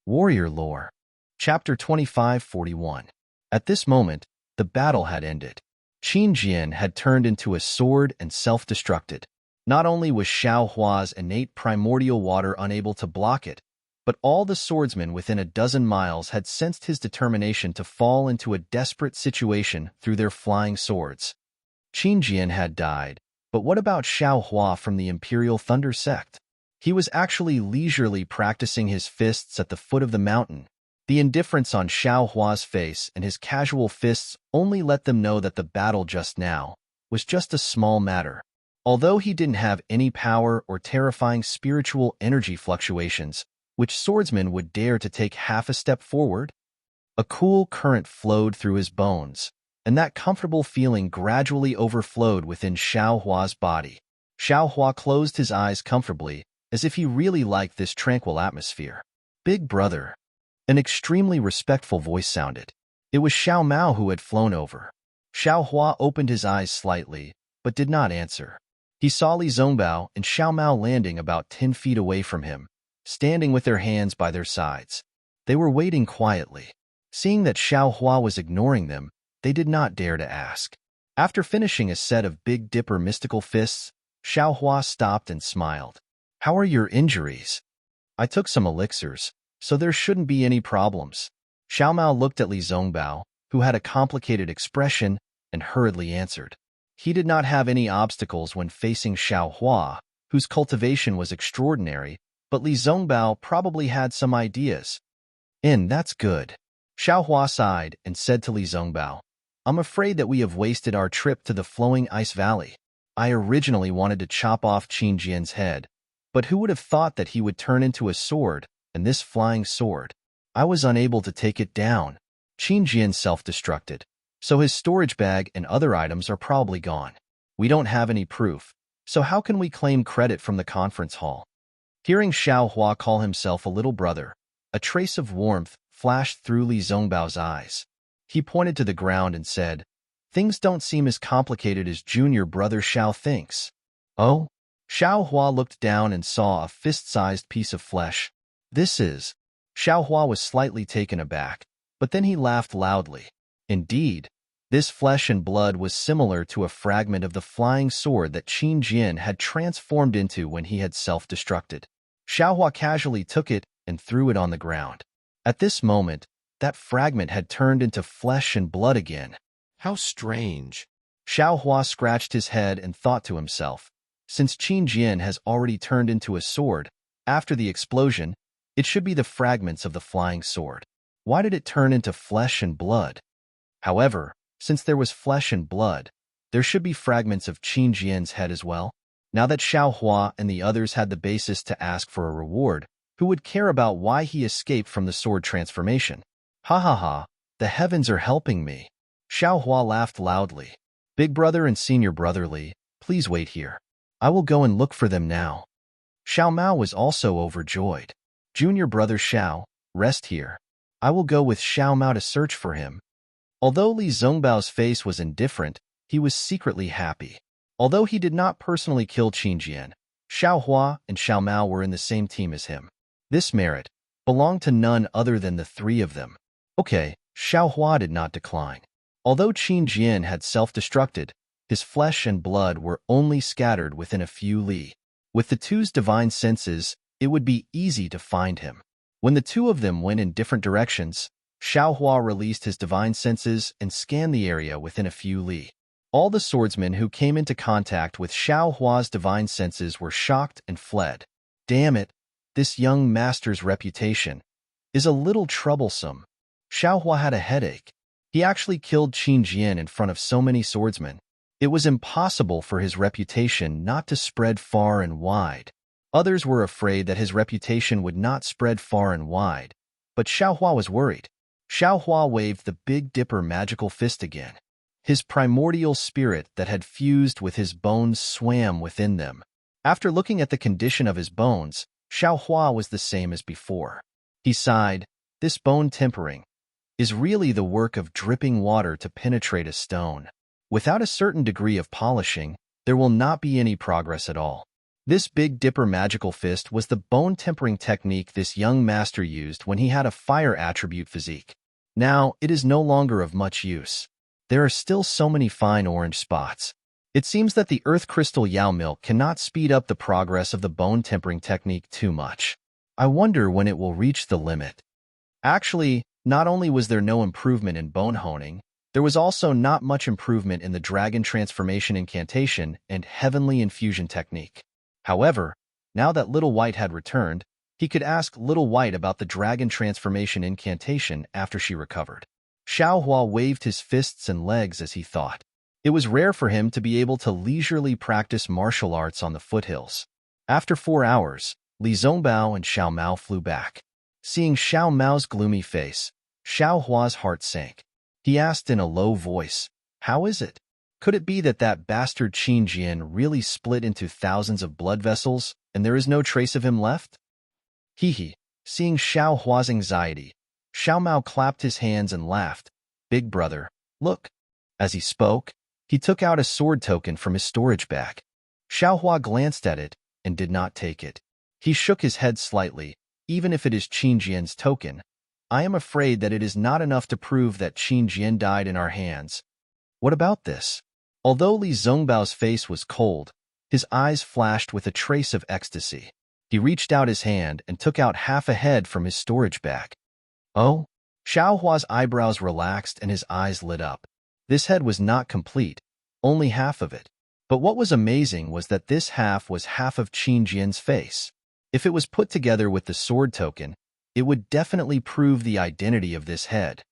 Warrior Lore. Chapter 2541. At this moment, the battle had ended. Qin Jian had turned into a sword and self-destructed. Not only was Xiao Hua's innate primordial water unable to block it, but all the swordsmen within a dozen miles had sensed his determination to fall into a desperate situation through their flying swords. Qin Jian had died, but what about Xiao Hua from the Imperial Thunder sect? He was actually leisurely practicing his fists at the foot of the mountain. The indifference on Xiao Hua's face and his casual fists only let them know that the battle just now was just a small matter. Although he didn't have any power or terrifying spiritual energy fluctuations, which swordsman would dare to take half a step forward? A cool current flowed through his bones, and that comfortable feeling gradually overflowed within Xiao Hua's body. Xiao Hua closed his eyes comfortably, as if he really liked this tranquil atmosphere. "Big brother." An extremely respectful voice sounded. It was Xiao Mao who had flown over. Xiao Hua opened his eyes slightly, but did not answer. He saw Li Zongbao and Xiao Mao landing about 10 feet away from him, standing with their hands by their sides. They were waiting quietly. Seeing that Xiao Hua was ignoring them, they did not dare to ask. After finishing a set of Big Dipper mystical fists, Xiao Hua stopped and smiled. "How are your injuries?" "I took some elixirs, so there shouldn't be any problems." Xiao Mao looked at Li Zongbao, who had a complicated expression, and hurriedly answered. He did not have any obstacles when facing Xiao Hua, whose cultivation was extraordinary, but Li Zongbao probably had some ideas. That's good." Xiao Hua sighed and said to Li Zongbao, "I'm afraid that we have wasted our trip to the flowing ice valley. I originally wanted to chop off Qin Jian's head, but who would have thought that he would turn into a sword, and this flying sword? I was unable to take it down. Qin Jian self-destructed, so his storage bag and other items are probably gone. We don't have any proof, so how can we claim credit from the conference hall?" Hearing Xiao Hua call himself a little brother, a trace of warmth flashed through Li Zongbao's eyes. He pointed to the ground and said, "Things don't seem as complicated as junior brother Xiao thinks." "Oh?" Xiao Hua looked down and saw a fist-sized piece of flesh. "This is..." Xiao Hua was slightly taken aback, but then he laughed loudly. Indeed, this flesh and blood was similar to a fragment of the flying sword that Qin Jian had transformed into when he had self-destructed. Xiao Hua casually took it and threw it on the ground. At this moment, that fragment had turned into flesh and blood again. How strange. Xiao Hua scratched his head and thought to himself, since Qin Jian has already turned into a sword, after the explosion, it should be the fragments of the flying sword. Why did it turn into flesh and blood? However, since there was flesh and blood, there should be fragments of Qin Jian's head as well. Now that Xiao Hua and the others had the basis to ask for a reward, who would care about why he escaped from the sword transformation? Ha ha ha, the heavens are helping me. Xiao Hua laughed loudly. "Big brother and senior brother Li, please wait here. I will go and look for them now." Xiao Mao was also overjoyed. "Junior brother Xiao, rest here. I will go with Xiao Mao to search for him." Although Li Zongbao's face was indifferent, he was secretly happy. Although he did not personally kill Qin Jian, Xiao Hua and Xiao Mao were in the same team as him. This merit belonged to none other than the three of them. Okay, Xiao Hua did not decline. Although Qin Jian had self-destructed, his flesh and blood were only scattered within a few li. With the two's divine senses, it would be easy to find him. When the two of them went in different directions, Xiao Hua released his divine senses and scanned the area within a few li. All the swordsmen who came into contact with Xiao Hua's divine senses were shocked and fled. Damn it, this young master's reputation is a little troublesome. Xiao Hua had a headache. He actually killed Qin Jian in front of so many swordsmen. It was impossible for his reputation not to spread far and wide. Others were afraid that his reputation would not spread far and wide, but Xiao Hua was worried. Xiao Hua waved the Big Dipper magical fist again. His primordial spirit that had fused with his bones swam within them. After looking at the condition of his bones, Xiao Hua was the same as before. He sighed, "This bone tempering is really the work of dripping water to penetrate a stone. Without a certain degree of polishing, there will not be any progress at all." This Big Dipper magical fist was the bone-tempering technique this young master used when he had a fire attribute physique. Now, it is no longer of much use. There are still so many fine orange spots. It seems that the Earth Crystal Yao milk cannot speed up the progress of the bone-tempering technique too much. I wonder when it will reach the limit. Actually, not only was there no improvement in bone honing, there was also not much improvement in the dragon transformation incantation and heavenly infusion technique. However, now that Little White had returned, he could ask Little White about the dragon transformation incantation after she recovered. Xiaohua waved his fists and legs as he thought. It was rare for him to be able to leisurely practice martial arts on the foothills. After 4 hours, Li Zongbao and Xiao Mao flew back. Seeing Xiao Mao's gloomy face, Xiaohua's heart sank. He asked in a low voice, "How is it? Could it be that that bastard Qin Jian really split into thousands of blood vessels, and there is no trace of him left?" Hee. Seeing Xiaohua's anxiety, Xiao Mao clapped his hands and laughed. "Big brother, look." As he spoke, he took out a sword token from his storage bag. Xiaohua glanced at it and did not take it. He shook his head slightly. "Even if it is Qin Jian's token, I am afraid that it is not enough to prove that Qin Jian died in our hands." "What about this?" Although Li Zongbao's face was cold, his eyes flashed with a trace of ecstasy. He reached out his hand and took out half a head from his storage bag. "Oh?" Xiaohua's eyebrows relaxed and his eyes lit up. This head was not complete, only half of it. But what was amazing was that this half was half of Qin Jian's face. If it was put together with the sword token, it would definitely prove the identity of this head.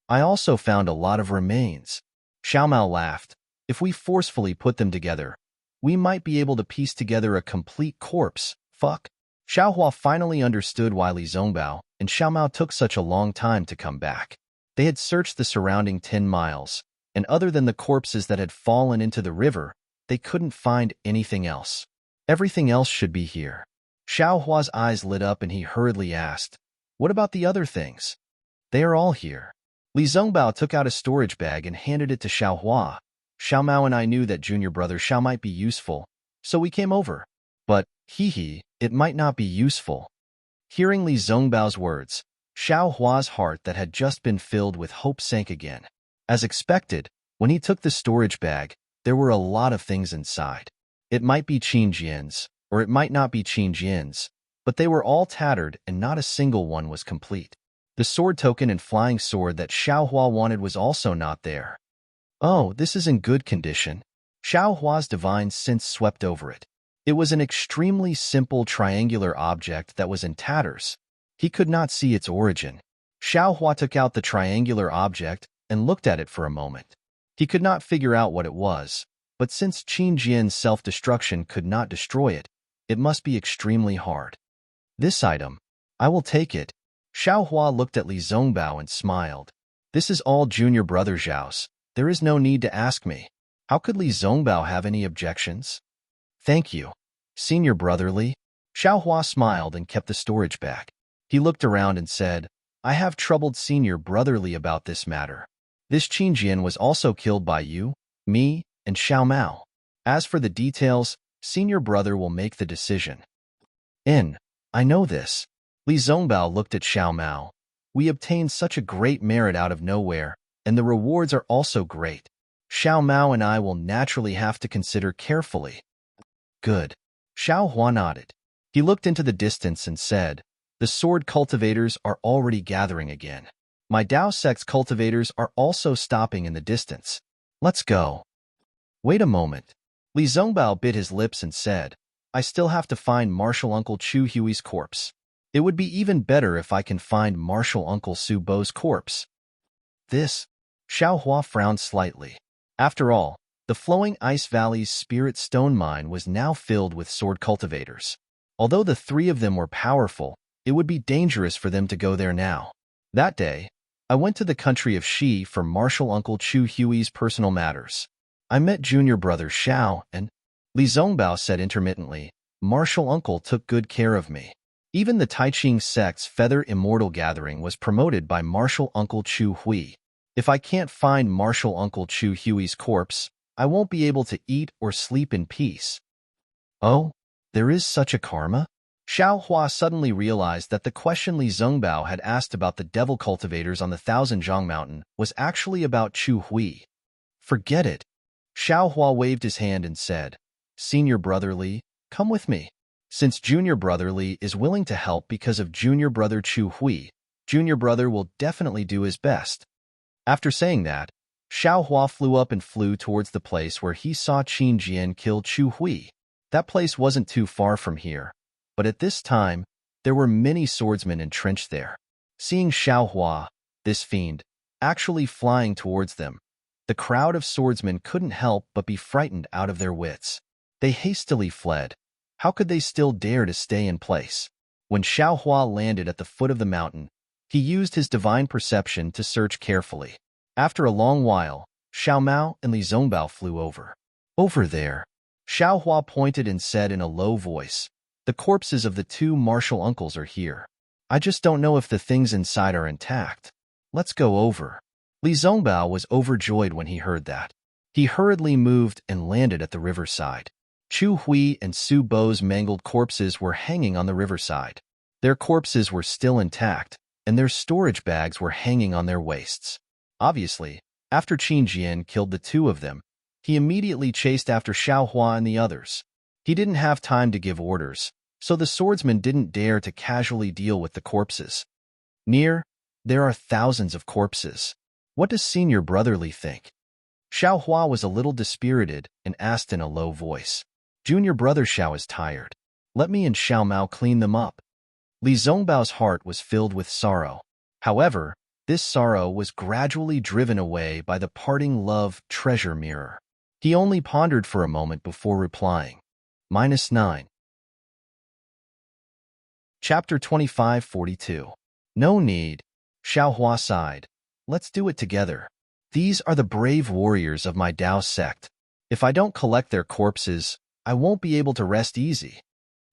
"I also found a lot of remains." Xiao Mao laughed. "If we forcefully put them together, we might be able to piece together a complete corpse. Fuck." Xiaohua finally understood why Li Zongbao and Xiao Mao took such a long time to come back. They had searched the surrounding 10 miles, and other than the corpses that had fallen into the river, they couldn't find anything else. Everything else should be here. Xiaohua's eyes lit up and he hurriedly asked, "What about the other things?" "They are all here." Li Zongbao took out a storage bag and handed it to Xiaohua. "Xiao Mao and I knew that junior brother Xiao might be useful, so we came over. But, it might not be useful." Hearing Li Zongbao's words, Xiaohua's heart that had just been filled with hope sank again. As expected, when he took the storage bag, there were a lot of things inside. It might be Qin Jian's, or it might not be Qin Jian's, but they were all tattered and not a single one was complete. The sword token and flying sword that Xiaohua wanted was also not there. "Oh, this is in good condition." Xiaohua's divine sense swept over it. It was an extremely simple triangular object that was in tatters. He could not see its origin. Xiaohua took out the triangular object and looked at it for a moment. He could not figure out what it was, but since Qin Jian's self-destruction could not destroy it, it must be extremely hard. "This item, I will take it." Xiaohua looked at Li Zongbao and smiled. "This is all junior brother Zhao's. There is no need to ask me." How could Li Zongbao have any objections? "Thank you, senior brother Li." Xiaohua smiled and kept the storage bag. He looked around and said, "I have troubled senior brother Li about this matter. This Qin Jian was also killed by you, me, and Xiao Mao. As for the details, senior brother will make the decision." I know this." Li Zongbao looked at Xiao Mao. "We obtained such a great merit out of nowhere, and the rewards are also great. Xiao Mao and I will naturally have to consider carefully." "Good." Xiaohua nodded. He looked into the distance and said, "The sword cultivators are already gathering again. My Dao sect's cultivators are also stopping in the distance. Let's go." "Wait a moment." Li Zongbao bit his lips and said, "I still have to find Martial Uncle Chu Hui's corpse. It would be even better if I can find Martial Uncle Su Bo's corpse." This, Xiaohua frowned slightly. After all, the Flowing Ice Valley's Spirit Stone Mine was now filled with sword cultivators. Although the 3 of them were powerful, it would be dangerous for them to go there now. That day, I went to the country of Shi for Martial Uncle Chu Hui's personal matters. I met junior brother Xiao and Li Zongbao said intermittently, "Martial Uncle took good care of me." Even the Taiching sect's Feather Immortal Gathering was promoted by Martial Uncle Chu Hui. If I can't find Martial Uncle Chu Hui's corpse, I won't be able to eat or sleep in peace. "Oh?" There is such a karma? Xiao Hua suddenly realized that the question Li Zhongbao had asked about the devil cultivators on the Thousand Zhang Mountain was actually about Chu Hui. Forget it. Xiao Hua waved his hand and said, Senior Brother Li, come with me. Since Junior Brother Li is willing to help because of Junior Brother Chu Hui, Junior Brother will definitely do his best. After saying that, Xiao Hua flew up and flew towards the place where he saw Qin Jian kill Chu Hui. That place wasn't too far from here, but at this time, there were many swordsmen entrenched there. Seeing Xiao Hua, this fiend, actually flying towards them, the crowd of swordsmen couldn't help but be frightened out of their wits. They hastily fled. How could they still dare to stay in place? When Xiao Hua landed at the foot of the mountain, he used his divine perception to search carefully. After a long while, Xiao Mao and Li Zhongbao flew over. Over there, Xiao Hua pointed and said in a low voice, the corpses of the two martial uncles are here. I just don't know if the things inside are intact. Let's go over. Li Zhongbao was overjoyed when he heard that. He hurriedly moved and landed at the riverside. Chu Hui and Su Bo's mangled corpses were hanging on the riverside. Their corpses were still intact, and their storage bags were hanging on their waists. Obviously, after Qin Jian killed the two of them, he immediately chased after Xiao Hua and the others. He didn't have time to give orders, so the swordsman didn't dare to casually deal with the corpses. There are thousands of corpses. What does Senior Brother Li think? Xiao Hua was a little dispirited and asked in a low voice. Junior Brother Xiao is tired. Let me and Xiao Mao clean them up. Li Zhongbao's heart was filled with sorrow. However, this sorrow was gradually driven away by the parting love treasure mirror. He only pondered for a moment before replying. -9. Chapter 2542. No need. Xiao Hua sighed. Let's do it together. These are the brave warriors of my Dao sect. If I don't collect their corpses, I won't be able to rest easy.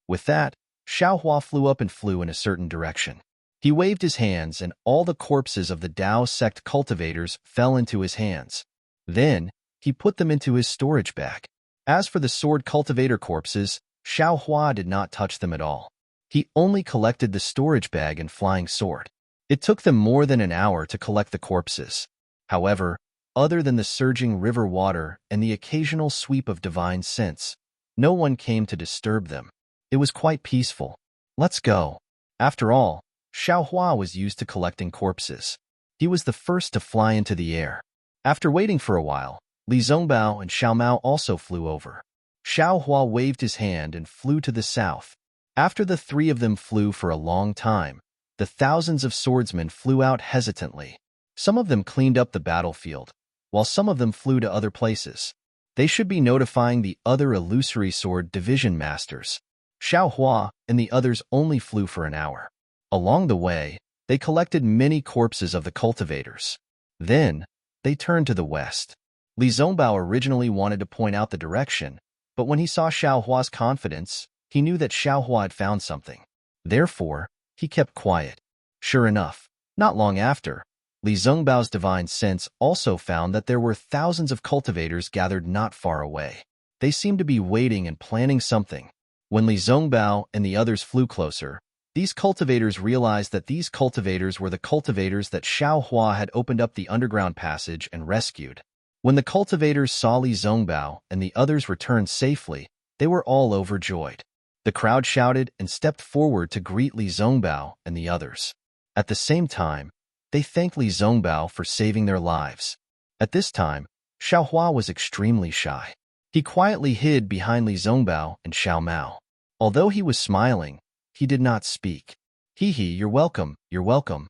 With that, Xiao Hua flew up and flew in a certain direction. He waved his hands and all the corpses of the Dao sect cultivators fell into his hands. Then, he put them into his storage bag. As for the sword cultivator corpses, Xiao Hua did not touch them at all. He only collected the storage bag and flying sword. It took them more than an hour to collect the corpses. However, other than the surging river water and the occasional sweep of divine scents, no one came to disturb them. It was quite peaceful. Let's go. After all, Xiao Hua was used to collecting corpses. He was the first to fly into the air. After waiting for a while, Li Zhongbao and Xiao Mao also flew over. Xiao Hua waved his hand and flew to the south. After the three of them flew for a long time, the thousands of swordsmen flew out hesitantly. Some of them cleaned up the battlefield, while some of them flew to other places. They should be notifying the other illusory sword division masters. Xiao Hua and the others only flew for an hour. Along the way, they collected many corpses of the cultivators. Then, they turned to the west. Li Zhongbao originally wanted to point out the direction, but when he saw Xiao Hua's confidence, he knew that Xiao Hua had found something. Therefore, he kept quiet. Sure enough, not long after, Li Zhongbao's divine sense also found that there were thousands of cultivators gathered not far away. They seemed to be waiting and planning something. When Li Zhongbao and the others flew closer, these cultivators realized that these cultivators were the cultivators that Xiao Hua had opened up the underground passage and rescued. When the cultivators saw Li Zhongbao and the others return safely, they were all overjoyed. The crowd shouted and stepped forward to greet Li Zhongbao and the others. At the same time, they thanked Li Zhongbao for saving their lives. At this time, Xiao Hua was extremely shy. He quietly hid behind Li Zhongbao and Xiao Mao. Although he was smiling, he did not speak. You're welcome, you're welcome.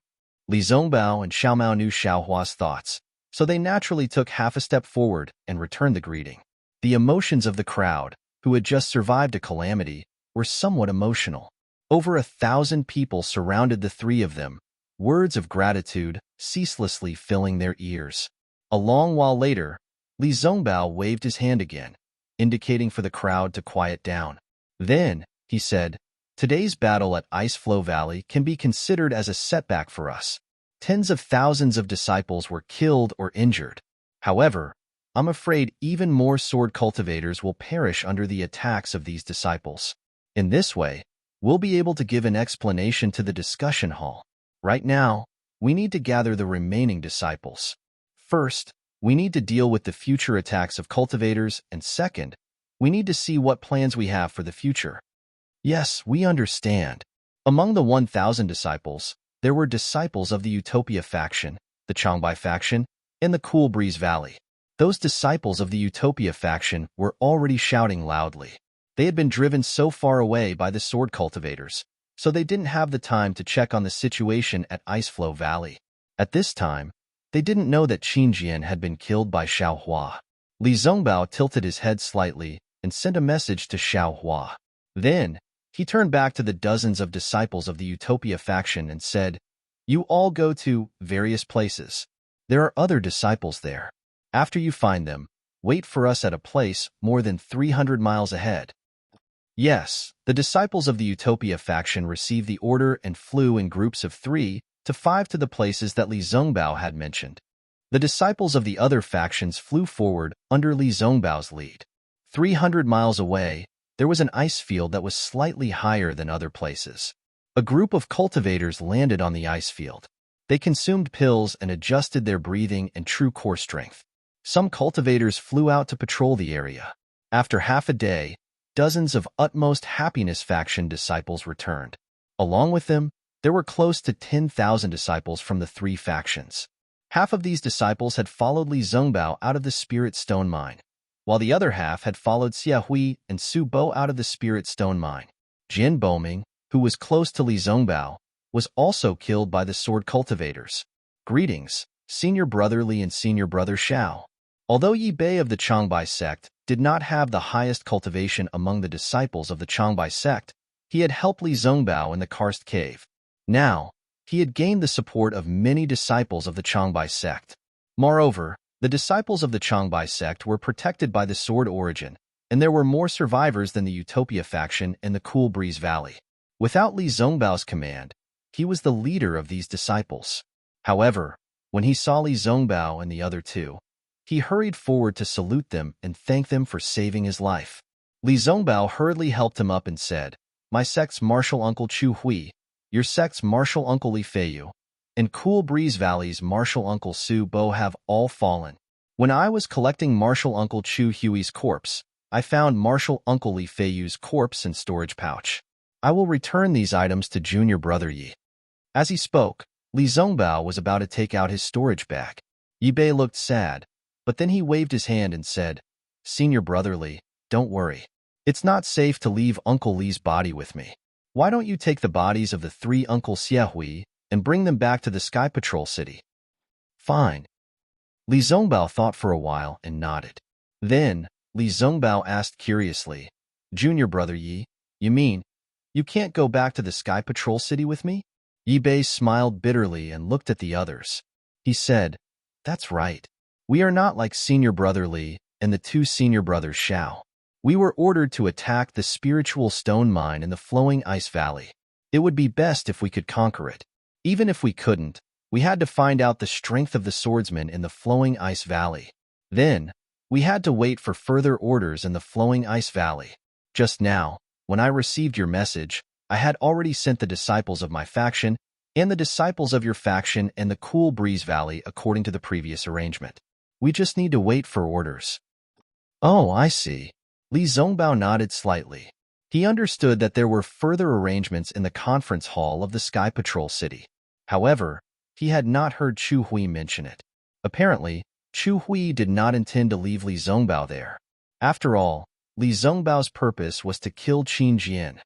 Li Zhongbao and Xiao Mao knew Xiao Hua's thoughts, so they naturally took half a step forward and returned the greeting. The emotions of the crowd, who had just survived a calamity, were somewhat emotional. Over 1,000 people surrounded the three of them, words of gratitude ceaselessly filling their ears. A long while later, Li Zhongbao waved his hand again, indicating for the crowd to quiet down. Then, he said, today's battle at Ice Flow Valley can be considered as a setback for us. Tens of thousands of disciples were killed or injured. However, I'm afraid even more sword cultivators will perish under the attacks of these disciples. In this way, we'll be able to give an explanation to the discussion hall. Right now, we need to gather the remaining disciples. First, we need to deal with the future attacks of cultivators, and second, we need to see what plans we have for the future. Yes, we understand. Among the 1,000 disciples, there were disciples of the Utopia faction, the Changbai faction, and the Cool Breeze Valley. Those disciples of the Utopia faction were already shouting loudly. They had been driven so far away by the sword cultivators, so they didn't have the time to check on the situation at Iceflow Valley. At this time, they didn't know that Qin Jian had been killed by Xiao Hua. Li Zongbao tilted his head slightly and sent a message to Xiao Hua. Then, he turned back to the dozens of disciples of the Utopia faction and said, "You all go to various places. There are other disciples there. After you find them, wait for us at a place more than 300 miles ahead." Yes, the disciples of the Utopia faction received the order and flew in groups of 3 to 5 to the places that Li Zongbao had mentioned. The disciples of the other factions flew forward under Li Zongbao's lead. 300 miles away, there was an ice field that was slightly higher than other places. A group of cultivators landed on the ice field. They consumed pills and adjusted their breathing and true core strength. Some cultivators flew out to patrol the area. After half a day, dozens of utmost happiness faction disciples returned. Along with them, there were close to 10,000 disciples from the 3 factions. Half of these disciples had followed Li Zongbao out of the Spirit Stone Mine, while the other half had followed Xia Hui and Su Bo out of the Spirit Stone Mine. Jin Boming, who was close to Li Zongbao, was also killed by the sword cultivators. Greetings, Senior Brother Li and Senior Brother Xiao. Although Yi Bei of the Changbai sect did not have the highest cultivation among the disciples of the Changbai sect, he had helped Li Zongbao in the Karst Cave. Now, he had gained the support of many disciples of the Changbai sect. Moreover, the disciples of the Changbai sect were protected by the sword origin, and there were more survivors than the Utopia faction in the Cool Breeze Valley. Without Li Zongbao's command, he was the leader of these disciples. However, when he saw Li Zongbao and the other 2, he hurried forward to salute them and thank them for saving his life. Li Zongbao hurriedly helped him up and said, "My sect's martial uncle Chu Hui, your sect's martial uncle Li Feiyu, and Cool Breeze Valley's martial uncle Su Bo have all fallen. When I was collecting martial uncle Chu Hui's corpse, I found martial uncle Li Feiyu's corpse in storage pouch. I will return these items to Junior Brother Yi." As he spoke, Li Zongbao was about to take out his storage bag. Yi Bei looked sad, but then he waved his hand and said, "Senior Brother Li, don't worry. It's not safe to leave Uncle Li's body with me. Why don't you take the bodies of the 3 Uncle Xia Hui and bring them back to the Sky Patrol City?" "Fine." Li Zongbao thought for a while and nodded. Then, Li Zongbao asked curiously, "Junior Brother Yi, you mean, you can't go back to the Sky Patrol City with me?" Yi Bei smiled bitterly and looked at the others. He said, "That's right. We are not like Senior Brother Li and the 2 Senior Brothers Xiao. We were ordered to attack the spiritual stone mine in the flowing ice valley. It would be best if we could conquer it. Even if we couldn't, we had to find out the strength of the swordsmen in the flowing ice valley. Then, we had to wait for further orders in the flowing ice valley. Just now, when I received your message, I had already sent the disciples of my faction and the disciples of your faction and the Cool Breeze Valley according to the previous arrangement. We just need to wait for orders." "Oh, I see." Li Zongbao nodded slightly. He understood that there were further arrangements in the conference hall of the Sky Patrol City. However, he had not heard Chu Hui mention it. Apparently, Chu Hui did not intend to leave Li Zongbao there. After all, Li Zongbao's purpose was to kill Qin Jian.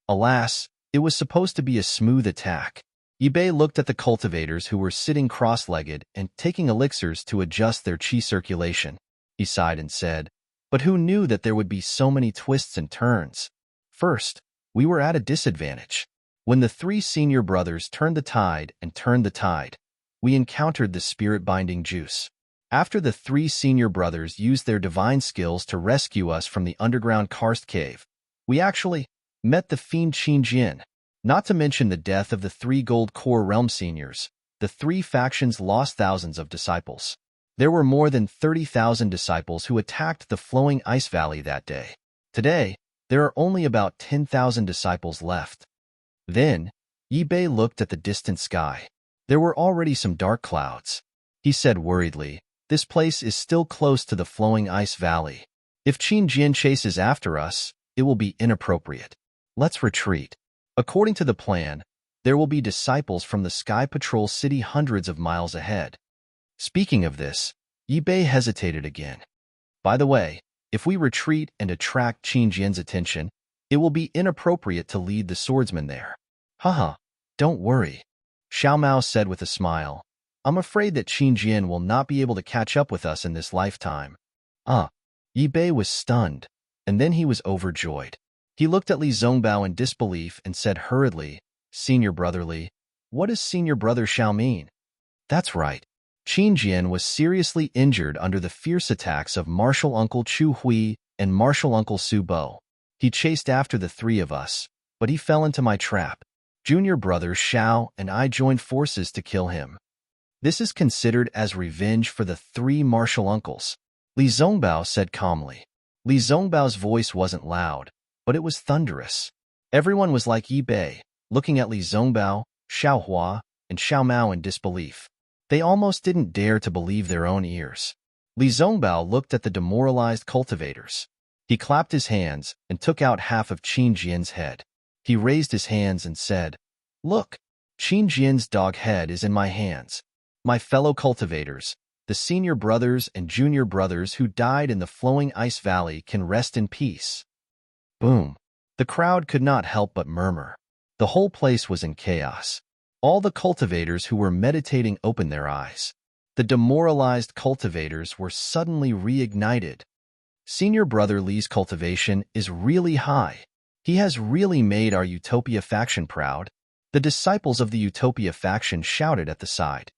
Alas, it was supposed to be a smooth attack. Yi Bei looked at the cultivators who were sitting cross-legged and taking elixirs to adjust their qi circulation. He sighed and said, "But who knew that there would be so many twists and turns? First, we were at a disadvantage. When the 3 senior brothers turned the tide, we encountered the spirit-binding juice. After the 3 senior brothers used their divine skills to rescue us from the underground karst cave, we actually met the fiend Qin Jian. Not to mention the death of the 3 gold core realm seniors, the 3 factions lost thousands of disciples. There were more than 30,000 disciples who attacked the flowing ice valley that day. Today, There are only about 10,000 disciples left. Then, Yi Bei looked at the distant sky. There were already some dark clouds. He said worriedly, "This place is still close to the flowing ice valley. If Qin Jian chases after us, it will be inappropriate. Let's retreat." According to the plan, there will be disciples from the Sky Patrol City hundreds of miles ahead. Speaking of this, Yi Bei hesitated again. By the way, if we retreat and attract Qin Jian's attention, it will be inappropriate to lead the swordsman there. Haha, don't worry, Xiao Mao said with a smile. I'm afraid that Qin Jian will not be able to catch up with us in this lifetime. Yi Bei was stunned, and then he was overjoyed. He looked at Li Zongbao in disbelief and said hurriedly, "Senior brother Li, what does senior brother Xiao mean?" That's right. Qin Jian was seriously injured under the fierce attacks of Martial Uncle Chu Hui and Martial Uncle Su Bo. He chased after the three of us, but he fell into my trap. Junior brother Xiao and I joined forces to kill him. This is considered as revenge for the three martial uncles, Li Zongbao said calmly. Li Zongbao's voice wasn't loud, but it was thunderous. Everyone was like Yi Bei, looking at Li Zongbao, Xiao Hua, and Xiao Mao in disbelief. They almost didn't dare to believe their own ears. Li Zongbao looked at the demoralized cultivators. He clapped his hands and took out half of Qin Jian's head. He raised his hands and said, "Look, Qin Jian's dog head is in my hands. My fellow cultivators, the senior brothers and junior brothers who died in the flowing ice valley can rest in peace." Boom. The crowd could not help but murmur. The whole place was in chaos. All the cultivators who were meditating opened their eyes. The demoralized cultivators were suddenly reignited. Senior brother Li's cultivation is really high. He has really made our Utopia faction proud. The disciples of the Utopia faction shouted at the side.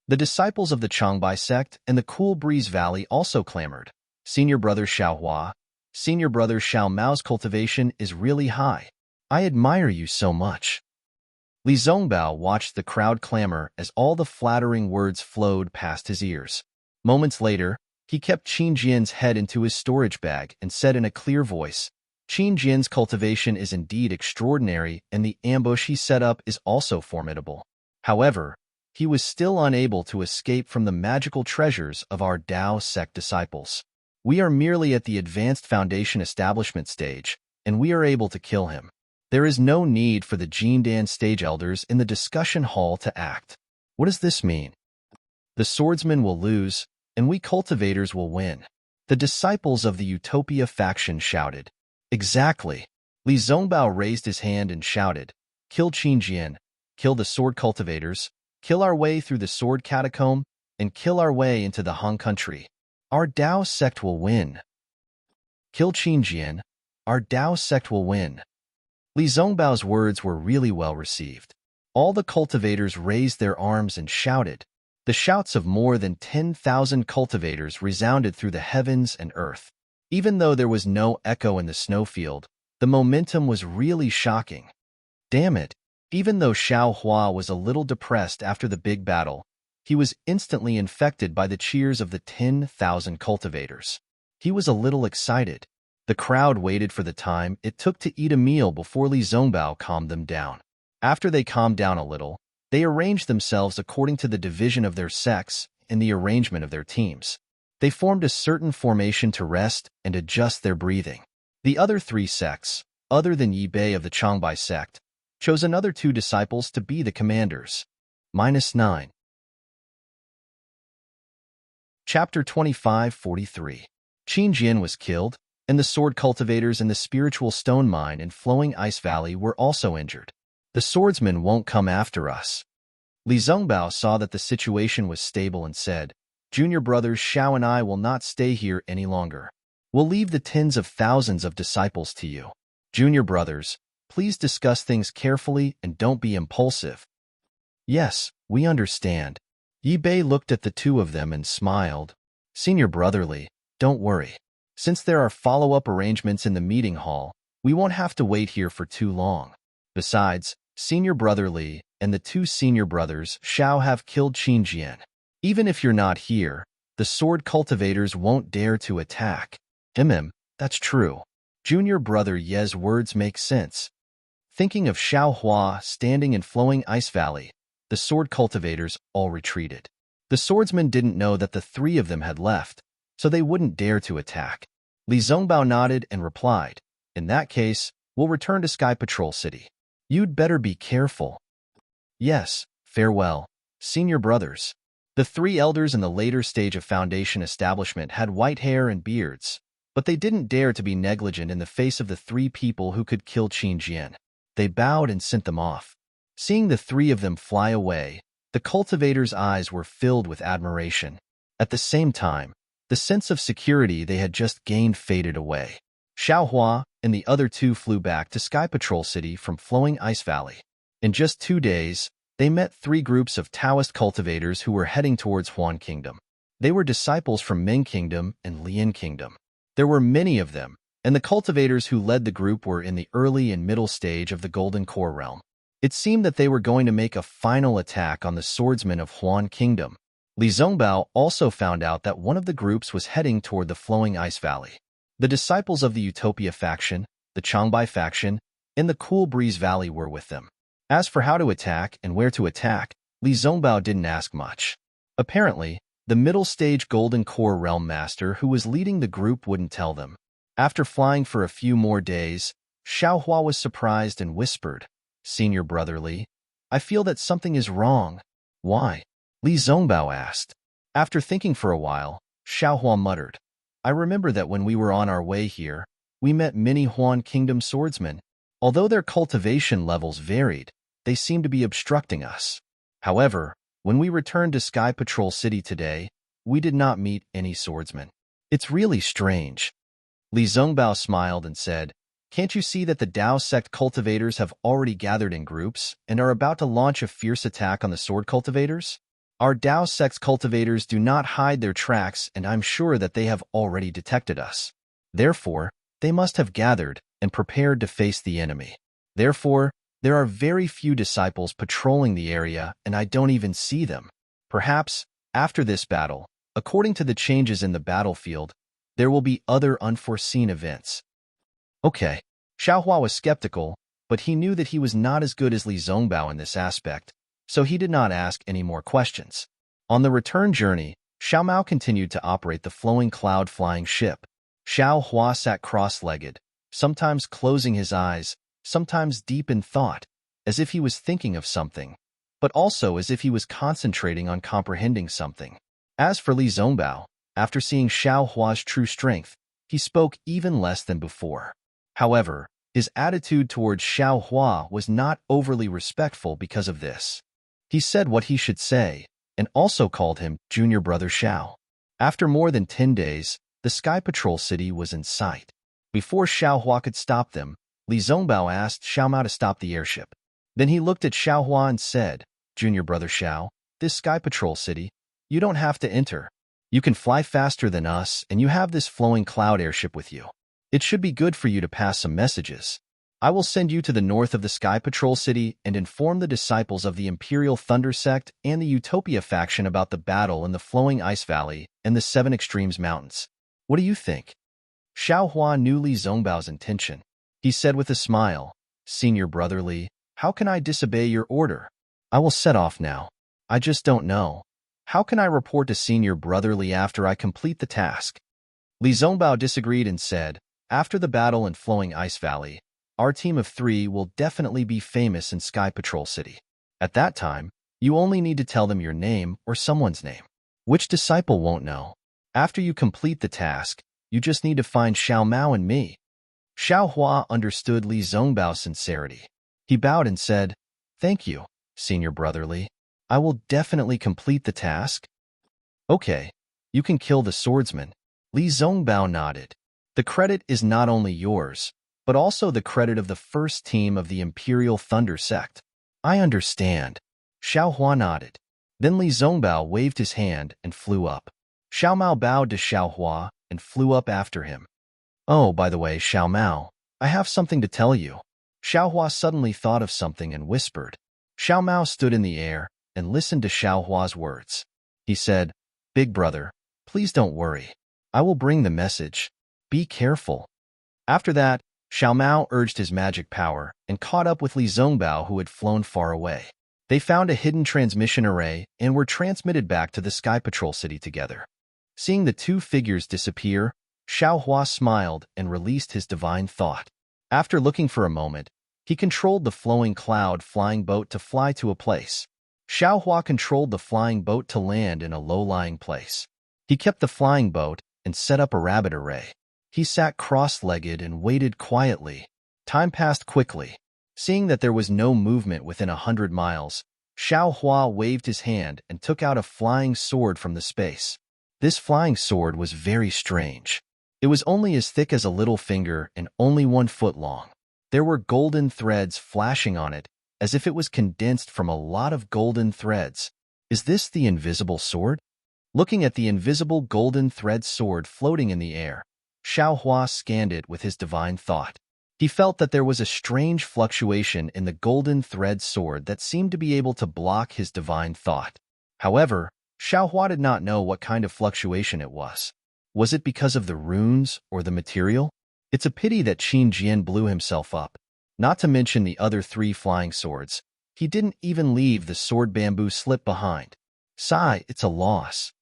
The disciples of the Changbai sect and the Cool Breeze Valley also clamored. Senior brother Xiao Hua, senior brother Xiao Mao's cultivation is really high. I admire you so much. Li Zongbao watched the crowd clamor as all the flattering words flowed past his ears. Moments later, he kept Qin Jian's head into his storage bag and said in a clear voice, "Qin Jian's cultivation is indeed extraordinary, and the ambush he set up is also formidable. However, he was still unable to escape from the magical treasures of our Dao sect disciples. We are merely at the advanced foundation establishment stage, and we are able to kill him. There is no need for the Jindan stage elders in the discussion hall to act. What does this mean? The swordsman will lose, and we cultivators will win." The disciples of the Utopia faction shouted. Exactly. Li Zongbao raised his hand and shouted, "Kill Qin Jian, kill the sword cultivators, kill our way through the sword catacomb, and kill our way into the Han country. Our Dao sect will win. Kill Qin Jian, our Dao sect will win." Li Zongbao's words were really well received. All the cultivators raised their arms and shouted. The shouts of more than 10,000 cultivators resounded through the heavens and earth. Even though there was no echo in the snowfield, the momentum was really shocking. Damn it, even though Xiao Hua was a little depressed after the big battle, he was instantly infected by the cheers of the 10,000 cultivators. He was a little excited. The crowd waited for the time it took to eat a meal before Li Zongbao calmed them down. After they calmed down a little, they arranged themselves according to the division of their sects and the arrangement of their teams. They formed a certain formation to rest and adjust their breathing. The other three sects, other than Yi Bei of the Changbai sect, chose another two disciples to be the commanders. -9. Chapter 25:43. Qin Jian was killed, and the sword cultivators in the spiritual stone mine in Flowing Ice Valley were also injured. The swordsman won't come after us. Li Zongbao saw that the situation was stable and said, "Junior brothers Xiao and I will not stay here any longer. We'll leave the tens of thousands of disciples to you. Junior brothers, please discuss things carefully and don't be impulsive." "Yes, we understand." Yi Bei looked at the two of them and smiled. "Senior brotherly, don't worry. Since there are follow-up arrangements in the meeting hall, we won't have to wait here for too long. Besides, senior brother Li and the two senior brothers Xiao have killed Qin Jian. Even if you're not here, the sword cultivators won't dare to attack." That's true. Junior brother Ye's words make sense. Thinking of Xiao Hua standing in flowing ice valley, the sword cultivators all retreated. The swordsmen didn't know that the three of them had left, so they wouldn't dare to attack. Li Zongbao nodded and replied, "In that case, we'll return to Sky Patrol City. You'd better be careful." "Yes, farewell, senior brothers." The three elders in the later stage of Foundation establishment had white hair and beards, but they didn't dare to be negligent in the face of the three people who could kill Qin Jian. They bowed and sent them off. Seeing the three of them fly away, the cultivators' eyes were filled with admiration. At the same time, the sense of security they had just gained faded away. Xiao Hua and the other two flew back to Sky Patrol City from Flowing Ice Valley. In just 2 days, they met 3 groups of Taoist cultivators who were heading towards Huan Kingdom. They were disciples from Ming Kingdom and Lian Kingdom. There were many of them, and the cultivators who led the group were in the early and middle stage of the Golden Core realm. It seemed that they were going to make a final attack on the swordsmen of Huan Kingdom. Li Zongbao also found out that one of the groups was heading toward the Flowing Ice Valley. The disciples of the Utopia faction, the Changbai faction, and the Cool Breeze Valley were with them. As for how to attack and where to attack, Li Zongbao didn't ask much. Apparently, the middle-stage Golden Core Realm Master who was leading the group wouldn't tell them. After flying for a few more days, Xiao Hua was surprised and whispered, "Senior brother Li, I feel that something is wrong." "Why?" Li Zongbao asked. After thinking for a while, Xiao Hua muttered, "I remember that when we were on our way here, we met many Huan Kingdom swordsmen. Although their cultivation levels varied, they seemed to be obstructing us. However, when we returned to Sky Patrol City today, we did not meet any swordsmen. It's really strange." Li Zongbao smiled and said, "Can't you see that the Dao sect cultivators have already gathered in groups and are about to launch a fierce attack on the sword cultivators? Our Dao sect's cultivators do not hide their tracks, and I'm sure that they have already detected us. Therefore, they must have gathered and prepared to face the enemy. Therefore, there are very few disciples patrolling the area, and I don't even see them. Perhaps, after this battle, according to the changes in the battlefield, there will be other unforeseen events." Okay. Xiao Hua was skeptical, but he knew that he was not as good as Li Zongbao in this aspect, so he did not ask any more questions. On the return journey, Xiao Mao continued to operate the flowing cloud-flying ship. Xiao Hua sat cross-legged, sometimes closing his eyes, sometimes deep in thought, as if he was thinking of something, but also as if he was concentrating on comprehending something. As for Li Zongbao, after seeing Xiao Hua's true strength, he spoke even less than before. However, his attitude towards Xiao Hua was not overly respectful because of this. He said what he should say, and also called him Junior Brother Xiao. After more than 10 days, the Sky Patrol City was in sight. Before Xiao Hua could stop them, Li Zongbao asked Xiao Mao to stop the airship. Then he looked at Xiao Hua and said, "Junior Brother Xiao, this Sky Patrol City, you don't have to enter. You can fly faster than us, and you have this flowing cloud airship with you. It should be good for you to pass some messages. I will send you to the north of the Sky Patrol City and inform the disciples of the Imperial Thunder Sect and the Utopia faction about the battle in the Flowing Ice Valley and the 7 Extremes Mountains. What do you think?" Xiao Hua knew Li Zongbao's intention. He said with a smile, "Senior Brother Li, how can I disobey your order? I will set off now. I just don't know. How can I report to Senior Brother Li after I complete the task?" Li Zongbao disagreed and said, "After the battle in Flowing Ice Valley, our team of 3 will definitely be famous in Sky Patrol City. At that time, you only need to tell them your name or someone's name. Which disciple won't know? After you complete the task, you just need to find Xiao Mao and me." Xiao Hua understood Li Zongbao's sincerity. He bowed and said, "Thank you, Senior Brother Li. I will definitely complete the task." "Okay, you can kill the swordsman." Li Zongbao nodded. "The credit is not only yours, but also the credit of the first team of the Imperial Thunder Sect." "I understand." Xiao Hua nodded. Then Li Zongbao waved his hand and flew up. Xiao Mao bowed to Xiao Hua and flew up after him. "Oh, by the way, Xiao Mao, I have something to tell you." Xiao Hua suddenly thought of something and whispered. Xiao Mao stood in the air and listened to Xiao Hua's words. He said, "Big brother, please don't worry. I will bring the message. Be careful." After that, Xiao Mao urged his magic power and caught up with Li Zongbao, who had flown far away. They found a hidden transmission array and were transmitted back to the Sky Patrol City together. Seeing the two figures disappear, Xiao Hua smiled and released his divine thought. After looking for a moment, he controlled the flowing cloud flying boat to fly to a place. Xiao Hua controlled the flying boat to land in a low-lying place. He kept the flying boat and set up a rabbit array. He sat cross-legged and waited quietly. Time passed quickly. Seeing that there was no movement within 100 miles, Xiao Hua waved his hand and took out a flying sword from the space. This flying sword was very strange. It was only as thick as a little finger and only 1 foot long. There were golden threads flashing on it, as if it was condensed from a lot of golden threads. Is this the invisible sword? Looking at the invisible golden thread sword floating in the air, Xiao Hua scanned it with his divine thought. He felt that there was a strange fluctuation in the golden thread sword that seemed to be able to block his divine thought. However, Xiao Hua did not know what kind of fluctuation it was. Was it because of the runes or the material? It's a pity that Qin Jian blew himself up. Not to mention the other 3 flying swords. He didn't even leave the sword bamboo slip behind. Sigh, it's a loss.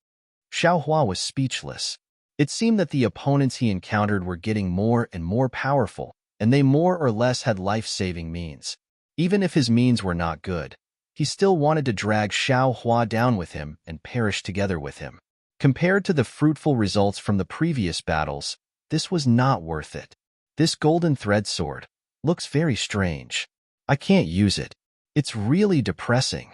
Xiao Hua was speechless. It seemed that the opponents he encountered were getting more and more powerful, and they more or less had life-saving means. Even if his means were not good, he still wanted to drag Xiao Hua down with him and perish together with him. Compared to the fruitful results from the previous battles, this was not worth it. This golden thread sword looks very strange. I can't use it. It's really depressing.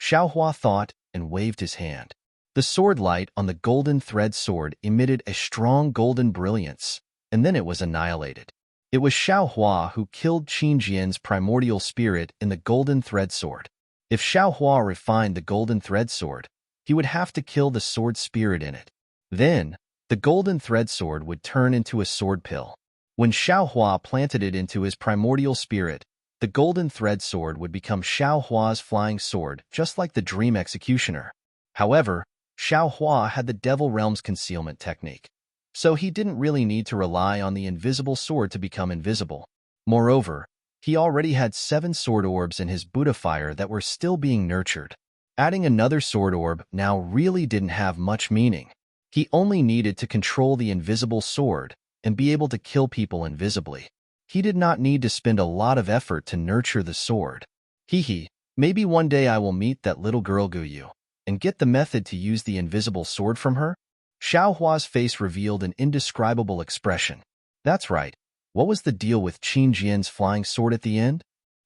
Xiao Hua thought and waved his hand. The sword light on the golden thread sword emitted a strong golden brilliance, and then it was annihilated. It was Xiao Hua who killed Qin Jian's primordial spirit in the golden thread sword. If Xiao Hua refined the golden thread sword, he would have to kill the sword spirit in it. Then, the golden thread sword would turn into a sword pill. When Xiao Hua planted it into his primordial spirit, the golden thread sword would become Xiao Hua's flying sword, just like the Dream Executioner. However, Xiao Hua had the Devil Realm's concealment technique, so he didn't really need to rely on the invisible sword to become invisible. Moreover, he already had 7 sword orbs in his Buddha fire that were still being nurtured. Adding another sword orb now really didn't have much meaning. He only needed to control the invisible sword and be able to kill people invisibly. He did not need to spend a lot of effort to nurture the sword. Maybe one day I will meet that little girl Guyu and get the method to use the invisible sword from her. Xiao Hua's face revealed an indescribable expression. That's right. What was the deal with Qin Jian's flying sword at the end?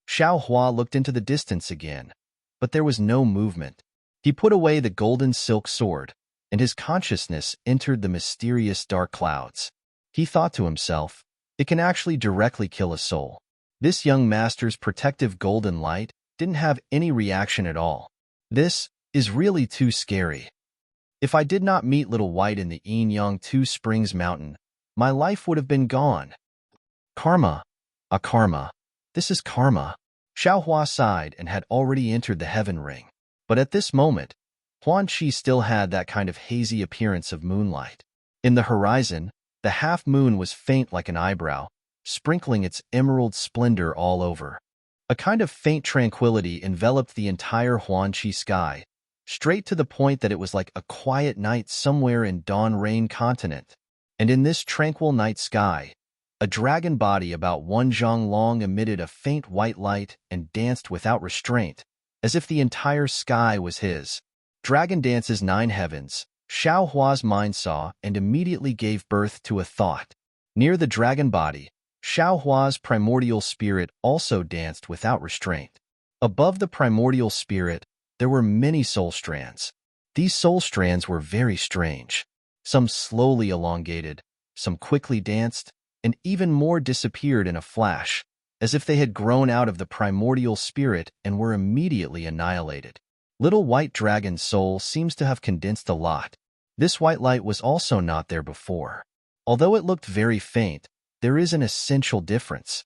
Xiao Hua looked into the distance again, but there was no movement. He put away the golden silk sword, and his consciousness entered the mysterious dark clouds. He thought to himself, it can actually directly kill a soul. This young master's protective golden light didn't have any reaction at all. This is really too scary. If I did not meet Little White in the Yin-Yang Two Springs Mountain, my life would have been gone. Karma. Karma. This is karma. Xiao Hua sighed and had already entered the heaven ring. But at this moment, Huan Qi still had that kind of hazy appearance of moonlight. In the horizon, the half-moon was faint like an eyebrow, sprinkling its emerald splendor all over. A kind of faint tranquility enveloped the entire Huan Qi sky, straight to the point that it was like a quiet night somewhere in Dawn Rain continent. And in this tranquil night sky, a dragon body about 1 zhang long emitted a faint white light and danced without restraint, as if the entire sky was his. Dragon dances 9 heavens, Xiao Hua's mind saw and immediately gave birth to a thought. Near the dragon body, Xiao Hua's primordial spirit also danced without restraint. Above the primordial spirit, there were many soul strands. These soul strands were very strange. Some slowly elongated, some quickly danced, and even more disappeared in a flash, as if they had grown out of the primordial spirit and were immediately annihilated. Little White Dragon's soul seems to have condensed a lot. This white light was also not there before. Although it looked very faint, there is an essential difference.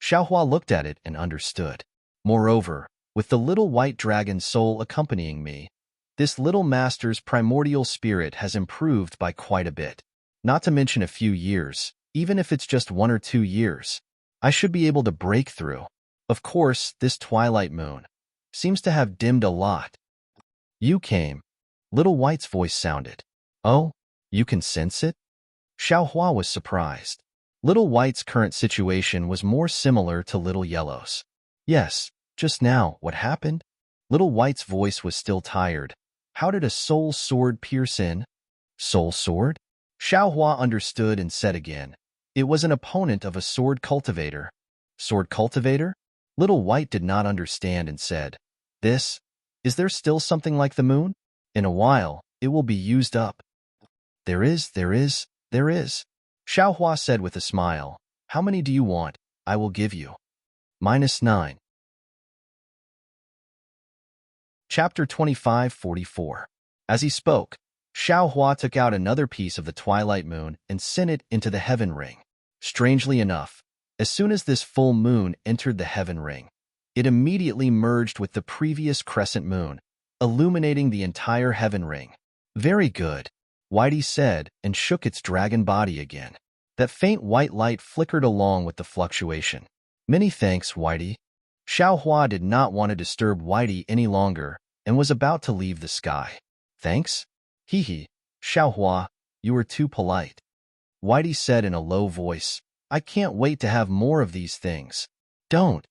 Xiao Hua looked at it and understood. Moreover, with the Little White Dragon's soul accompanying me, this little master's primordial spirit has improved by quite a bit. Not to mention a few years, Even if it's just 1 or 2 years, I should be able to break through. Of course, this twilight moon seems to have dimmed a lot. You came. Little White's voice sounded. Oh, you can sense it? Xiaohua was surprised. Little White's current situation was more similar to Little Yellow's. Yes, just now, what happened? Little White's voice was still tired. How did a soul sword pierce in? Soul sword? Xiaohua understood and said again. It was an opponent of a sword cultivator. Sword cultivator? Little White did not understand and said, Is there still something like the moon? In a while, it will be used up. There is. Xiaohua said with a smile. How many do you want? I will give you. -9. Chapter 25:44. As he spoke, Xiaohua took out another piece of the twilight moon and sent it into the heaven ring. Strangely enough, as soon as this full moon entered the heaven ring, it immediately merged with the previous crescent moon, illuminating the entire heaven ring. Very good, Whitey said and shook its dragon body again. That faint white light flickered along with the fluctuation. Many thanks, Whitey. Xiaohua did not want to disturb Whitey any longer and was about to leave the sky. Thanks? Hee. Xiaohua, you were too polite. Whitey said in a low voice. I can't wait to have more of these things. Don't.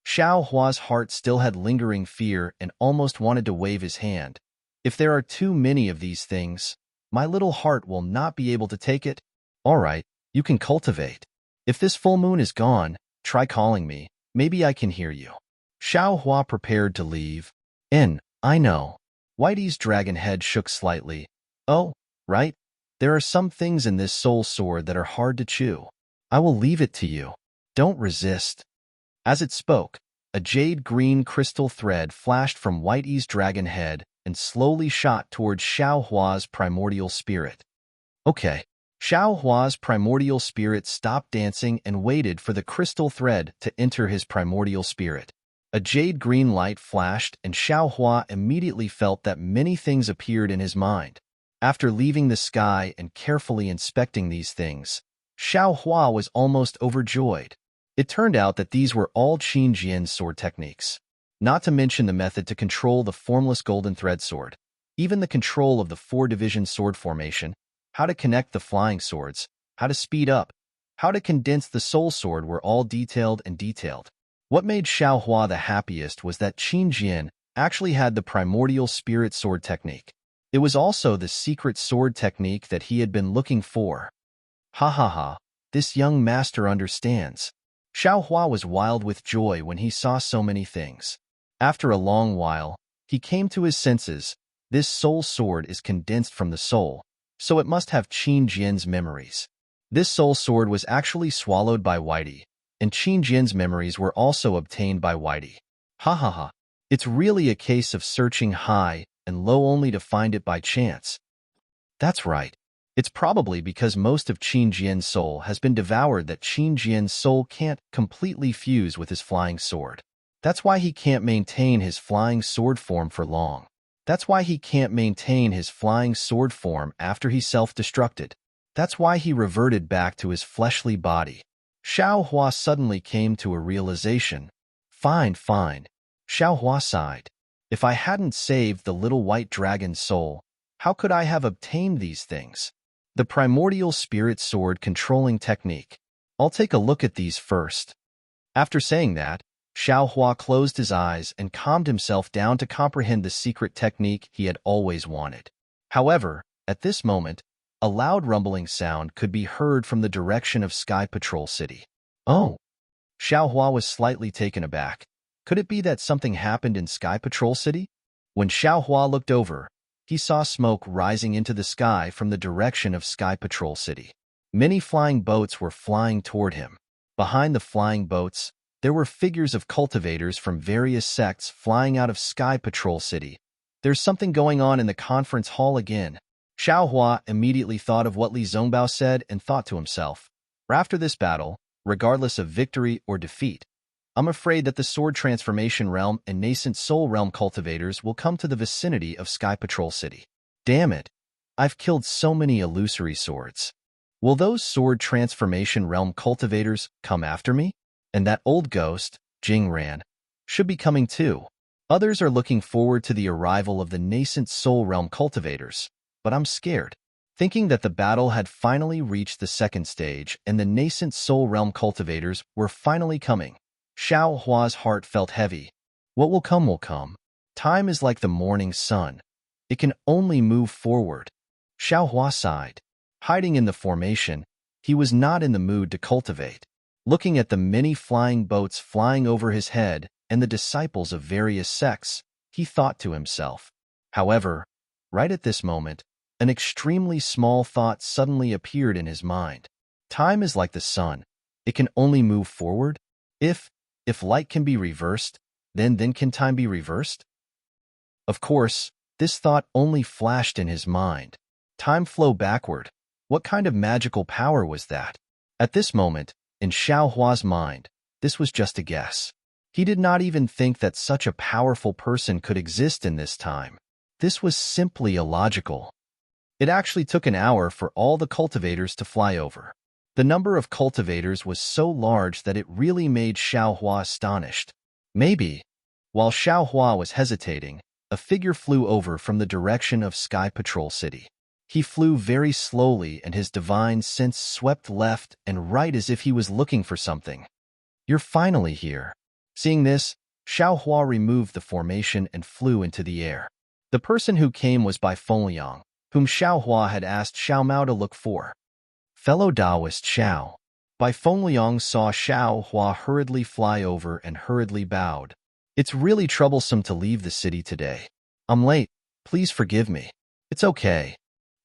Xiaohua's heart still had lingering fear and almost wanted to wave his hand. If there are too many of these things, my little heart will not be able to take it. All right, you can cultivate. If this full moon is gone, try calling me. Maybe I can hear you. Xiaohua prepared to leave. I know. Whitey's dragon head shook slightly. Oh, right. There are some things in this soul sword that are hard to chew. I will leave it to you. Don't resist. As it spoke, a jade-green crystal thread flashed from Whitey's dragon head and slowly shot towards Xiaohua's primordial spirit. Okay. Xiaohua's primordial spirit stopped dancing and waited for the crystal thread to enter his primordial spirit. A jade-green light flashed, and Xiaohua immediately felt that many things appeared in his mind. After leaving the sky and carefully inspecting these things, Xiaohua was almost overjoyed. It turned out that these were all Qin Jian's sword techniques. Not to mention the method to control the formless golden thread sword, even the control of the 4-division sword formation, how to connect the flying swords, how to speed up, how to condense the soul sword were all detailed. What made Xiaohua the happiest was that Qin Jian actually had the primordial spirit sword technique. It was also the secret sword technique that he had been looking for. Ha, this young master understands. Xiaohua was wild with joy when he saw so many things. After a long while, he came to his senses. This soul sword is condensed from the soul, so it must have Qin Jian's memories. This soul sword was actually swallowed by Whitey, and Qin Jian's memories were also obtained by Whitey. Ha. It's really a case of searching high and low only to find it by chance. That's right. It's probably because most of Qin Jian's soul has been devoured that Qin Jian's soul can't completely fuse with his flying sword. That's why he can't maintain his flying sword form for long. That's why he can't maintain his flying sword form after he self-destructed. That's why he reverted back to his fleshly body. Xiaohua suddenly came to a realization. Fine. Xiaohua sighed. If I hadn't saved the little white dragon's soul, how could I have obtained these things? The primordial spirit sword controlling technique. I'll take a look at these first. After saying that, Xiaohua closed his eyes and calmed himself down to comprehend the secret technique he had always wanted. However, at this moment, a loud rumbling sound could be heard from the direction of Sky Patrol City. Oh! Xiaohua was slightly taken aback. Could it be that something happened in Sky Patrol City? When Xiaohua looked over, he saw smoke rising into the sky from the direction of Sky Patrol City. Many flying boats were flying toward him. Behind the flying boats, there were figures of cultivators from various sects flying out of Sky Patrol City. There's something going on in the conference hall again. Xiaohua immediately thought of what Li Zongbao said and thought to himself, after this battle, regardless of victory or defeat, I'm afraid that the sword transformation realm and nascent soul realm cultivators will come to the vicinity of Sky Patrol City. Damn it! I've killed so many illusory swords. Will those sword transformation realm cultivators come after me? And that old ghost, Jingran, should be coming too. Others are looking forward to the arrival of the nascent soul realm cultivators, but I'm scared. Thinking that the battle had finally reached the second stage and the nascent soul realm cultivators were finally coming, Xiao Hua's heart felt heavy. What will come will come. Time is like the morning sun. It can only move forward. Xiao Hua sighed. Hiding in the formation, he was not in the mood to cultivate. Looking at the many flying boats flying over his head and the disciples of various sects, he thought to himself. However, right at this moment, an extremely small thought suddenly appeared in his mind. Time is like the sun. It can only move forward. If light can be reversed, then can time be reversed? Of course, this thought only flashed in his mind. Time flow backward. What kind of magical power was that? At this moment, in Xiao Hua's mind, this was just a guess. He did not even think that such a powerful person could exist in this time. This was simply illogical. It actually took an hour for all the cultivators to fly over. The number of cultivators was so large that it really made Xiao Hua astonished. Maybe, while Xiao Hua was hesitating, a figure flew over from the direction of Sky Patrol City. He flew very slowly and his divine sense swept left and right as if he was looking for something. You're finally here. Seeing this, Xiao Hua removed the formation and flew into the air. The person who came was Bai Fengliang, whom Xiao Hua had asked Xiao Mao to look for. Fellow Taoist Xiao. Bai Fengliang saw Xiao Hua hurriedly fly over and hurriedly bowed. It's really troublesome to leave the city today. I'm late. Please forgive me. It's okay.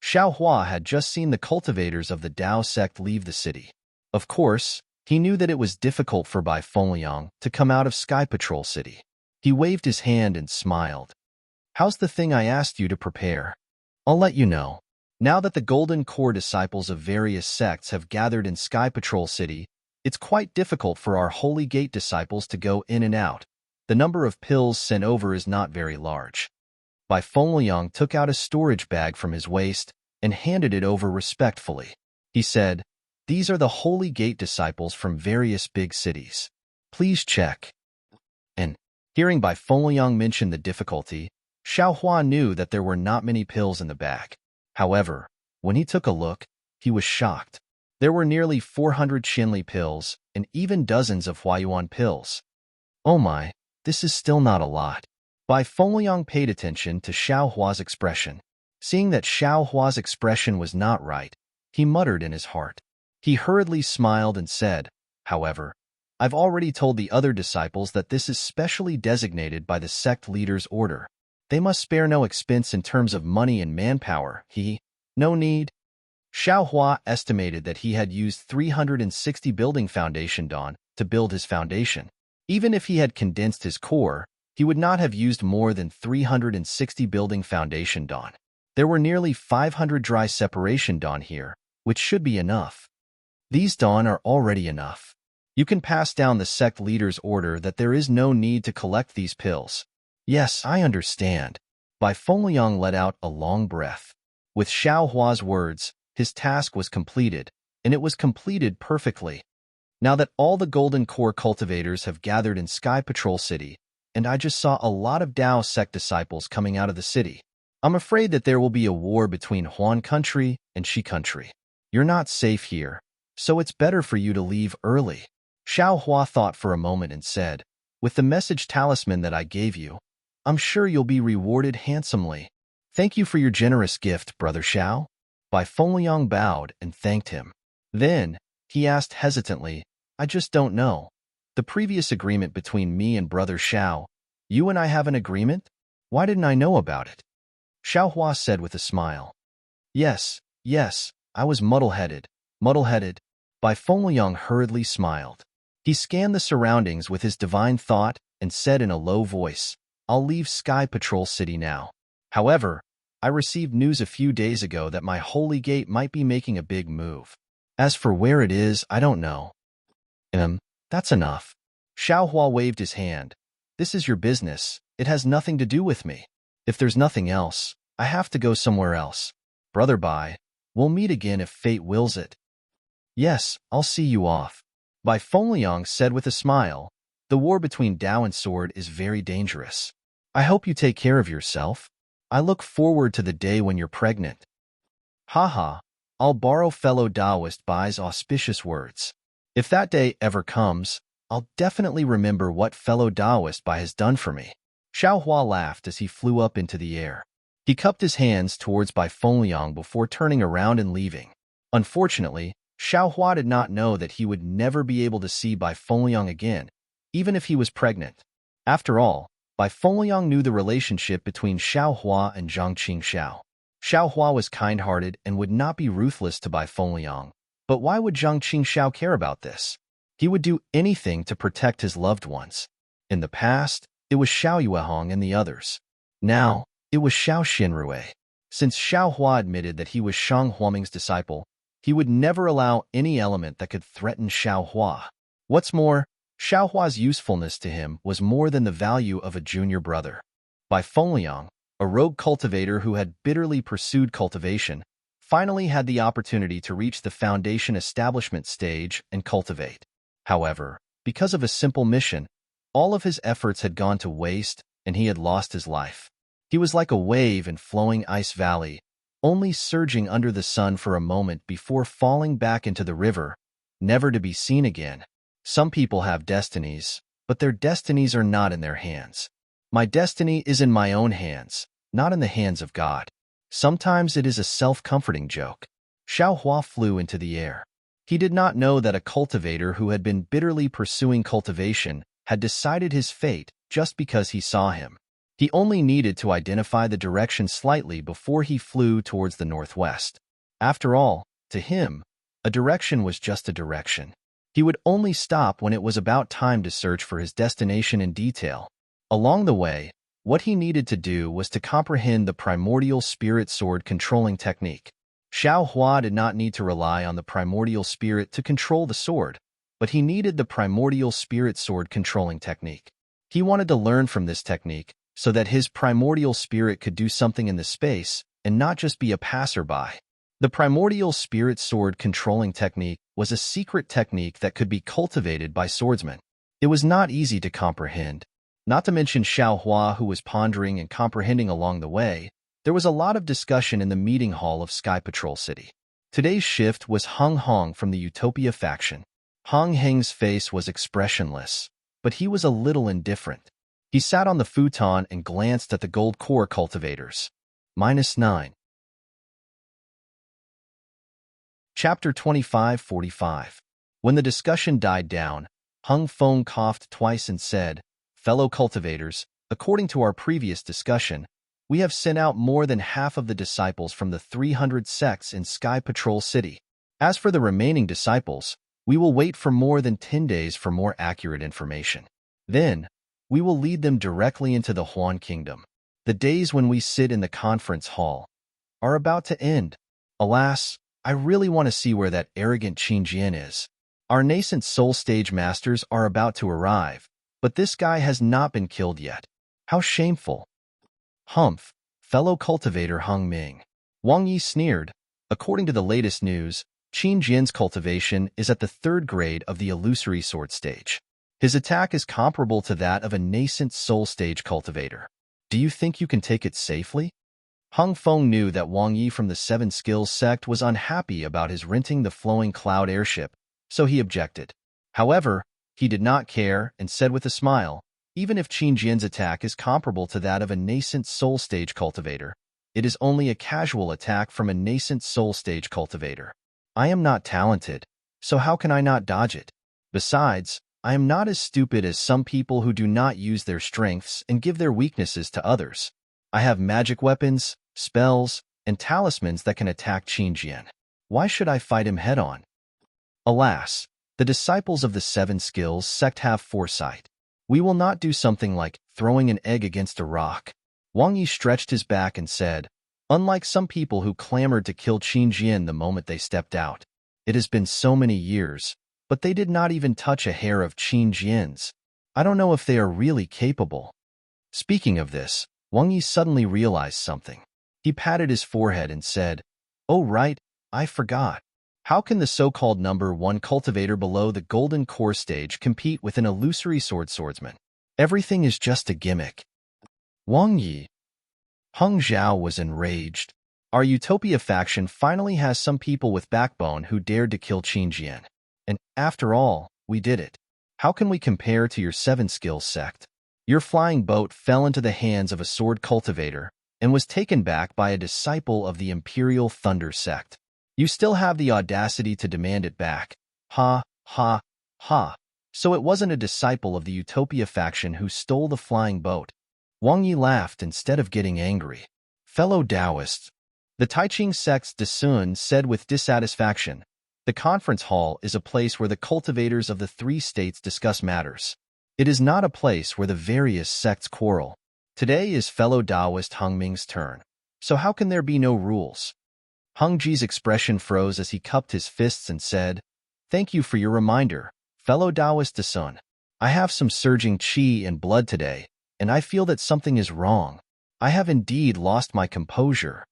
Xiao Hua had just seen the cultivators of the Dao sect leave the city. Of course, he knew that it was difficult for Bai Fengliang to come out of Sky Patrol City. He waved his hand and smiled. How's the thing I asked you to prepare? I'll let you know. Now that the Golden Core disciples of various sects have gathered in Sky Patrol City, it's quite difficult for our Holy Gate disciples to go in and out. The number of pills sent over is not very large. Bai Fengliang took out a storage bag from his waist and handed it over respectfully. He said, "These are the Holy Gate disciples from various big cities. Please check." And, hearing Bai Fengliang mention the difficulty, Xiao Hua knew that there were not many pills in the bag. However, when he took a look, he was shocked. There were nearly 400 Xinli pills and even dozens of Huayuan pills. Oh my, this is still not a lot. Bai Fengliang paid attention to Xiao Hua's expression. Seeing that Xiao Hua's expression was not right, he muttered in his heart. He hurriedly smiled and said, "However, I've already told the other disciples that this is specially designated by the sect leader's order. They must spare no expense in terms of money and manpower. No need." Xiao Hua estimated that he had used 360 building foundation dawn to build his foundation. Even if he had condensed his core, he would not have used more than 360 building foundation dawn. There were nearly 500 dry separation dawn here, which should be enough. These dawn are already enough. You can pass down the sect leader's order that there is no need to collect these pills. Yes, I understand. Bai Fengliang let out a long breath. With Xiao Hua's words, his task was completed, and it was completed perfectly. Now that all the Golden Core cultivators have gathered in Sky Patrol City, and I just saw a lot of Dao sect disciples coming out of the city, I'm afraid that there will be a war between Huan country and Shi country. You're not safe here, so it's better for you to leave early. Xiao Hua thought for a moment and said, "With the message talisman that I gave you, I'm sure you'll be rewarded handsomely. Thank you for your generous gift, Brother Xiao." Bai Fengliang bowed and thanked him. Then, he asked hesitantly, "I just don't know. The previous agreement between me and Brother Xiao, you and I have an agreement? Why didn't I know about it?" Xiao Hua said with a smile. Yes, I was muddle-headed. Bai Fengliang hurriedly smiled. He scanned the surroundings with his divine thought and said in a low voice, "I'll leave Sky Patrol City now. However, I received news a few days ago that my Holy Gate might be making a big move. As for where it is, I don't know." That's enough. Xiao Hua waved his hand. "This is your business. It has nothing to do with me. If there's nothing else, I have to go somewhere else. Brother Bai, we'll meet again if fate wills it." Yes, I'll see you off. Bai Fengliang said with a smile, the war between Dao and sword is very dangerous. I hope you take care of yourself. I look forward to the day when you're pregnant. Haha, I'll borrow fellow Taoist Bai's auspicious words. If that day ever comes, I'll definitely remember what fellow Taoist Bai has done for me. Xiao Hua laughed as he flew up into the air. He cupped his hands towards Bai Fengliang before turning around and leaving. Unfortunately, Xiao Hua did not know that he would never be able to see Bai Fengliang again, even if he was pregnant. After all, Bai Fengliang knew the relationship between Xiao Hua and Zhang Qingxiao. Xiao Hua was kind-hearted and would not be ruthless to Bai Fengliang. But why would Zhang Qingxiao care about this? He would do anything to protect his loved ones. In the past, it was Xiao Yuehong and the others. Now, it was Xiao Xinrui. Since Xiao Hua admitted that he was Shang Huaming's disciple, he would never allow any element that could threaten Xiao Hua. What's more, Xiao Hua's usefulness to him was more than the value of a junior brother. Bai Fengliang, a rogue cultivator who had bitterly pursued cultivation, finally had the opportunity to reach the foundation establishment stage and cultivate. However, because of a simple mission, all of his efforts had gone to waste and he had lost his life. He was like a wave in flowing ice valley, only surging under the sun for a moment before falling back into the river, never to be seen again. Some people have destinies, but their destinies are not in their hands. My destiny is in my own hands, not in the hands of God. Sometimes it is a self-comforting joke. Xiao Hua flew into the air. He did not know that a cultivator who had been bitterly pursuing cultivation had decided his fate just because he saw him. He only needed to identify the direction slightly before he flew towards the northwest. After all, to him, a direction was just a direction. He would only stop when it was about time to search for his destination in detail. Along the way, what he needed to do was to comprehend the primordial spirit sword controlling technique. Xiao Hua did not need to rely on the primordial spirit to control the sword, but he needed the primordial spirit sword controlling technique. He wanted to learn from this technique so that his primordial spirit could do something in the space and not just be a passerby. The primordial spirit sword controlling technique was a secret technique that could be cultivated by swordsmen. It was not easy to comprehend. Not to mention Xiao Hua, who was pondering and comprehending along the way. There was a lot of discussion in the meeting hall of Sky Patrol City. Today's shift was Heng Hong from the Utopia faction. Heng Heng's face was expressionless, but he was a little indifferent. He sat on the futon and glanced at the gold core cultivators. -9. Chapter 2545. When the discussion died down, Heng Feng coughed twice and said, "Fellow cultivators, according to our previous discussion, we have sent out more than half of the disciples from the 300 sects in Sky Patrol City. As for the remaining disciples, we will wait for more than 10 days for more accurate information. Then, we will lead them directly into the Huan Kingdom. The days when we sit in the conference hall are about to end. Alas, I really want to see where that arrogant Qin Jian is. Our nascent soul stage masters are about to arrive, but this guy has not been killed yet. How shameful." "Humph, fellow cultivator Heng Ming." Wang Yi sneered. According to the latest news, Qin Jian's cultivation is at the 3rd grade of the illusory sword stage. His attack is comparable to that of a nascent soul stage cultivator. Do you think you can take it safely? Heng Feng knew that Wang Yi from the 7 Skills sect was unhappy about his renting the flowing cloud airship, so he objected. However, he did not care and said with a smile, "Even if Qin Jian's attack is comparable to that of a nascent soul stage cultivator, it is only a casual attack from a nascent soul stage cultivator. I am not talented, so how can I not dodge it? Besides, I am not as stupid as some people who do not use their strengths and give their weaknesses to others. I have magic weapons, spells, and talismans that can attack Qin Jian. Why should I fight him head-on?" Alas, the disciples of the 7 Skills sect have foresight. We will not do something like throwing an egg against a rock. Wang Yi stretched his back and said, "Unlike some people who clamored to kill Qin Jian the moment they stepped out. It has been so many years, but they did not even touch a hair of Qin Jian's. I don't know if they are really capable." Speaking of this, Wang Yi suddenly realized something. He patted his forehead and said, "Oh right, I forgot. How can the so-called number 1 cultivator below the golden core stage compete with an illusory swordsman? Everything is just a gimmick. Wang Yi. Heng Zhao was enraged. Our Utopia faction finally has some people with backbone who dared to kill Qin Jian. And, after all, we did it. How can we compare to your 7-skills sect? Your flying boat fell into the hands of a sword cultivator and was taken back by a disciple of the Imperial Thunder sect. You still have the audacity to demand it back. Ha, ha, ha. So it wasn't a disciple of the Utopia faction who stole the flying boat. Wang Yi laughed instead of getting angry. Fellow Taoists, the Taiching sect's Desun said with dissatisfaction, the conference hall is a place where the cultivators of the 3 states discuss matters. It is not a place where the various sects quarrel. Today is fellow Taoist Heng Ming's turn. So how can there be no rules? Heng Ji's expression froze as he cupped his fists and said, "Thank you for your reminder, fellow Taoist Desun. I have some surging qi and blood today, and I feel that something is wrong. I have indeed lost my composure."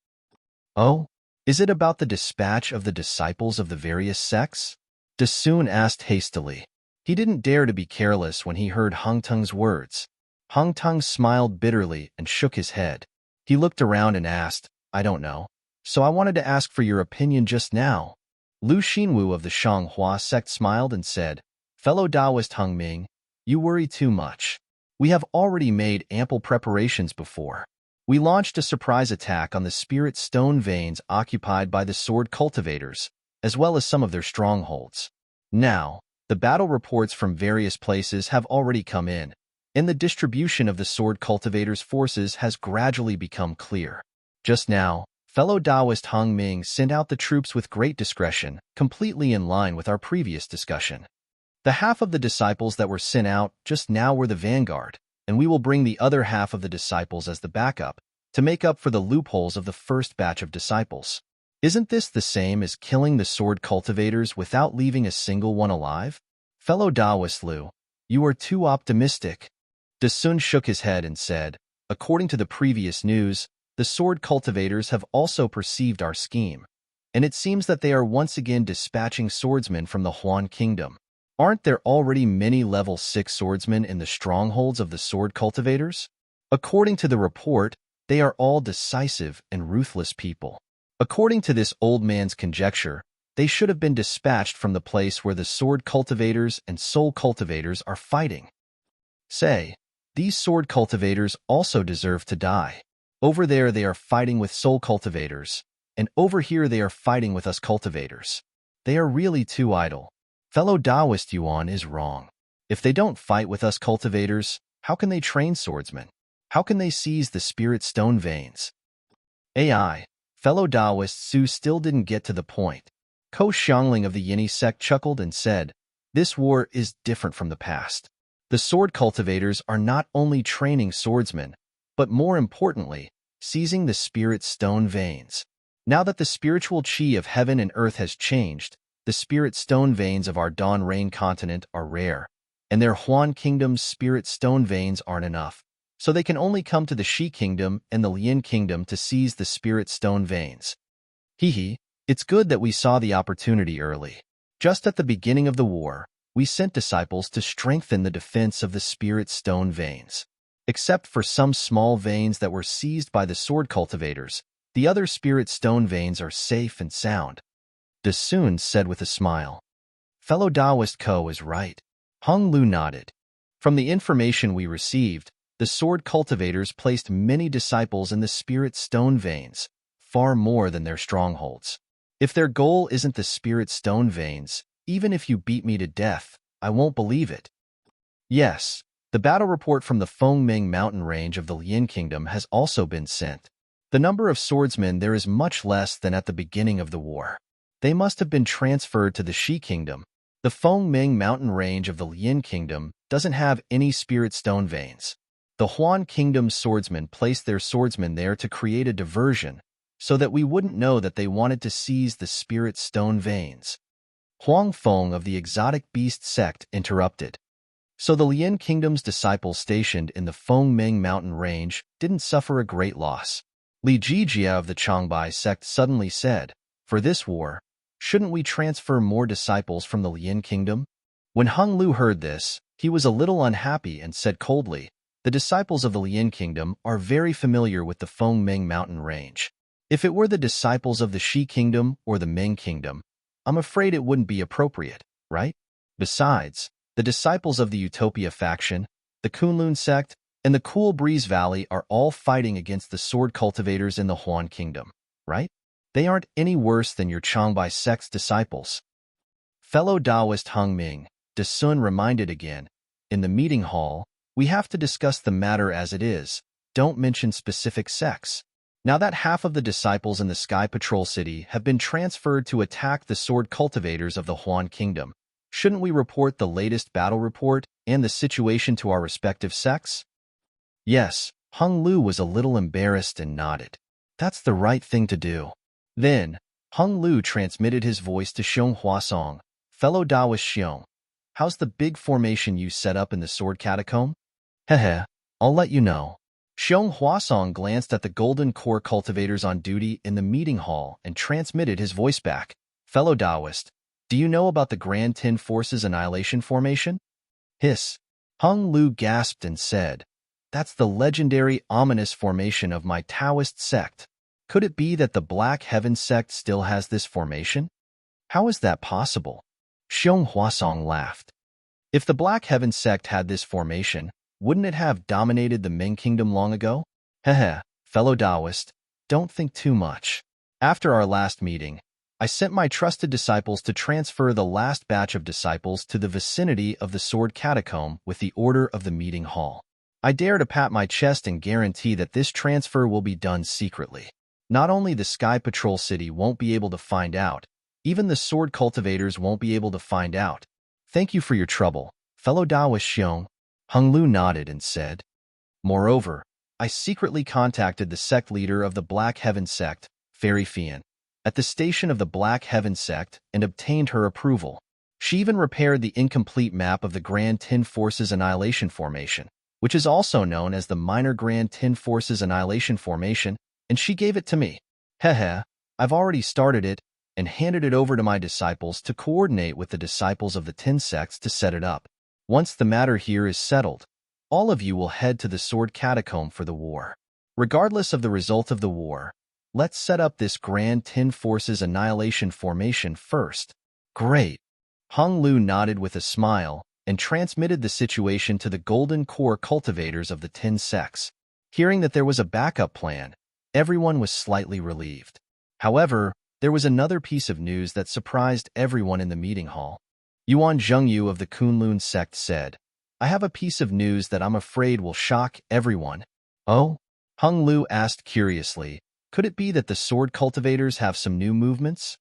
Oh? Is it about the dispatch of the disciples of the various sects? Desun asked hastily. He didn't dare to be careless when he heard Heng Teng's words. Heng Teng smiled bitterly and shook his head. He looked around and asked, "I don't know. So I wanted to ask for your opinion just now." Lu Xinwu of the Shanghua sect smiled and said, "Fellow Taoist Heng Ming, you worry too much. We have already made ample preparations before. We launched a surprise attack on the spirit stone veins occupied by the sword cultivators, as well as some of their strongholds. Now, the battle reports from various places have already come in, and the distribution of the sword cultivators' forces has gradually become clear. Just now, fellow Taoist Heng Ming sent out the troops with great discretion, completely in line with our previous discussion. The half of the disciples that were sent out just now were the vanguard, and we will bring the other half of the disciples as the backup to make up for the loopholes of the first batch of disciples. Isn't this the same as killing the sword cultivators without leaving a single one alive? Fellow Taoist Lu, you are too optimistic." Desun shook his head and said, "According to the previous news, the sword cultivators have also perceived our scheme, and it seems that they are once again dispatching swordsmen from the Huan Kingdom. Aren't there already many level 6 swordsmen in the strongholds of the sword cultivators? According to the report, they are all decisive and ruthless people. According to this old man's conjecture, they should have been dispatched from the place where the sword cultivators and soul cultivators are fighting. Say, these sword cultivators also deserve to die. Over there they are fighting with soul cultivators, and over here they are fighting with us cultivators. They are really too idle. Fellow Taoist Yuan is wrong. If they don't fight with us cultivators, how can they train swordsmen? How can they seize the spirit stone veins?" AI, fellow Taoist Su still didn't get to the point. Ko Xiangling of the Yini sect chuckled and said, "This war is different from the past. The sword cultivators are not only training swordsmen, but more importantly, seizing the spirit stone veins. Now that the spiritual qi of heaven and earth has changed, the spirit stone veins of our Dawn Rain continent are rare, and their Huan Kingdom's spirit stone veins aren't enough, so they can only come to the Shi Kingdom and the Lian Kingdom to seize the spirit stone veins. Hee, it's good that we saw the opportunity early. Just at the beginning of the war, we sent disciples to strengthen the defense of the spirit stone veins. Except for some small veins that were seized by the sword cultivators, the other spirit stone veins are safe and sound." Desun said with a smile. Fellow Taoist Ko is right. Heng Lu nodded. From the information we received, the sword cultivators placed many disciples in the spirit stone veins, far more than their strongholds. If their goal isn't the spirit stone veins, even if you beat me to death, I won't believe it. Yes, the battle report from the Fengming mountain range of the Lian Kingdom has also been sent. The number of swordsmen there is much less than at the beginning of the war. They must have been transferred to the Shi Kingdom. The Fengming mountain range of the Lian Kingdom doesn't have any spirit stone veins. The Huan Kingdom's swordsmen placed their swordsmen there to create a diversion, so that we wouldn't know that they wanted to seize the spirit stone veins. Huang Feng of the exotic beast sect interrupted. So the Lian Kingdom's disciples stationed in the Fengming mountain range didn't suffer a great loss. Li Jijia of the Changbai sect suddenly said, "For this war, Shouldn't we transfer more disciples from the Lian kingdom? When Hung Lu heard this, he was a little unhappy and said coldly, the disciples of the Lian kingdom are very familiar with the Fengmeng mountain range. If it were the disciples of the Shi kingdom or the Ming kingdom, I'm afraid it wouldn't be appropriate, right? Besides, the disciples of the Utopia faction, the Kunlun sect, and the Cool Breeze Valley are all fighting against the sword cultivators in the Huan kingdom, right? They aren't any worse than your Changbai sect's disciples. Fellow Taoist Hung Ming, De Sun reminded again, in the meeting hall, we have to discuss the matter as it is, don't mention specific sects. Now that half of the disciples in the Sky Patrol City have been transferred to attack the sword cultivators of the Huan Kingdom, shouldn't we report the latest battle report and the situation to our respective sects? Yes, Hung Lu was a little embarrassed and nodded. That's the right thing to do. Then, Hung Lu transmitted his voice to Xiong Huasong, fellow Taoist Xiong. How's the big formation you set up in the sword catacomb? Heh, I'll let you know. Xiong Huasong glanced at the golden core cultivators on duty in the meeting hall and transmitted his voice back. Fellow Taoist, do you know about the Grand Tin Forces Annihilation Formation? Hiss. Hung Lu gasped and said, that's the legendary ominous formation of my Taoist sect. Could it be that the Black Heaven sect still has this formation? How is that possible? Xiong Huasong laughed. If the Black Heaven sect had this formation, wouldn't it have dominated the Ming Kingdom long ago? Heh, fellow Taoist, don't think too much. After our last meeting, I sent my trusted disciples to transfer the last batch of disciples to the vicinity of the sword catacomb with the order of the meeting hall. I dare to pat my chest and guarantee that this transfer will be done secretly. Not only the Sky Patrol City won't be able to find out, even the sword cultivators won't be able to find out. Thank you for your trouble, fellow Taoist Xiong. Hung Lu nodded and said, moreover, I secretly contacted the sect leader of the Black Heaven sect, Fairy Fian, at the station of the Black Heaven sect and obtained her approval. She even repaired the incomplete map of the Grand Tin Forces Annihilation Formation, which is also known as the Minor Grand Tin Forces Annihilation Formation, and she gave it to me. Heh, I've already started it and handed it over to my disciples to coordinate with the disciples of the Tin sects to set it up. Once the matter here is settled, all of you will head to the sword catacomb for the war. Regardless of the result of the war, let's set up this Grand Tin Forces Annihilation Formation first. Great. Hung Lu nodded with a smile and transmitted the situation to the Golden Core cultivators of the Tin sects. Hearing that there was a backup plan, everyone was slightly relieved. However, there was another piece of news that surprised everyone in the meeting hall. Yuan Zhengyu of the Kunlun sect said, I have a piece of news that I'm afraid will shock everyone. Oh? Hung Lu asked curiously, could it be that the sword cultivators have some new movements?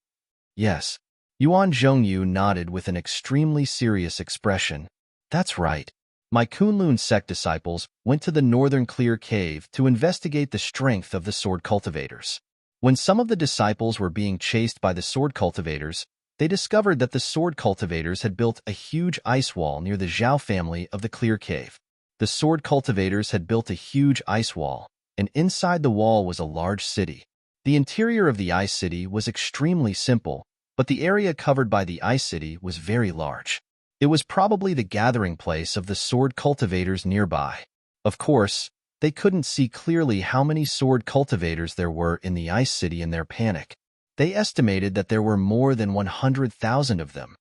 Yes. Yuan Zhengyu nodded with an extremely serious expression. That's right. My Kunlun sect disciples went to the northern clear cave to investigate the strength of the sword cultivators. When some of the disciples were being chased by the sword cultivators, they discovered that the sword cultivators had built a huge ice wall near the Zhao family of the clear cave. The sword cultivators had built a huge ice wall, and inside the wall was a large city. The interior of the ice city was extremely simple, but the area covered by the ice city was very large. It was probably the gathering place of the sword cultivators nearby. Of course, they couldn't see clearly how many sword cultivators there were in the ice city in their panic. They estimated that there were more than 100,000 of them.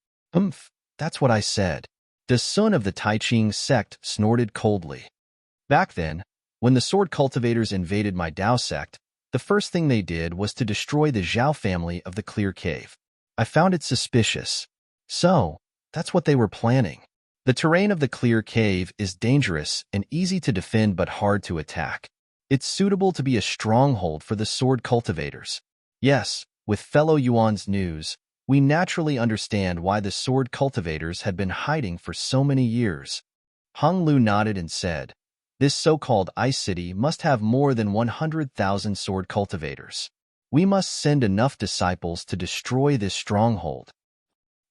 That's what I said. The son of the Taiching sect snorted coldly. Back then, when the sword cultivators invaded my Dao sect, the first thing they did was to destroy the Zhao family of the Clear Cave. I found it suspicious. So, that's what they were planning. The terrain of the Clear Cave is dangerous and easy to defend but hard to attack. It's suitable to be a stronghold for the sword cultivators. Yes, with fellow Yuan's news, we naturally understand why the sword cultivators had been hiding for so many years. Hung Lu nodded and said, this so-called Ice City must have more than 100,000 sword cultivators. We must send enough disciples to destroy this stronghold.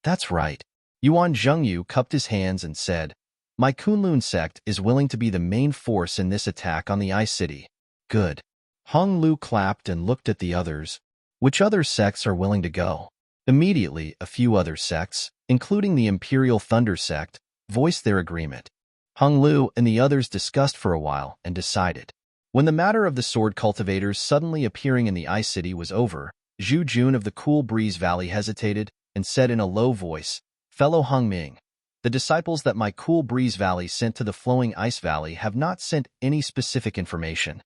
That's right. Yuan Zhengyu cupped his hands and said, my Kunlun sect is willing to be the main force in this attack on the Ice City. Good. Hung Lu clapped and looked at the others. Which other sects are willing to go? Immediately, a few other sects, including the Imperial Thunder sect, voiced their agreement. Hung Lu and the others discussed for a while and decided. When the matter of the sword cultivators suddenly appearing in the Ice City was over, Zhu Jun of the Cool Breeze Valley hesitated and said in a low voice, "Fellow Hung Ming, the disciples that my Cool Breeze Valley sent to the Flowing Ice Valley have not sent any specific information."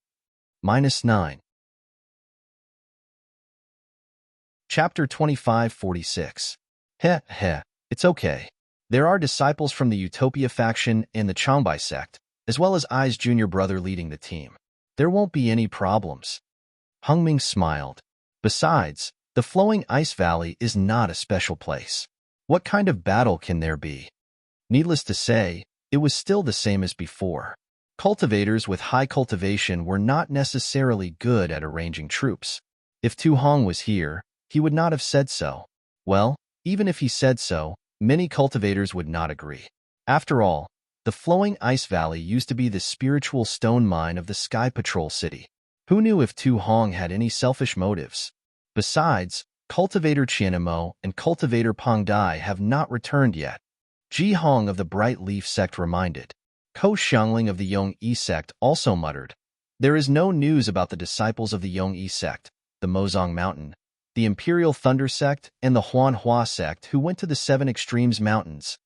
-9. Chapter 2546. Heh heh, it's okay. There are disciples from the Utopia faction and the Changbai sect, as well as Ai's junior brother leading the team. There won't be any problems. Hung Ming smiled. Besides, the Flowing Ice Valley is not a special place. What kind of battle can there be? Needless to say, it was still the same as before. Cultivators with high cultivation were not necessarily good at arranging troops. If Tu Hong was here, he would not have said so. Well, even if he said so, many cultivators would not agree. After all, the Flowing Ice Valley used to be the spiritual stone mine of the Sky Patrol City. Who knew if Tu Hong had any selfish motives? Besides, Cultivator Qianmo and Cultivator Peng Dai have not returned yet. Ji Hong of the Bright Leaf sect reminded. Ko Xiangling of the Yong Yi sect also muttered. There is no news about the disciples of the Yong Yi sect, the Mozong Mountain, the Imperial Thunder sect, and the Huanhua sect who went to the Seven Extremes Mountains.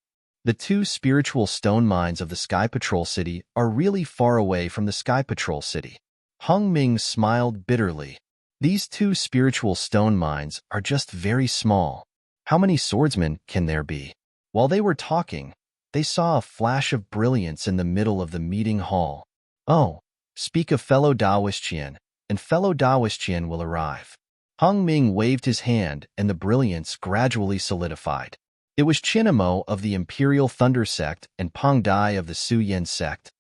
The two spiritual stone mines of the Sky Patrol City are really far away from the Sky Patrol City. Hung Ming smiled bitterly. These two spiritual stone mines are just very small. How many swordsmen can there be? While they were talking, they saw a flash of brilliance in the middle of the meeting hall. Oh, speak of fellow Daoist Qian, and fellow Daoist Qian will arrive. Hung Ming waved his hand, and the brilliance gradually solidified. It was Qianmo of the Imperial Thunder sect and Peng Dai of the Su Yen sect.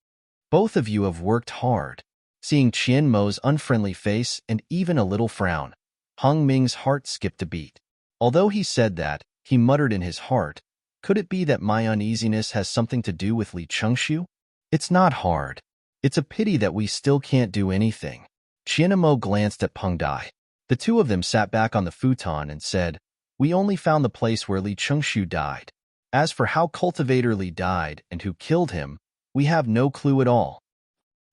Both of you have worked hard. Seeing Qianmo's unfriendly face and even a little frown, Hung Ming's heart skipped a beat. Although he said that, he muttered in his heart, could it be that my uneasiness has something to do with Li Chengxiu? It's not hard. It's a pity that we still can't do anything. Qianmo glanced at Peng Dai. The two of them sat back on the futon and said, we only found the place where Li Chengxiu died. As for how Cultivator Li died and who killed him, we have no clue at all.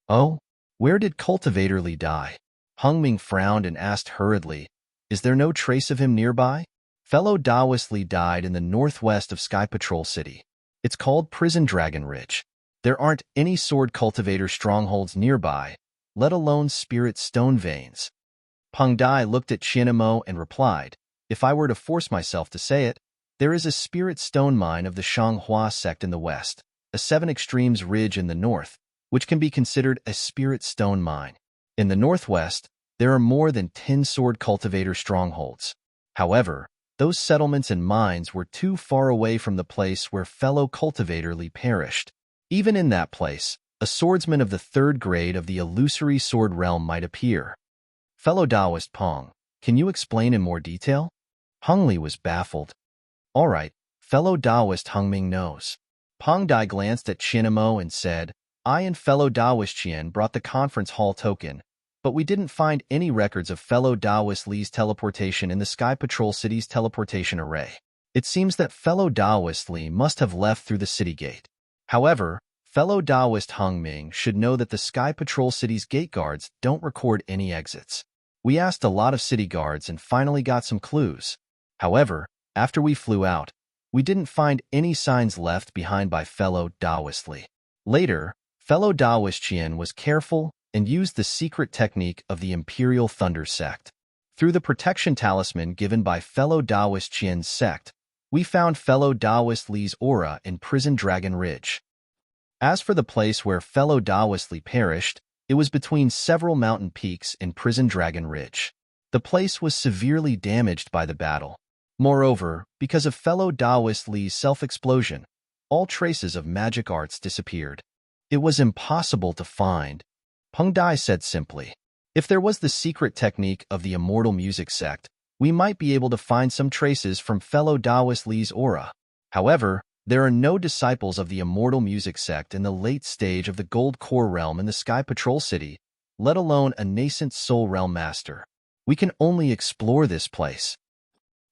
Oh? Where did Cultivator Li die? Hung Ming frowned and asked hurriedly, is there no trace of him nearby? Fellow Daoist Li died in the northwest of Sky Patrol City. It's called Prison Dragon Ridge. There aren't any sword cultivator strongholds nearby, let alone spirit stone veins. Peng Dai looked at Qianmo and replied, if I were to force myself to say it, there is a spirit stone mine of the Shanghua sect in the west, a Seven Extremes Ridge in the north, which can be considered a spirit stone mine. In the northwest, there are more than 10 sword cultivator strongholds. However, those settlements and mines were too far away from the place where fellow cultivator Li perished. Even in that place, a swordsman of the third grade of the illusory sword realm might appear. Fellow Daoist Peng, can you explain in more detail? Hung Li was baffled. All right, fellow Daoist Hung Ming knows. Peng Dai glanced at Qianmo and said, I and fellow Daoist Qian brought the conference hall token, but we didn't find any records of fellow Daoist Li's teleportation in the Sky Patrol City's teleportation array. It seems that fellow Daoist Li must have left through the city gate. However, fellow Daoist Hung Ming should know that the Sky Patrol City's gate guards don't record any exits. We asked a lot of city guards and finally got some clues. However, after we flew out, we didn't find any signs left behind by fellow Daoist Li. Later, fellow Daoist Qian was careful and used the secret technique of the Imperial Thunder sect. Through the protection talisman given by fellow Daoist Qian's sect, we found fellow Daoist Li's aura in Prison Dragon Ridge. As for the place where fellow Daoist Li perished, it was between several mountain peaks in Prison Dragon Ridge. The place was severely damaged by the battle. Moreover, because of fellow Daoist Li's self-explosion, all traces of magic arts disappeared. It was impossible to find. Peng Dai said simply, if there was the secret technique of the immortal music sect, we might be able to find some traces from fellow Daoist Li's aura. However, there are no disciples of the immortal music sect in the late stage of the Gold Core realm in the Sky Patrol City, let alone a nascent Soul Realm master. We can only explore this place.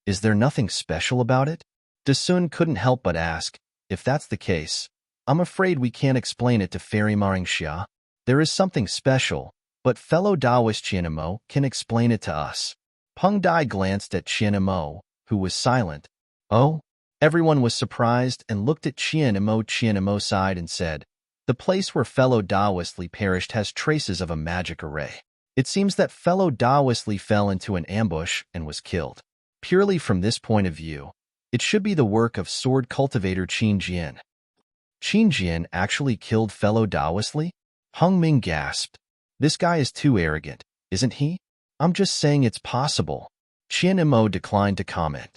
Is there nothing special about it? Dasun couldn't help but ask. If that's the case, I'm afraid we can't explain it to Fairy Maringxia. There is something special, but fellow Taoist Qianemo can explain it to us. Peng Dai glanced at Qianemo, who was silent. Oh? Everyone was surprised and looked at Qianemo. Qianemo sighed and said, the place where fellow Taoist Li perished has traces of a magic array. It seems that fellow Taoist Li fell into an ambush and was killed. Purely from this point of view, it should be the work of sword cultivator Qin Jian. Qin Jian actually killed fellow Taoist Li? Hung Ming gasped. This guy is too arrogant, isn't he? I'm just saying it's possible. Qianemo declined to comment.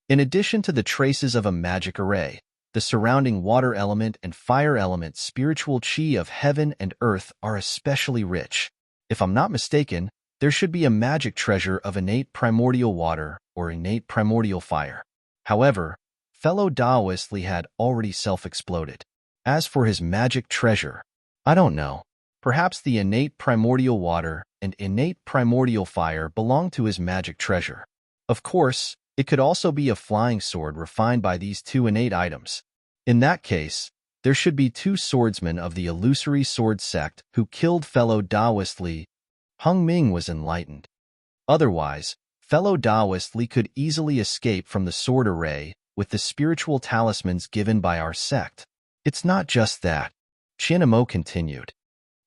In addition to the traces of a magic array, the surrounding water element and fire element spiritual qi of heaven and earth are especially rich. If I'm not mistaken, there should be a magic treasure of innate primordial water or innate primordial fire. However, fellow Taoist Li had already self-exploded. As for his magic treasure, I don't know. Perhaps the innate primordial water and innate primordial fire belong to his magic treasure. Of course, it could also be a flying sword refined by these two innate items. In that case, there should be two swordsmen of the illusory sword sect who killed fellow Taoist Li. Hung Ming was enlightened. Otherwise, fellow Taoist Li could easily escape from the sword array with the spiritual talismans given by our sect. It's not just that, Qianemo continued.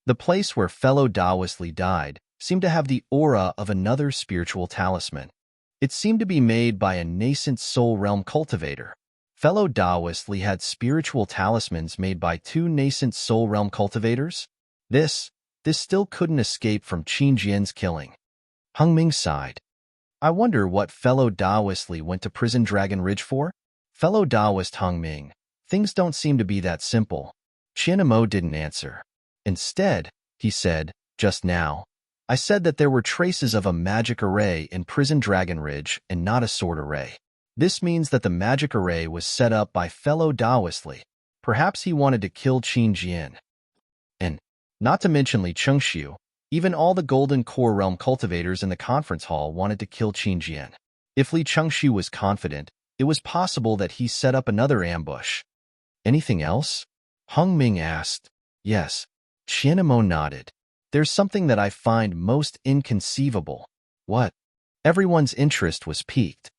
The place where fellow Taoist Li died seemed to have the aura of another spiritual talisman. It seemed to be made by a nascent soul realm cultivator. Fellow Taoist Li had spiritual talismans made by two nascent soul realm cultivators? This still couldn't escape from Qin Jian's killing. Hung Ming sighed. I wonder what fellow Taoist Li went to Prison Dragon Ridge for? Fellow Taoist Hung Ming, things don't seem to be that simple. Qianemo didn't answer. Instead, he said, just now, I said that there were traces of a magic array in Prison Dragon Ridge and not a sword array. This means that the magic array was set up by fellow Taoist Li. Perhaps he wanted to kill Qin Jian. And, not to mention Li Chengxiu, even all the Golden Core Realm cultivators in the conference hall wanted to kill Qin Jian. If Li Chengxiu was confident, it was possible that he set up another ambush. Anything else? Hung Ming asked. Yes. Qianemo nodded. There's something that I find most inconceivable. What? Everyone's interest was piqued.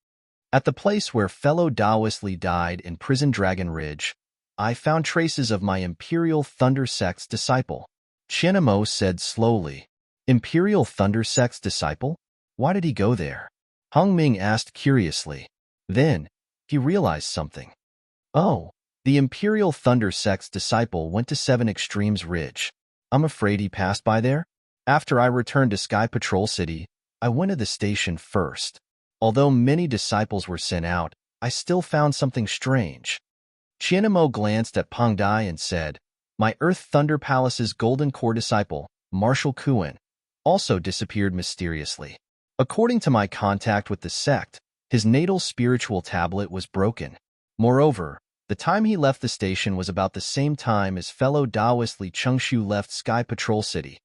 At the place where fellow Taoist Li died in Prison Dragon Ridge, I found traces of my Imperial Thunder Sect's disciple. Qianemo said slowly. Imperial Thunder Sect's disciple? Why did he go there? Hung Ming asked curiously. Then, he realized something. Oh, the Imperial Thunder Sect's disciple went to 7 Extremes Ridge. I'm afraid he passed by there. After I returned to Sky Patrol City, I went to the station first. Although many disciples were sent out, I still found something strange. Qianemo glanced at Peng Dai and said, my Earth Thunder Palace's Golden Core disciple, Marshal Kuan, also disappeared mysteriously. According to my contact with the sect, his natal spiritual tablet was broken. Moreover, the time he left the station was about the same time as fellow Taoist Li Chengxiu left Sky Patrol City.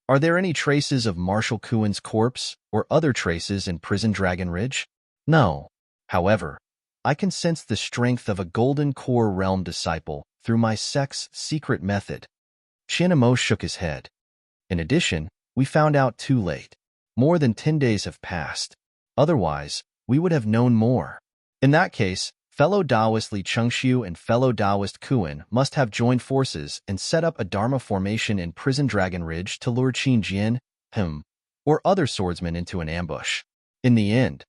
Are there any traces of Marshal Kuan's corpse or other traces in Prison Dragon Ridge? No. However, I can sense the strength of a Golden Core Realm disciple through my sect's secret method. Qianemo shook his head. In addition, we found out too late. More than 10 days have passed. Otherwise, we would have known more. In that case, fellow Taoist Li Chengxiu and fellow Taoist Kuan must have joined forces and set up a Dharma formation in Prison Dragon Ridge to lure Qin Jian, him, or other swordsmen into an ambush. In the end,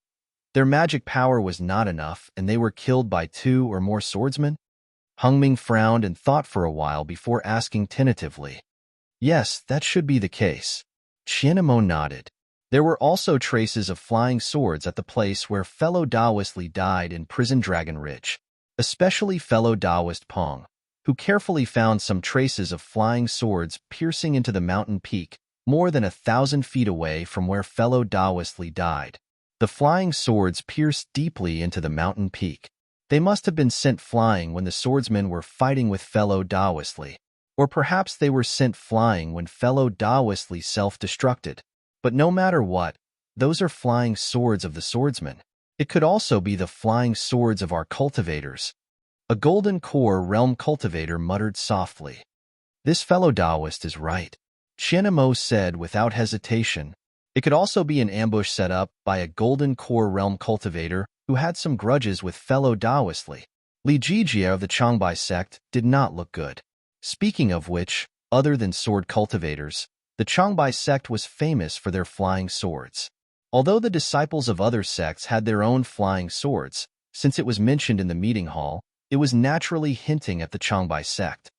their magic power was not enough and they were killed by 2 or more swordsmen? Hung Ming frowned and thought for a while before asking tentatively. Yes, that should be the case. Qianemo nodded. There were also traces of flying swords at the place where fellow Taoist Li died in Prison Dragon Ridge, especially fellow Taoist Peng, who carefully found some traces of flying swords piercing into the mountain peak more than 1,000 feet away from where fellow Taoist Li died. The flying swords pierced deeply into the mountain peak. They must have been sent flying when the swordsmen were fighting with fellow Taoist Li, or perhaps they were sent flying when fellow Taoist Li self-destructed. But no matter what, those are flying swords of the swordsman. It could also be the flying swords of our cultivators. A golden core realm cultivator muttered softly. This fellow Taoist is right, Qianmo said without hesitation. It could also be an ambush set up by a golden core realm cultivator who had some grudges with fellow Taoist Li. Li Jijie of the Changbai sect did not look good. Speaking of which, other than sword cultivators, the Changbai sect was famous for their flying swords. Although the disciples of other sects had their own flying swords, since it was mentioned in the meeting hall, it was naturally hinting at the Changbai sect.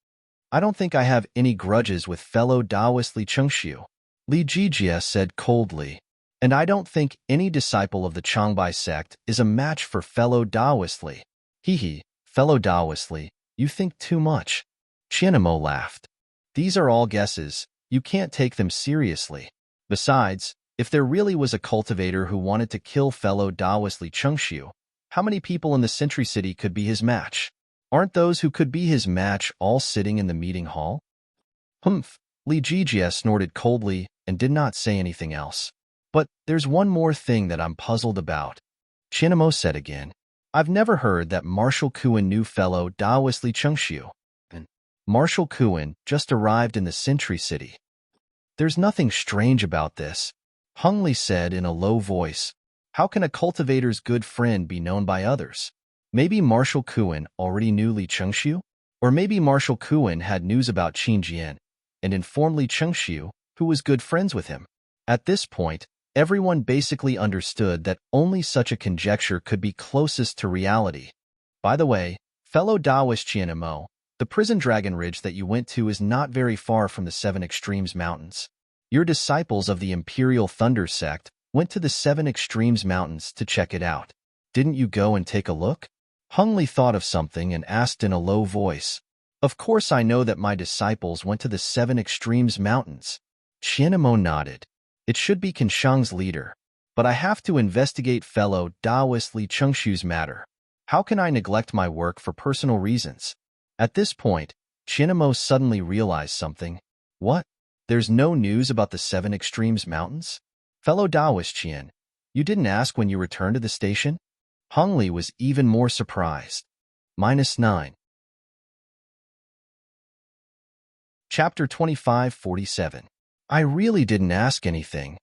I don't think I have any grudges with fellow Taoist Li Chengxiu, Li Jijie said coldly, and I don't think any disciple of the Changbai sect is a match for fellow Taoist Li. Hee, fellow Taoist Li, you think too much. Qianmo laughed. These are all guesses, you can't take them seriously. Besides, if there really was a cultivator who wanted to kill fellow Taoist Li Chengxiu, how many people in the Century City could be his match? Aren't those who could be his match all sitting in the meeting hall? Humph, Li Jijie snorted coldly and did not say anything else. But there's one more thing that I'm puzzled about, Qianmo said again. I've never heard that Marshal Kuan knew fellow Taoist Li Chengxiu. Marshal Kuan just arrived in the Century City. There's nothing strange about this, Hung Li said in a low voice. How can a cultivator's good friend be known by others? Maybe Marshal Kuan already knew Li Chengxiu? Or maybe Marshal Kuan had news about Qin Jian and informed Li Chengxiu, who was good friends with him. At this point, everyone basically understood that only such a conjecture could be closest to reality. By the way, fellow Taoist Qianmo, the prison dragon ridge that you went to is not very far from the Seven Extremes Mountains. Your disciples of the Imperial Thunder sect went to the Seven Extremes Mountains to check it out. Didn't you go and take a look? Hung Li thought of something and asked in a low voice. Of course I know that my disciples went to the Seven Extremes Mountains. Qianmo nodded. It should be Kanshang's leader. But I have to investigate fellow Taoist Li Chengxiu's matter. How can I neglect my work for personal reasons? At this point, Qianmo suddenly realized something. What? There's no news about the Seven Extremes Mountains? Fellow Taoist Qian, you didn't ask when you returned to the station? Hung Li was even more surprised. -9. Chapter 2547. I really didn't ask anything,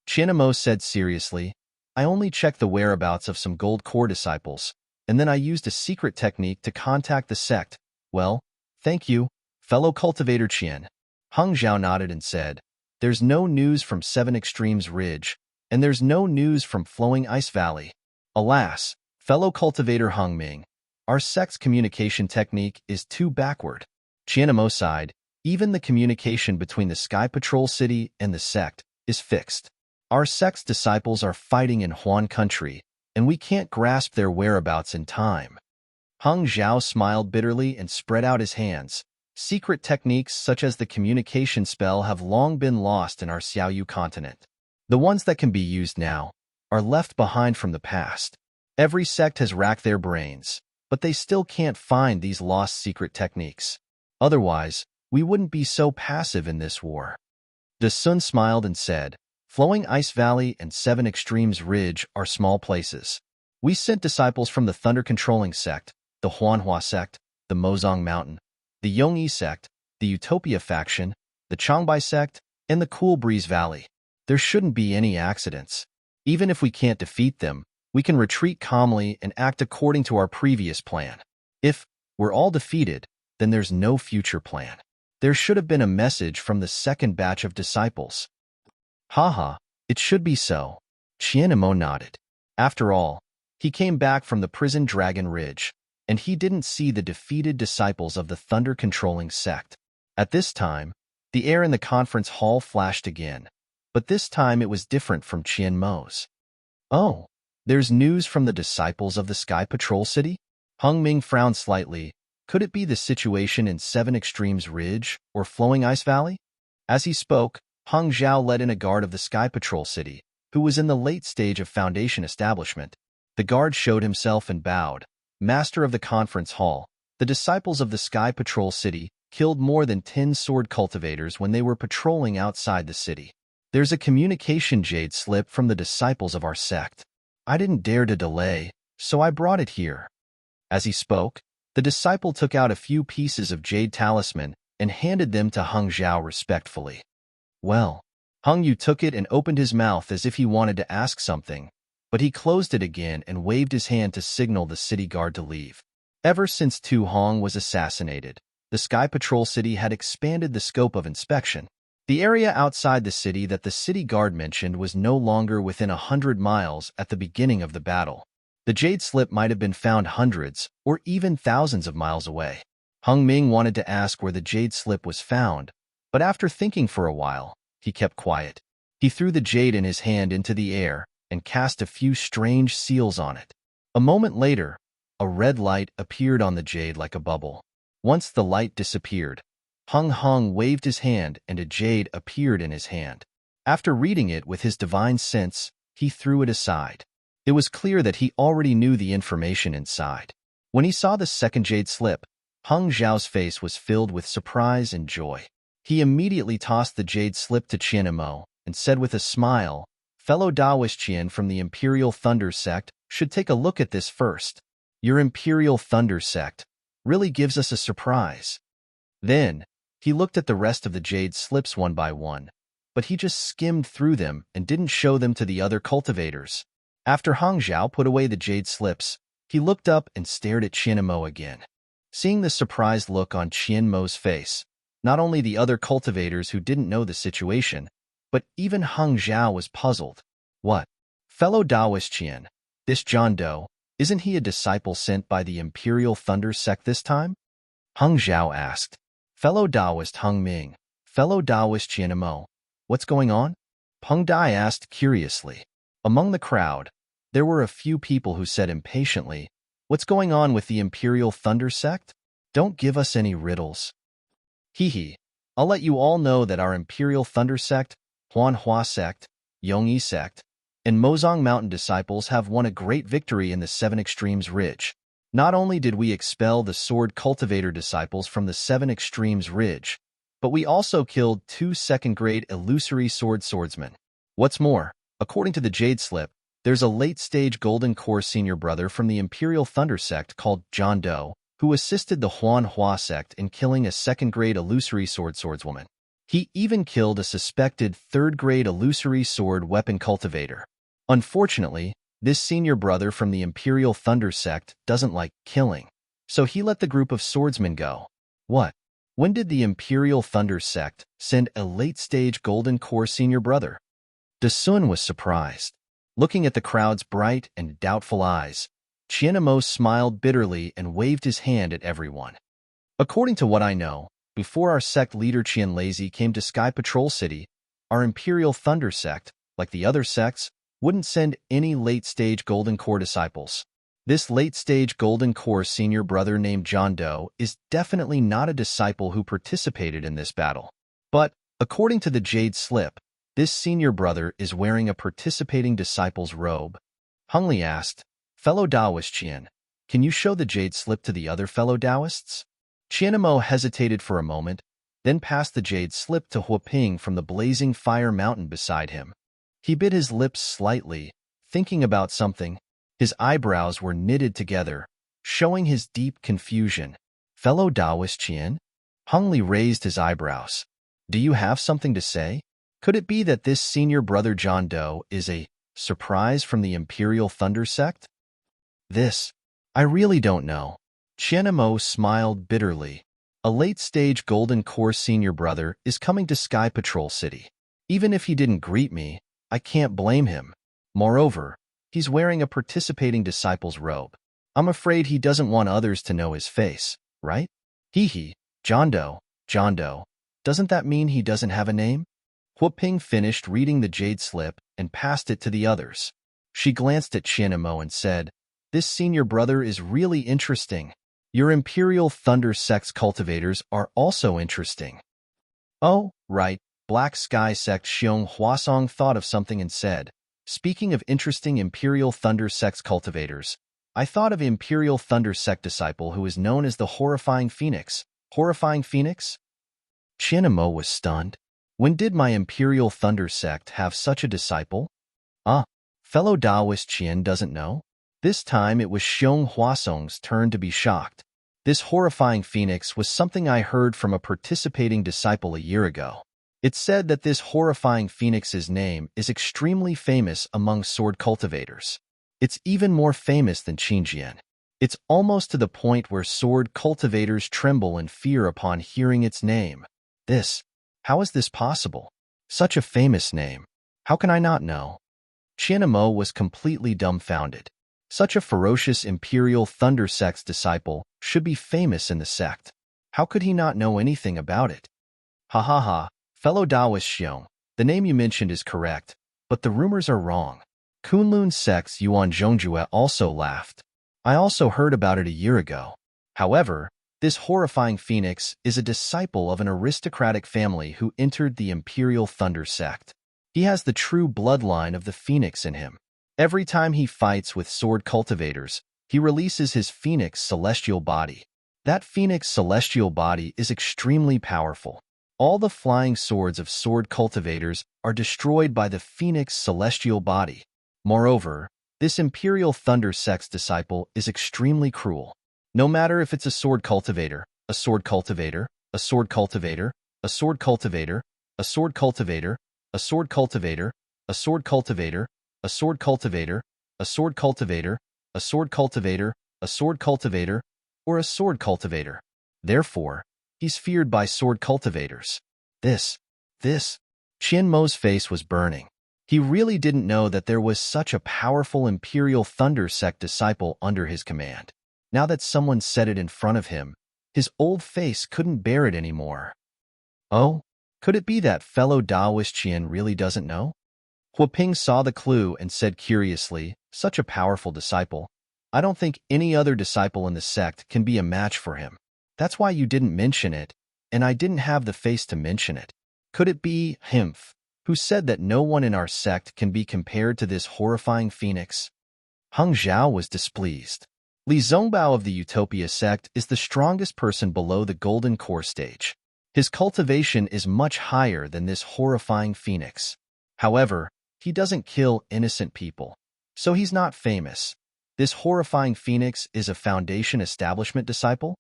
Qianmo said seriously. I only checked the whereabouts of some gold core disciples, and then I used a secret technique to contact the sect. Well, thank you, fellow cultivator Qian. Hung Zhao nodded and said, there's no news from Seven Extremes Ridge, and there's no news from Flowing Ice Valley. Alas, fellow cultivator Hung Ming, our sect's communication technique is too backward. Qianmo sighed. Even the communication between the Sky Patrol City and the sect is fixed. Our sect's disciples are fighting in Huan country, and we can't grasp their whereabouts in time. Hung Zhao smiled bitterly and spread out his hands. Secret techniques such as the communication spell have long been lost in our Xiaoyu continent. The ones that can be used now are left behind from the past. Every sect has racked their brains, but they still can't find these lost secret techniques. Otherwise, we wouldn't be so passive in this war. De Sun smiled and said, Flowing Ice Valley and Seven Extremes Ridge are small places. We sent disciples from the Thunder-controlling sect, the Huanhua sect, the Mozong Mountain, the Yongyi sect, the Utopia faction, the Changbai sect, and the Cool Breeze Valley. There shouldn't be any accidents. Even if we can't defeat them, we can retreat calmly and act according to our previous plan. If we're all defeated, then there's no future plan. There should have been a message from the second batch of disciples. Haha, it should be so. Qianmo nodded. After all, he came back from the prison Dragon Ridge, and he didn't see the defeated disciples of the Thunder-controlling sect. At this time, the air in the conference hall flashed again, but this time it was different from Qianmo's. Oh, there's news from the disciples of the Sky Patrol City? Hung Ming frowned slightly. Could it be the situation in Seven Extremes Ridge or Flowing Ice Valley? As he spoke, Hung Zhao led in a guard of the Sky Patrol City, who was in the late stage of foundation establishment. The guard showed himself and bowed. Master of the conference hall, the disciples of the Sky Patrol City killed more than 10 sword cultivators when they were patrolling outside the city. There's a communication jade slip from the disciples of our sect. I didn't dare to delay, so I brought it here." As he spoke, the disciple took out a few pieces of jade talisman and handed them to Hung Zhao respectfully. "Well." Hung Yu took it and opened his mouth as if he wanted to ask something, but he closed it again and waved his hand to signal the city guard to leave. Ever since Tu Hong was assassinated, the Sky Patrol City had expanded the scope of inspection. The area outside the city that the city guard mentioned was no longer within 100 miles at the beginning of the battle. The jade slip might have been found hundreds or even thousands of miles away. Hung Ming wanted to ask where the jade slip was found, but after thinking for a while, he kept quiet. He threw the jade in his hand into the air and cast a few strange seals on it. A moment later, a red light appeared on the jade like a bubble. Once the light disappeared, Hung waved his hand and a jade appeared in his hand. After reading it with his divine sense, he threw it aside. It was clear that he already knew the information inside. When he saw the second jade slip, Hung Zhao's face was filled with surprise and joy. He immediately tossed the jade slip to Qianmo and said with a smile, "Fellow Taoist Qian from the Imperial Thunder Sect should take a look at this first. Your Imperial Thunder Sect really gives us a surprise." Then, he looked at the rest of the jade slips one by one, but he just skimmed through them and didn't show them to the other cultivators. After Hang Zhao put away the jade slips, he looked up and stared at Qianmo again. Seeing the surprised look on Qianmo's face, not only the other cultivators who didn't know the situation, but even Hang Zhao was puzzled. "What? Fellow Taoist Qian, this John Doe, isn't he a disciple sent by the Imperial Thunder Sect this time?" Hang Zhao asked. "Fellow Taoist Hung Ming, fellow Taoist Qianmo, what's going on?" Peng Dai asked curiously. Among the crowd, there were a few people who said impatiently, "What's going on with the Imperial Thunder Sect? Don't give us any riddles." "Hee. I'll let you all know that our Imperial Thunder Sect, Huanhua Sect, Yongyi Sect, and Mozong Mountain disciples have won a great victory in the Seven Extremes Ridge. Not only did we expel the sword cultivator disciples from the Seven Extremes Ridge, but we also killed 2 second-grade illusory swordsmen. What's more, according to the Jade Slip, there's a late-stage Golden Core senior brother from the Imperial Thunder Sect called John Doe, who assisted the Huanhua Sect in killing a second-grade illusory swordswoman. He even killed a suspected third-grade illusory sword weapon cultivator. Unfortunately, this senior brother from the Imperial Thunder Sect doesn't like killing, so he let the group of swordsmen go." "What? When did the Imperial Thunder Sect send a late-stage Golden Core senior brother?" De Sun was surprised. Looking at the crowd's bright and doubtful eyes, Qianmo smiled bitterly and waved his hand at everyone. "According to what I know, before our sect leader Qian Lazy came to Sky Patrol City, our Imperial Thunder Sect, like the other sects, wouldn't send any late-stage Golden Core disciples. This late-stage Golden Core senior brother named John Doe is definitely not a disciple who participated in this battle. But, according to the Jade Slip, this senior brother is wearing a participating disciple's robe." Hung Li asked, "Fellow Taoist Qian, can you show the Jade Slip to the other fellow Taoists?" Qianmo hesitated for a moment, then passed the Jade Slip to Huaping from the blazing fire mountain beside him. He bit his lips slightly, thinking about something. His eyebrows were knitted together, showing his deep confusion. "Fellow Taoist Qian?" Hung Li raised his eyebrows. "Do you have something to say? Could it be that this senior brother John Doe is a surprise from the Imperial Thunder Sect?" I really don't know." Qianmo smiled bitterly. "A late-stage Golden Core senior brother is coming to Sky Patrol City. Even if he didn't greet me, I can't blame him. Moreover, he's wearing a participating disciple's robe. I'm afraid he doesn't want others to know his face, right?" "Hee. John Doe. Doesn't that mean he doesn't have a name?" Huaping finished reading the Jade Slip and passed it to the others. She glanced at Qianmo and said, "This senior brother is really interesting. Your Imperial Thunder Sect's cultivators are also interesting." "Oh, right." Black Sky Sect Xiong Huasong thought of something and said, "Speaking of interesting Imperial Thunder Sect's cultivators, I thought of Imperial Thunder Sect disciple who is known as the Horrifying Phoenix." "Horrifying Phoenix?" Qianmo was stunned. "When did my Imperial Thunder Sect have such a disciple?" "Ah, Fellow Taoist Qian doesn't know? This time it was Xiong Huasong's turn to be shocked. This horrifying phoenix was something I heard from a participating disciple a year ago. It said that this horrifying phoenix's name is extremely famous among sword cultivators. It's even more famous than Qingjian. It's almost to the point where sword cultivators tremble in fear upon hearing its name. How is this possible? Such a famous name. How can I not know? Qianmo was completely dumbfounded. Such a ferocious imperial thunder sect's disciple should be famous in the sect. How could he not know anything about it? Ha ha ha, fellow Taoist Xiong, the name you mentioned is correct, but the rumors are wrong. Kunlun sect's Yuan Zhongjue also laughed. I also heard about it a year ago. However, this horrifying phoenix is a disciple of an aristocratic family who entered the imperial thunder sect. He has the true bloodline of the phoenix in him. Every time he fights with sword cultivators, he releases his phoenix celestial body. That phoenix celestial body is extremely powerful. All the flying swords of sword cultivators are destroyed by the phoenix celestial body. Moreover, this imperial thunder sect's disciple is extremely cruel. No matter if it's a sword cultivator, a sword cultivator, a sword cultivator, a sword cultivator, a sword cultivator, a sword cultivator, a sword cultivator, a sword cultivator, a sword cultivator, a sword cultivator, a sword cultivator, or a sword cultivator. Therefore, he's feared by sword cultivators. Qianmo's face was burning. He really didn't know that there was such a powerful imperial thunder sect disciple under his command. Now that someone said it in front of him, his old face couldn't bear it anymore. Oh, could it be that fellow Taoist Qian really doesn't know? Huaping saw the clue and said curiously, such a powerful disciple. I don't think any other disciple in the sect can be a match for him. That's why you didn't mention it, and I didn't have the face to mention it. Could it be Himph, who said that no one in our sect can be compared to this horrifying phoenix? Heng Zhao was displeased. Li Zongbao of the Utopia sect is the strongest person below the Golden Core stage. His cultivation is much higher than this horrifying phoenix. However, he doesn't kill innocent people, so he's not famous. This horrifying phoenix is a Foundation establishment disciple?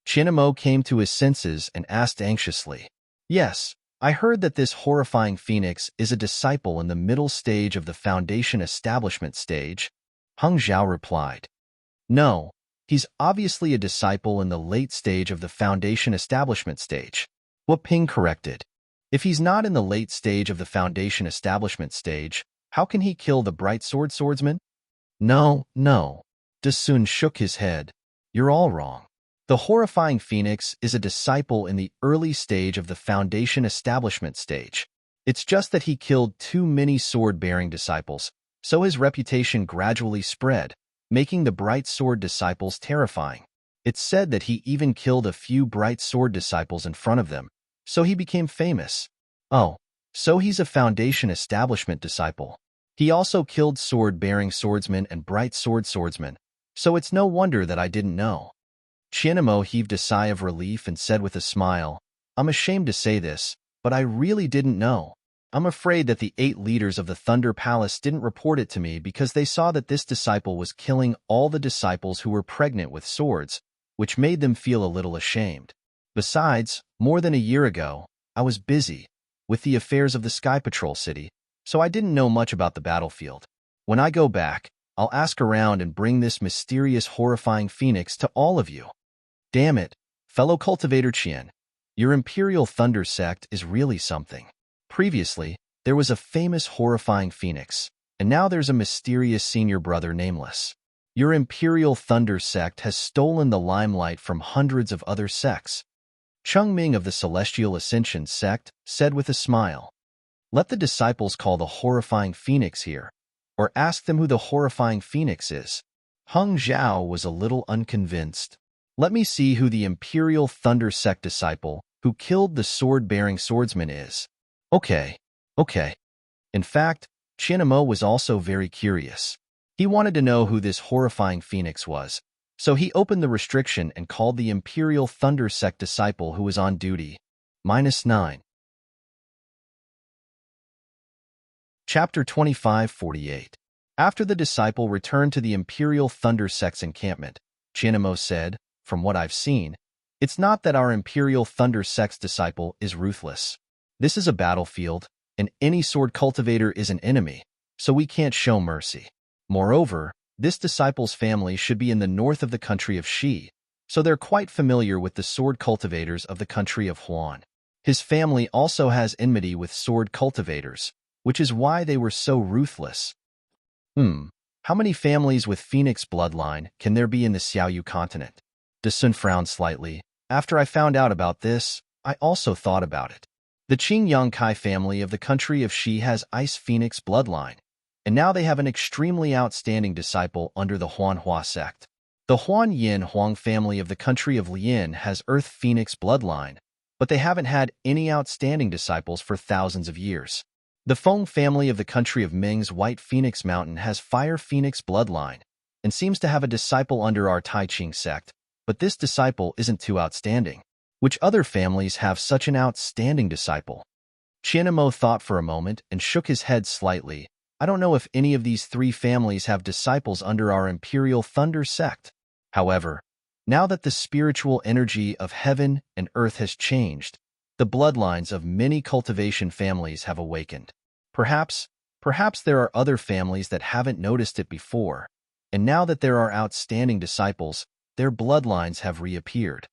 Qianmo came to his senses and asked anxiously. Yes, I heard that this horrifying phoenix is a disciple in the middle stage of the Foundation establishment stage. Heng Zhao replied. No, he's obviously a disciple in the late stage of the Foundation establishment stage. Huaping corrected. If he's not in the late stage of the Foundation establishment stage, how can he kill the bright sword swordsman? No. Dasun shook his head. You're all wrong. The horrifying phoenix is a disciple in the early stage of the Foundation establishment stage. It's just that he killed too many sword-bearing disciples, so his reputation gradually spread, making the bright sword disciples terrifying. It's said that he even killed a few bright sword disciples in front of them, so he became famous. Oh, so he's a Foundation establishment disciple. He also killed sword-bearing swordsmen and bright sword swordsmen, so it's no wonder that I didn't know. Qianmo heaved a sigh of relief and said with a smile, I'm ashamed to say this, but I really didn't know. I'm afraid that the 8 leaders of the Thunder Palace didn't report it to me because they saw that this disciple was killing all the disciples who were pregnant with swords, which made them feel a little ashamed. Besides, more than a year ago, I was busy with the affairs of the Sky Patrol City, so I didn't know much about the battlefield. When I go back, I'll ask around and bring this mysterious, horrifying phoenix to all of you. Damn it, fellow cultivator Qian, your Imperial Thunder sect is really something. Previously, there was a famous horrifying phoenix, and now there's a mysterious senior brother nameless. Your Imperial Thunder sect has stolen the limelight from hundreds of other sects. Cheng Ming of the Celestial Ascension sect said with a smile. Let the disciples call the horrifying phoenix here, or ask them who the horrifying phoenix is. Heng Zhao was a little unconvinced. Let me see who the Imperial Thunder sect disciple who killed the sword-bearing swordsman is. Okay. In fact, Qianmo was also very curious. He wanted to know who this horrifying phoenix was, so he opened the restriction and called the Imperial Thunder sect disciple who was on duty. -9. Chapter 2548. After the disciple returned to the Imperial Thunder Sect's encampment, Qianmo said, "From what I've seen, it's not that our Imperial Thunder Sect's disciple is ruthless. This is a battlefield, and any sword cultivator is an enemy, so we can't show mercy. Moreover, this disciple's family should be in the north of the country of Shi, so they're quite familiar with the sword cultivators of the country of Huan. His family also has enmity with sword cultivators, which is why they were so ruthless." How many families with Phoenix bloodline can there be in the Xiaoyu continent? Desun frowned slightly. After I found out about this, I also thought about it. The Qingyang Kai family of the country of Shi has Ice Phoenix bloodline, and now they have an extremely outstanding disciple under the Huanhua sect. The Huan Yin Huang family of the country of Lian has Earth Phoenix bloodline, but they haven't had any outstanding disciples for thousands of years. The Feng family of the country of Ming's White Phoenix Mountain has Fire Phoenix bloodline, and seems to have a disciple under our Taiqing sect, but this disciple isn't too outstanding. Which other families have such an outstanding disciple? Qianmo thought for a moment and shook his head slightly. I don't know if any of these three families have disciples under our Imperial Thunder sect. However, now that the spiritual energy of heaven and earth has changed, the bloodlines of many cultivation families have awakened. Perhaps there are other families that haven't noticed it before, and now that there are outstanding disciples, their bloodlines have reappeared.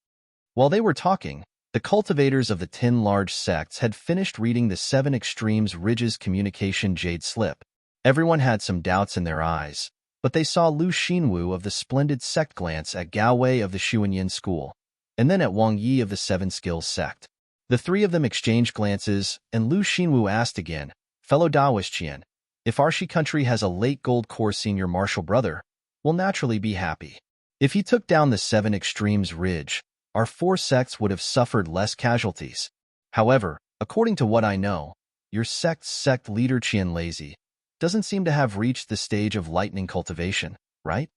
While they were talking, the cultivators of the 10 large sects had finished reading the 7 Extremes Ridges Communication Jade Slip. Everyone had some doubts in their eyes, but they saw Lu Xinwu of the Splendid Sect glance at Gao Wei of the Xuanyin School, and then at Wang Yi of the 7 Skills Sect. The three of them exchanged glances, and Lu Xinwu asked again, "Fellow Daoist Qian, if our Shi country has a late gold core senior martial brother, we'll naturally be happy. If he took down the 7 Extremes Ridge, our 4 sects would have suffered less casualties. However, according to what I know, your sect's sect leader Qian Lazy doesn't seem to have reached the stage of lightning cultivation, right?"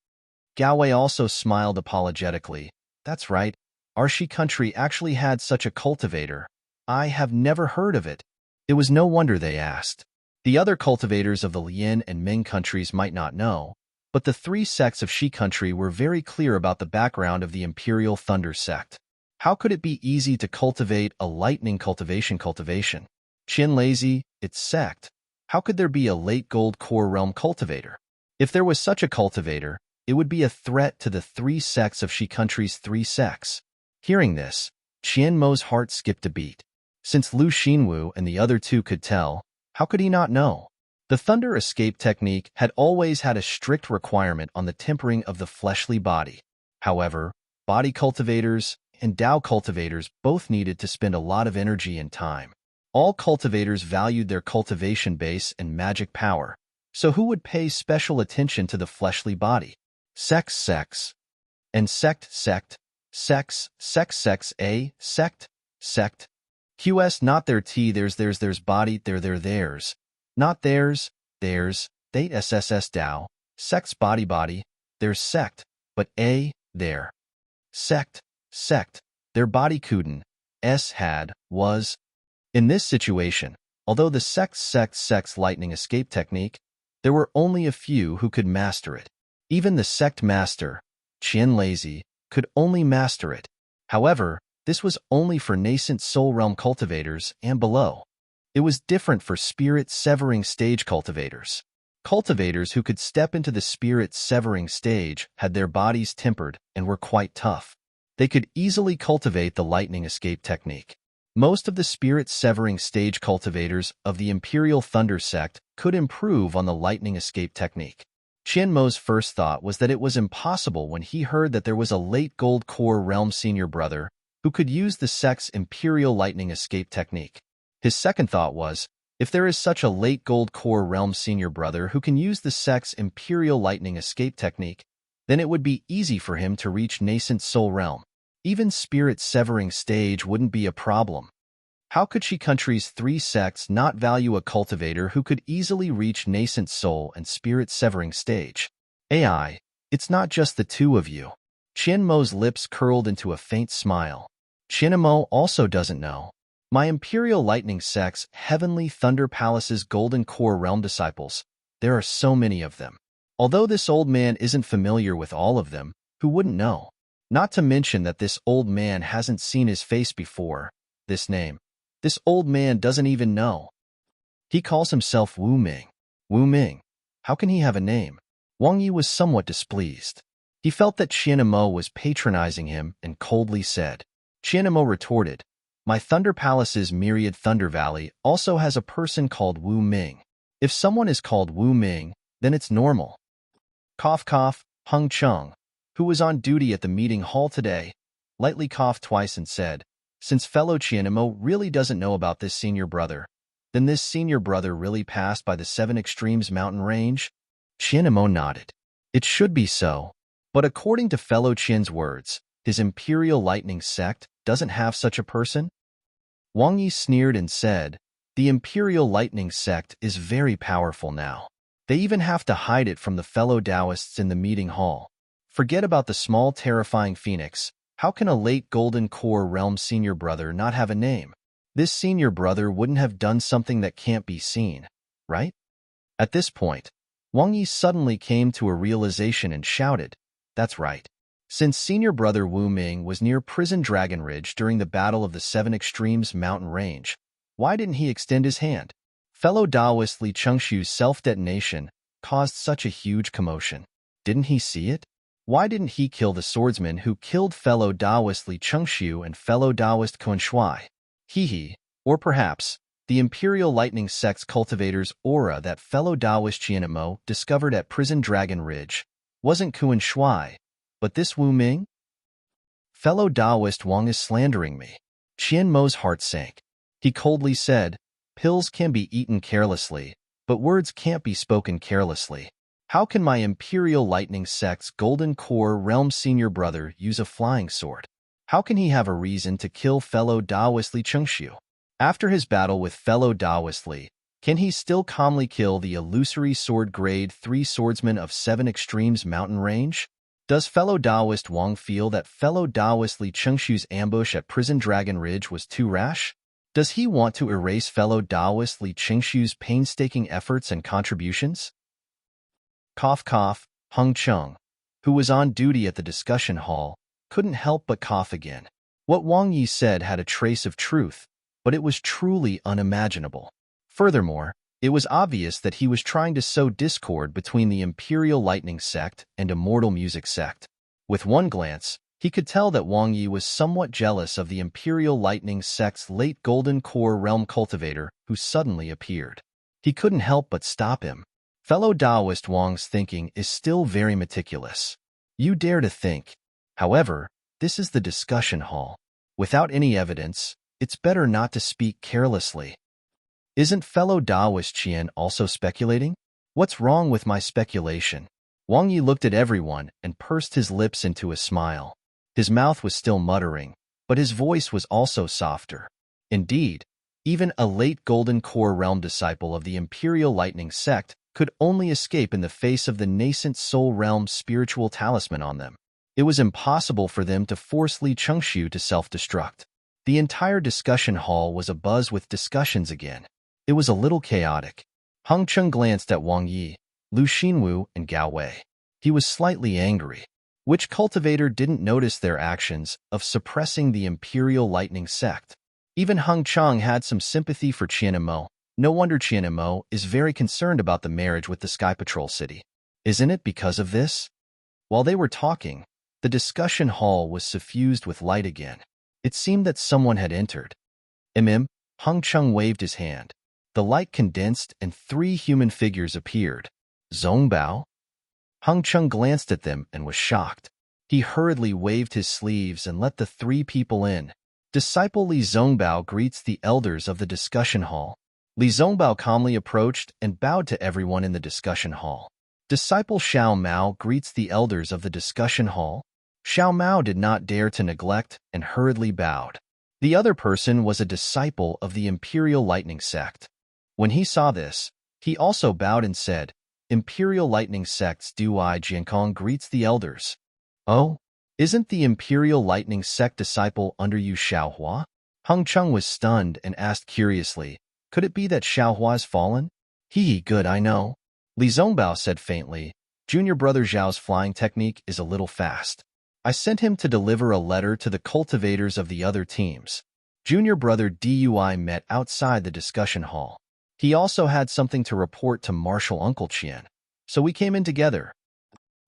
Gao Wei also smiled apologetically. "That's right. Our Shi country actually had such a cultivator. I have never heard of it." It was no wonder they asked. The other cultivators of the Lian and Ming countries might not know, but the 3 sects of Shi country were very clear about the background of the Imperial Thunder sect. How could it be easy to cultivate a lightning cultivation? Qian Lazy, its sect. How could there be a late gold core realm cultivator? If there was such a cultivator, it would be a threat to the 3 sects of Shi country's 3 sects. Hearing this, Qianmo's heart skipped a beat. Since Lu Xinwu and the other 2 could tell, how could he not know? The thunder escape technique had always had a strict requirement on the tempering of the fleshly body. However, body cultivators and Dao cultivators both needed to spend a lot of energy and time. All cultivators valued their cultivation base and magic power, so who would pay special attention to the fleshly body? Sects, and sect, sex, a, sect, QS not their T, there's body, theirs, not theirs, they SSS Dao, sex body, their sect, but a, their. Sect, their body Kuden, S had, was. In this situation, although the sex lightning escape technique, there were only a few who could master it. Even the sect master, Qian Lazy, could only master it. However, this was only for nascent soul realm cultivators and below. It was different for spirit severing stage cultivators. Cultivators who could step into the spirit severing stage had their bodies tempered and were quite tough. They could easily cultivate the lightning escape technique. Most of the spirit severing stage cultivators of the Imperial Thunder sect could improve on the lightning escape technique. Qianmo's first thought was that it was impossible when he heard that there was a late gold core realm senior brother who could use the sect's Imperial lightning escape technique. His second thought was, if there is such a late gold core realm senior brother who can use the sect's Imperial lightning escape technique, then it would be easy for him to reach nascent soul realm. Even spirit severing stage wouldn't be a problem. How could Shi country's 3 sects not value a cultivator who could easily reach nascent soul and spirit severing stage? AI, it's not just the 2 of you. Qianmo's lips curled into a faint smile. Qianmo also doesn't know. My Imperial Lightning sect's Heavenly Thunder Palace's Golden Core Realm disciples, There are so many of them. Although this old man isn't familiar with all of them, who wouldn't know? Not to mention that this old man hasn't seen his face before. This name. This old man doesn't even know. He calls himself Wu Ming. Wu Ming. How can he have a name? Wang Yi was somewhat displeased. He felt that Qianmo was patronizing him and coldly said. Qianmo retorted, my Thunder Palace's myriad Thunder Valley also has a person called Wu Ming. If someone is called Wu Ming, then it's normal. Cough cough, Hung Chung, who was on duty at the meeting hall today, lightly coughed twice and said, since fellow Qianmo really doesn't know about this senior brother, then this senior brother really passed by the Seven Extremes mountain range? Qianmo nodded. It should be so. But according to fellow Qian's words, his Imperial Lightning Sect doesn't have such a person? Wang Yi sneered and said, the Imperial Lightning Sect is very powerful now. They even have to hide it from the fellow Taoists in the meeting hall. Forget about the small terrifying phoenix. How can a late Golden Core Realm senior brother not have a name? This senior brother wouldn't have done something that can't be seen, right? At this point, Wang Yi suddenly came to a realization and shouted, that's right. Since senior brother Wu Ming was near Prison Dragon Ridge during the Battle of the Seven Extremes mountain range, why didn't he extend his hand? Fellow Taoist Li Chengxiu's self-detonation caused such a huge commotion. Didn't he see it? Why didn't he kill the swordsman who killed fellow Taoist Li Chengxiu and fellow Taoist Kuan Shui? He, or perhaps, the Imperial Lightning Sect's cultivator's aura that fellow Taoist Qianmo discovered at Prison Dragon Ridge wasn't Kuan Shui, but this Wu Ming? Fellow Taoist Wang is slandering me. Qianmo's heart sank. He coldly said, pills can be eaten carelessly, but words can't be spoken carelessly. How can my Imperial Lightning Sect's Golden Core Realm senior brother use a flying sword? How can he have a reason to kill fellow Taoist Li Chengxiu? After his battle with fellow Taoist Li, can he still calmly kill the illusory sword grade 3 swordsman of Seven Extremes mountain range? Does fellow Taoist Wang feel that fellow Taoist Li Chengxiu's ambush at Prison Dragon Ridge was too rash? Does he want to erase fellow Taoist Li Chengxiu's painstaking efforts and contributions? Cough cough, Hung Chung, who was on duty at the discussion hall, couldn't help but cough again. What Wang Yi said had a trace of truth, but it was truly unimaginable. Furthermore, it was obvious that he was trying to sow discord between the Imperial Lightning Sect and Immortal Music Sect. With one glance, he could tell that Wang Yi was somewhat jealous of the Imperial Lightning Sect's late Golden Core Realm cultivator who suddenly appeared. He couldn't help but stop him. Fellow Taoist Wang's thinking is still very meticulous. You dare to think. However, this is the discussion hall. Without any evidence, it's better not to speak carelessly. Isn't fellow Taoist Qian also speculating? What's wrong with my speculation? Wang Yi looked at everyone and pursed his lips into a smile. His mouth was still muttering, but his voice was also softer. Indeed, even a late Golden Core Realm disciple of the Imperial Lightning Sect could only escape in the face of the nascent Soul Realm spiritual talisman on them. It was impossible for them to force Li Chengxiu to self-destruct. The entire discussion hall was abuzz with discussions again. It was a little chaotic. Hung Chung glanced at Wang Yi, Lu Xinwu, and Gao Wei. He was slightly angry. Which cultivator didn't notice their actions of suppressing the Imperial Lightning Sect? Even Hung Chung had some sympathy for Qianmo. No wonder Qianmo is very concerned about the marriage with the Sky Patrol City. Isn't it because of this? While they were talking, the discussion hall was suffused with light again. It seemed that someone had entered. Hung Chung waved his hand. The light condensed and 3 human figures appeared. Zongbao? Hung Chung glanced at them and was shocked. He hurriedly waved his sleeves and let the 3 people in. Disciple Li Zongbao greets the elders of the discussion hall. Li Zongbao calmly approached and bowed to everyone in the discussion hall. Disciple Xiao Mao greets the elders of the discussion hall. Xiao Mao did not dare to neglect and hurriedly bowed. The other person was a disciple of the Imperial Lightning Sect. When he saw this, he also bowed and said, Imperial Lightning Sect's Dui Jiankong greets the elders. Oh, isn't the Imperial Lightning Sect disciple under you Xiaohua? Hung Chung was stunned and asked curiously, could it be that Xiaohua's fallen? Good, I know. Li Zongbao said faintly, "Junior brother Zhao's flying technique is a little fast. I sent him to deliver a letter to the cultivators of the other teams. Junior brother Dui met outside the discussion hall. He also had something to report to Marshal Uncle Qian, so we came in together."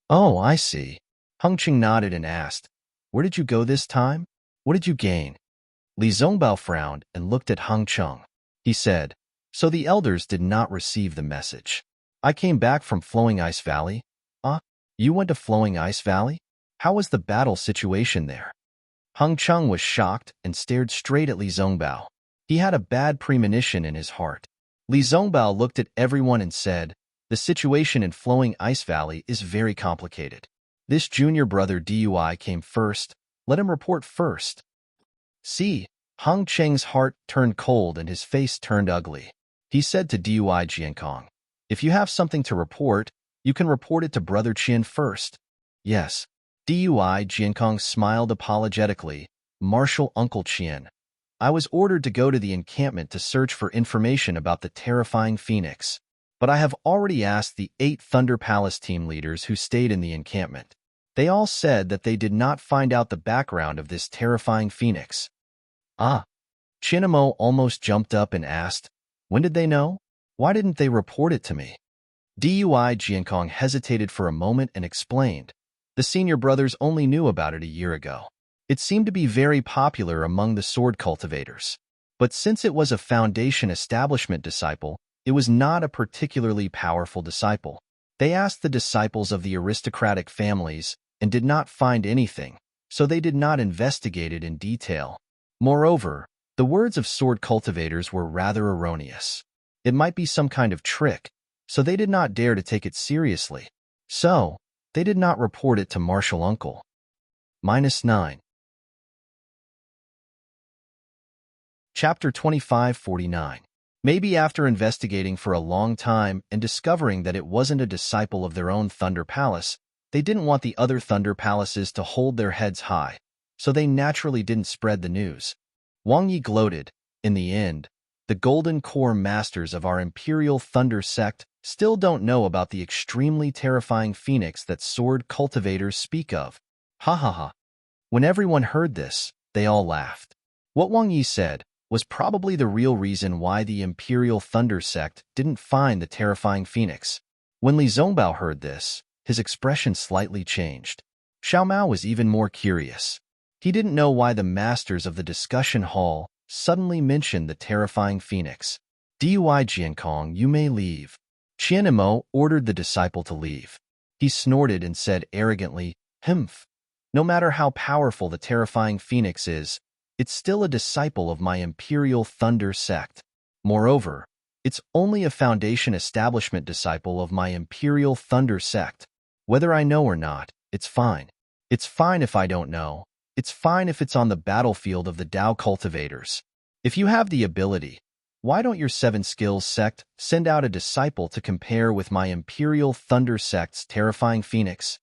"Oh, I see." Heng Qing nodded and asked, "Where did you go this time? What did you gain?" Li Zongbao frowned and looked at Heng Qing. He said, "So the elders did not receive the message. I came back from Flowing Ice Valley." "Ah, you went to Flowing Ice Valley? How was the battle situation there?" Heng Qing was shocked and stared straight at Li Zongbao. He had a bad premonition in his heart. Li Zongbao looked at everyone and said, "The situation in Flowing Ice Valley is very complicated. This junior brother Dui came first. Let him report first." "See." Heng Qing's heart turned cold and his face turned ugly. He said to Dui Jiankong, "If you have something to report, you can report it to Brother Qian first." "Yes." Dui Jiankong smiled apologetically. "Marshal Uncle Qian, I was ordered to go to the encampment to search for information about the terrifying phoenix, but I have already asked the 8 Thunder Palace team leaders who stayed in the encampment. They all said that they did not find out the background of this terrifying phoenix." "Ah." Chinamo almost jumped up and asked, "When did they know? Why didn't they report it to me?" Dui Jiankong hesitated for a moment and explained, "The senior brothers only knew about it a year ago. It seemed to be very popular among the sword cultivators. But since it was a foundation establishment disciple, it was not a particularly powerful disciple. They asked the disciples of the aristocratic families and did not find anything, so they did not investigate it in detail. Moreover, the words of sword cultivators were rather erroneous. It might be some kind of trick, so they did not dare to take it seriously. So, they did not report it to Marshal Uncle." -9. Chapter 2549. Maybe after investigating for a long time and discovering that it wasn't a disciple of their own Thunder Palace, they didn't want the other Thunder Palaces to hold their heads high, so they naturally didn't spread the news. Wang Yi gloated. "In the end, the Golden Core Masters of our Imperial Thunder Sect still don't know about the extremely terrifying phoenix that sword cultivators speak of." Ha ha ha. When everyone heard this, they all laughed. What Wang Yi said was probably the real reason why the Imperial Thunder Sect didn't find the terrifying phoenix. When Li Zongbao heard this, his expression slightly changed. Xiao Mao was even more curious. He didn't know why the masters of the discussion hall suddenly mentioned the terrifying phoenix. "Dui Jiankong, you may leave." Qianimo ordered the disciple to leave. He snorted and said arrogantly, "Humph. No matter how powerful the terrifying phoenix is, it's still a disciple of my Imperial Thunder Sect. Moreover, it's only a foundation establishment disciple of my Imperial Thunder Sect. Whether I know or not, it's fine. It's fine if I don't know. It's fine if it's on the battlefield of the Dao cultivators. If you have the ability, why don't your 7 Skills sect send out a disciple to compare with my Imperial Thunder Sect's terrifying phoenix?"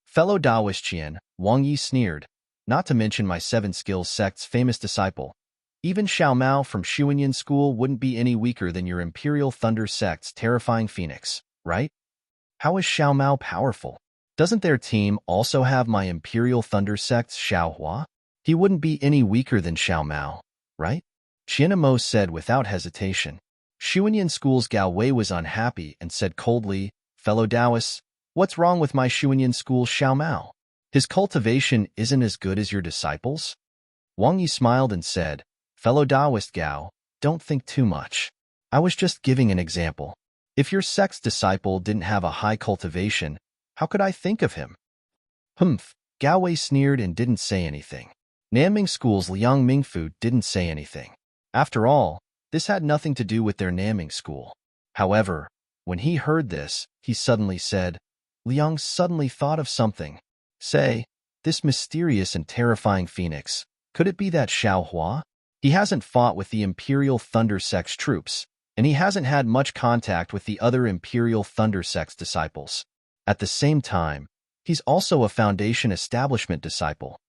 "Fellow Daoist Qian," Wang Yi sneered, "not to mention my 7 Skills sect's famous disciple. Even Xiao Mao from Shuanyan School wouldn't be any weaker than your Imperial Thunder Sect's terrifying phoenix, right? How is Xiao Mao powerful? Doesn't their team also have my Imperial Thunder Sect's Xiao Hua? He wouldn't be any weaker than Xiao Mao, right?" Qianamo said without hesitation. Shuanyan School's Gao Wei was unhappy and said coldly, "Fellow Taoists, what's wrong with my Shuanyan School's Xiao Mao? His cultivation isn't as good as your disciples?" Wang Yi smiled and said, "Fellow Taoist Gao, don't think too much. I was just giving an example. If your sect's disciple didn't have a high cultivation, how could I think of him?" "Humph." Gao Wei sneered and didn't say anything. Nanming School's Liang Mingfu didn't say anything. After all, this had nothing to do with their Nanming School. However, when he heard this, he suddenly said, Liang suddenly thought of something. "Say, this mysterious and terrifying phoenix, could it be that Xiao Hua? He hasn't fought with the Imperial Thunder Sect's troops, and he hasn't had much contact with the other Imperial Thunder Sect's disciples. At the same time, he's also a Foundation Establishment disciple."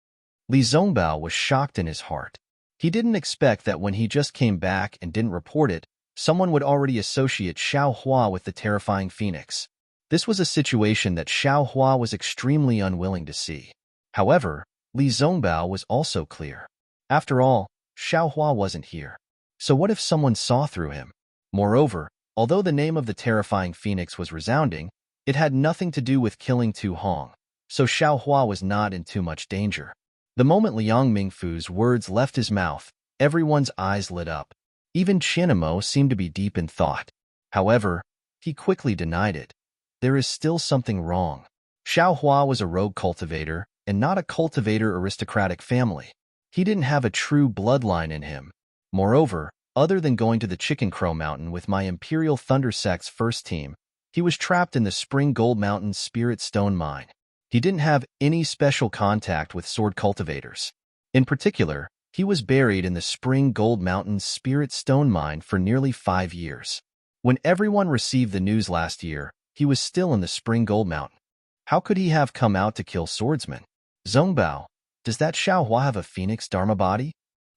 Li Zongbao was shocked in his heart. He didn't expect that when he just came back and didn't report it, someone would already associate Xiao Hua with the terrifying phoenix. This was a situation that Xiao Hua was extremely unwilling to see. However, Li Zongbao was also clear. After all, Xiao Hua wasn't here. So what if someone saw through him? Moreover, although the name of the terrifying phoenix was resounding, it had nothing to do with killing Tu Hong, so Xiao Hua was not in too much danger. The moment Liang Mingfu's words left his mouth, everyone's eyes lit up. Even Qianemo seemed to be deep in thought. However, he quickly denied it. There is still something wrong. Xiao Hua was a rogue cultivator, and not a cultivator aristocratic family. He didn't have a true bloodline in him. Moreover, other than going to the Chicken Crow Mountain with my Imperial Thunder Sect's first team, he was trapped in the Spring Gold Mountain Spirit Stone Mine. He didn't have any special contact with sword cultivators. In particular, he was buried in the Spring Gold Mountain Spirit Stone Mine for nearly 5 years. When everyone received the news last year, he was still in the Spring Gold Mountain. How could he have come out to kill swordsmen? Zongbao, does that Xiao Hua have a phoenix dharma body?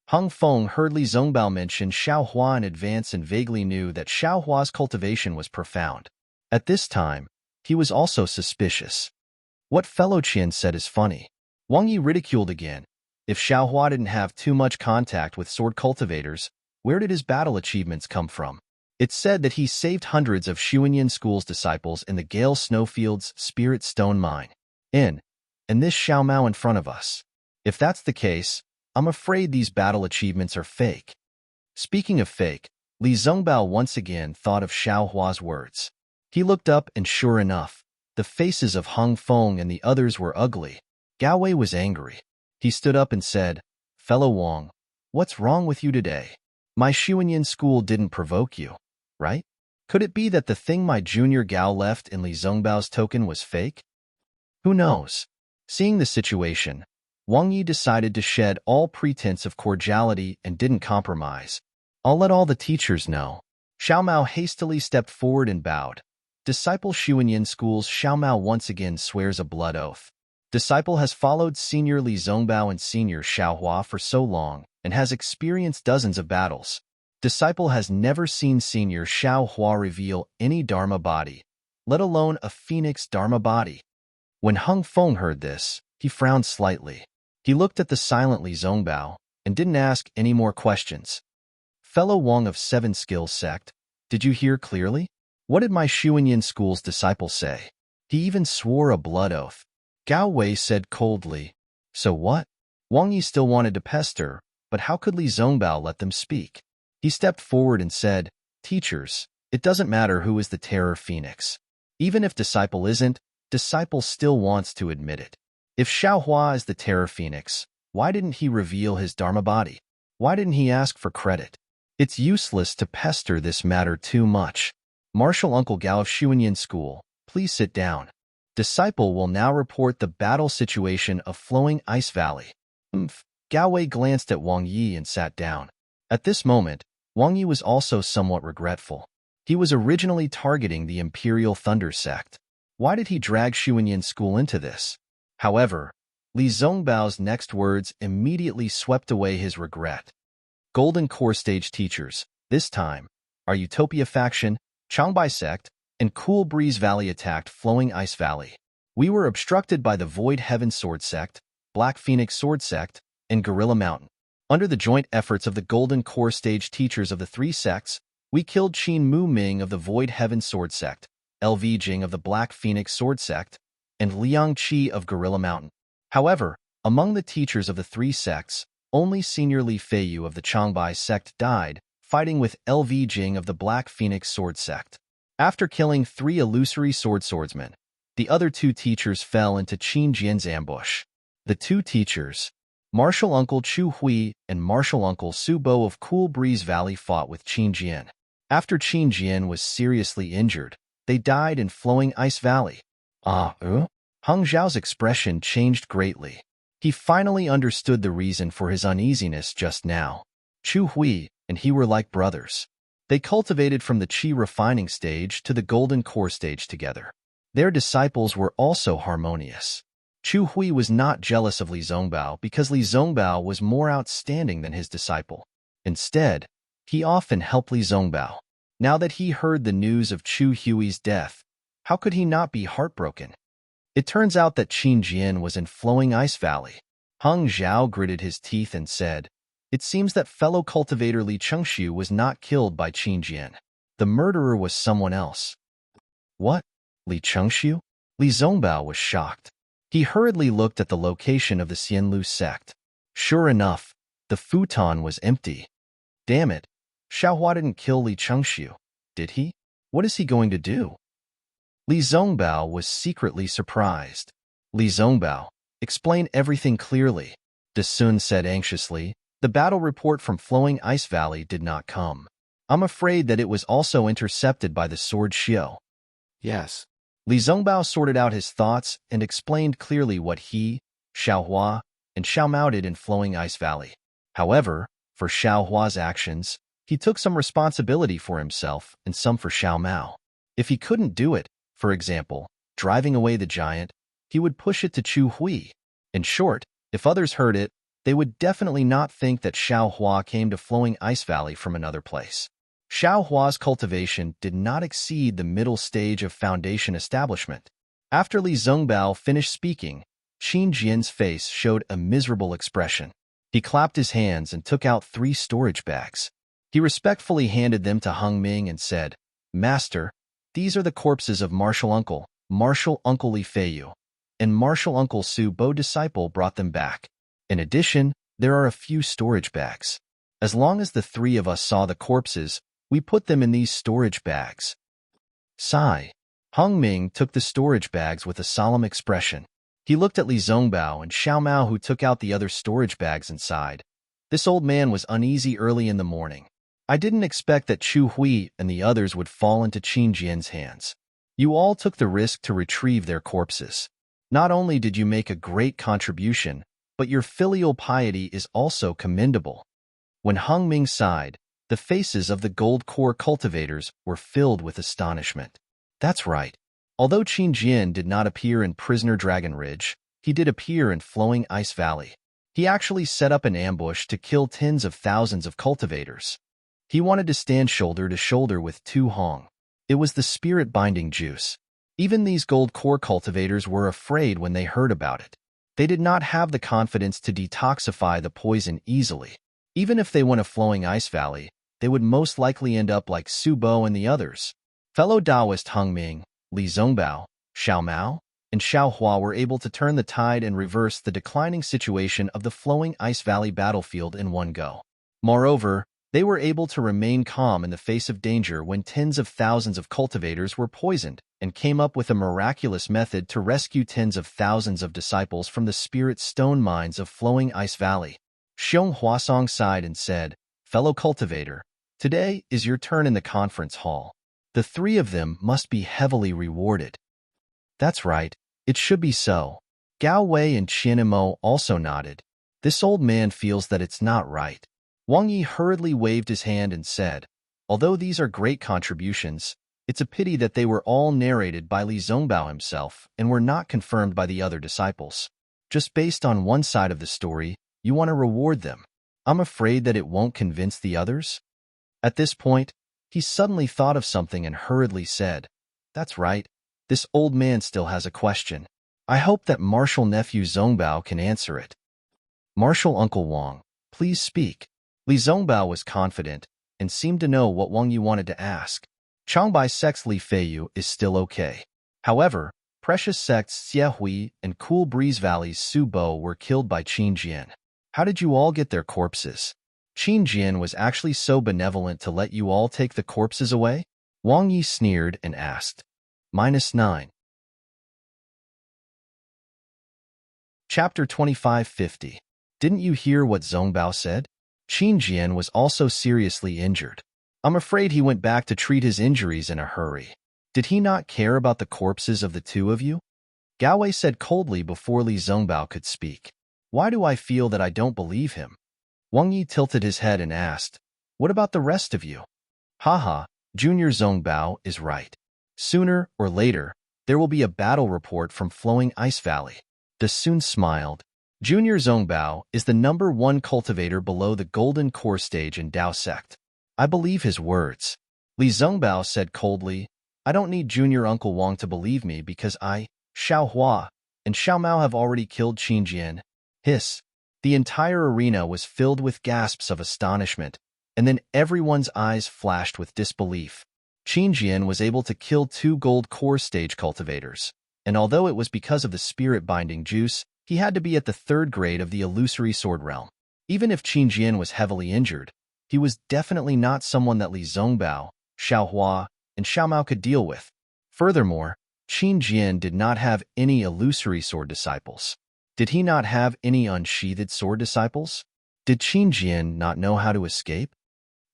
Hung Feng heard Li Zongbao mention Xiao Hua in advance and vaguely knew that Xiao Hua's cultivation was profound. At this time, he was also suspicious. What fellow Qian said is funny. Wang Yi ridiculed again. If Xiao Hua didn't have too much contact with sword cultivators, where did his battle achievements come from? It's said that he saved hundreds of Xuanyan School's disciples in the Gale Snowfield's Spirit Stone Mine. And this Xiao Mao in front of us. If that's the case, I'm afraid these battle achievements are fake. Speaking of fake, Li Zongbao once again thought of Xiao Hua's words. He looked up and sure enough, the faces of Hung Feng and the others were ugly. Gao Wei was angry. He stood up and said, "Fellow Wang, what's wrong with you today? My Xuanyan school didn't provoke you, right? Could it be that the thing my junior Gao left in Li Zongbao's token was fake? Who knows?" Seeing the situation, Wang Yi decided to shed all pretense of cordiality and didn't compromise. "I'll let all the teachers know." Xiao Mao hastily stepped forward and bowed. Disciple Xuanyan School's Xiao Mao once again swears a blood oath. Disciple has followed Senior Li Zongbao and Senior Xiao Hua for so long and has experienced dozens of battles. Disciple has never seen Senior Xiao Hua reveal any Dharma body, let alone a Phoenix Dharma body. When Hung Feng heard this, he frowned slightly. He looked at the silent Li Zongbao and didn't ask any more questions. "Fellow Wang of Seven Skills Sect, did you hear clearly? What did my Xuanyan School's disciple say? He even swore a blood oath." Gao Wei said coldly, "So what?" Wang Yi still wanted to pester, but how could Li Zongbao let them speak? He stepped forward and said, "Teachers, it doesn't matter who is the Terror Phoenix. Even if disciple isn't, disciple still wants to admit it. If Xiao Hua is the Terror Phoenix, why didn't he reveal his Dharma body? Why didn't he ask for credit? It's useless to pester this matter too much. Martial Uncle Gao of Xuanyan School, please sit down. Disciple will now report the battle situation of Flowing Ice Valley." Gao Wei glanced at Wang Yi and sat down. At this moment, Wang Yi was also somewhat regretful. He was originally targeting the Imperial Thunder Sect. Why did he drag Xuanyan School into this? However, Li Zongbao's next words immediately swept away his regret. Golden Core Stage teachers, this time, our Utopia faction, Changbai Sect, and Cool Breeze Valley attacked Flowing Ice Valley. We were obstructed by the Void Heaven Sword Sect, Black Phoenix Sword Sect, and Gorilla Mountain. Under the joint efforts of the Golden Core Stage teachers of the three sects, we killed Qin Mu Ming of the Void Heaven Sword Sect, LV Jing of the Black Phoenix Sword Sect, and Liang Qi of Gorilla Mountain. However, among the teachers of the three sects, only Senior Li Feiyu of the Changbai Sect died, fighting with LV Jing of the Black Phoenix Sword Sect. After killing 3 illusory swordsmen, the other 2 teachers fell into Qin Jian's ambush. The 2 teachers, Martial Uncle Chu Hui and Martial Uncle Su Bo of Cool Breeze Valley, fought with Qin Jian. After Qin Jian was seriously injured, they died in Flowing Ice Valley. Hung Zhao's expression changed greatly. He finally understood the reason for his uneasiness just now. Chu Hui and he were like brothers. They cultivated from the Qi refining stage to the Golden Core stage together. Their disciples were also harmonious. Chu Hui was not jealous of Li Zongbao because Li Zongbao was more outstanding than his disciple. Instead, he often helped Li Zongbao. Now that he heard the news of Chu Hui's death, how could he not be heartbroken? It turns out that Qin Jian was in Flowing Ice Valley. Hung Zhao gritted his teeth and said, "It seems that fellow cultivator Li Chengxiu was not killed by Qin Jian. The murderer was someone else." "What? Li Chengxiu?" Li Zongbao was shocked. He hurriedly looked at the location of the Xianlu sect. Sure enough, the futon was empty. Damn it, Xiaohua didn't kill Li Chengxiu, did he? What is he going to do? Li Zongbao was secretly surprised. Li Zongbao, explain everything clearly, De Sun said anxiously. The battle report from Flowing Ice Valley did not come. I'm afraid that it was also intercepted by the Sword Xiao. Yes. Li Zongbao sorted out his thoughts and explained clearly what he, Xiaohua, and Xiao Mao did in Flowing Ice Valley. However, for Xiaohua's actions, he took some responsibility for himself and some for Xiao Mao. If he couldn't do it, for example, driving away the giant, he would push it to Chu Hui. In short, if others heard it, they would definitely not think that Xiaohua came to Flowing Ice Valley from another place. Xiaohua's cultivation did not exceed the middle stage of foundation establishment. After Li Zongbao finished speaking, Qin Jian's face showed a miserable expression. He clapped his hands and took out 3 storage bags. He respectfully handed them to Hung Ming and said, "Master, these are the corpses of Martial Uncle Li Feiyu, and Martial Uncle Su Bo disciple brought them back. In addition, there are a few storage bags. As long as the 3 of us saw the corpses, we put them in these storage bags." Sigh. Hung Ming took the storage bags with a solemn expression. He looked at Li Zongbao and Xiao Mao, who took out the other storage bags and sighed. This old man was uneasy early in the morning. I didn't expect that Chu Hui and the others would fall into Qin Jian's hands. You all took the risk to retrieve their corpses. Not only did you make a great contribution, but your filial piety is also commendable. When Hung Ming sighed, the faces of the gold core cultivators were filled with astonishment. That's right. Although Qin Jian did not appear in Prisoner Dragon Ridge, he did appear in Flowing Ice Valley. He actually set up an ambush to kill tens of thousands of cultivators. He wanted to stand shoulder to shoulder with Tu Hong. It was the spirit-binding juice. Even these gold core cultivators were afraid when they heard about it. They did not have the confidence to detoxify the poison easily. Even if they went to Flowing Ice Valley, they would most likely end up like Su Bo and the others. Fellow Taoist Hung Ming, Li Zongbao, Xiao Mao, and Xiaohua were able to turn the tide and reverse the declining situation of the Flowing Ice Valley battlefield in one go. Moreover, they were able to remain calm in the face of danger when tens of thousands of cultivators were poisoned, and came up with a miraculous method to rescue tens of thousands of disciples from the spirit stone mines of Flowing Ice Valley. Xiong Huasong sighed and said, "Fellow cultivator, today is your turn in the conference hall. The 3 of them must be heavily rewarded." "That's right, it should be so." Gao Wei and Qian Mo also nodded. This old man feels that it's not right. Wang Yi hurriedly waved his hand and said, "Although these are great contributions, it's a pity that they were all narrated by Li Zongbao himself and were not confirmed by the other disciples. Just based on one side of the story, you want to reward them. I'm afraid that it won't convince the others." At this point, he suddenly thought of something and hurriedly said, "That's right, this old man still has a question. I hope that Martial Nephew Zongbao can answer it." "Martial Uncle Wang, please speak." Li Zongbao was confident and seemed to know what Wang Yi wanted to ask. Changbai sect's Li Feiyu is still okay. However, precious sects Xie Hui and Cool Breeze Valley's Su Bo were killed by Qin Jian. How did you all get their corpses? Qin Jian was actually so benevolent to let you all take the corpses away? Wang Yi sneered and asked. -9. Chapter 2550. Didn't you hear what Zongbao said? Qin Jian was also seriously injured. I'm afraid he went back to treat his injuries in a hurry. Did he not care about the corpses of the 2 of you? Gao Wei said coldly before Li Zongbao could speak. Why do I feel that I don't believe him? Wang Yi tilted his head and asked, "What about the rest of you?" Haha, Junior Zongbao is right. Sooner or later, there will be a battle report from Flowing Ice Valley. De Sun smiled. Junior Zongbao is the #1 cultivator below the Golden Core stage in Dao sect. I believe his words. Li Zongbao said coldly, I don't need Junior Uncle Wang to believe me because I, Xiao Hua, and Xiao Mao have already killed Qin Jian. Hiss. The entire arena was filled with gasps of astonishment, and then everyone's eyes flashed with disbelief. Qin Jian was able to kill 2 gold core stage cultivators, and although it was because of the spirit-binding juice, he had to be at the 3rd grade of the illusory sword realm. Even if Qin Jian was heavily injured, he was definitely not someone that Li Zongbao, Xiao Hua, and Xiao Mao could deal with. Furthermore, Qin Jian did not have any illusory sword disciples. Did he not have any unsheathed sword disciples? Did Qin Jian not know how to escape?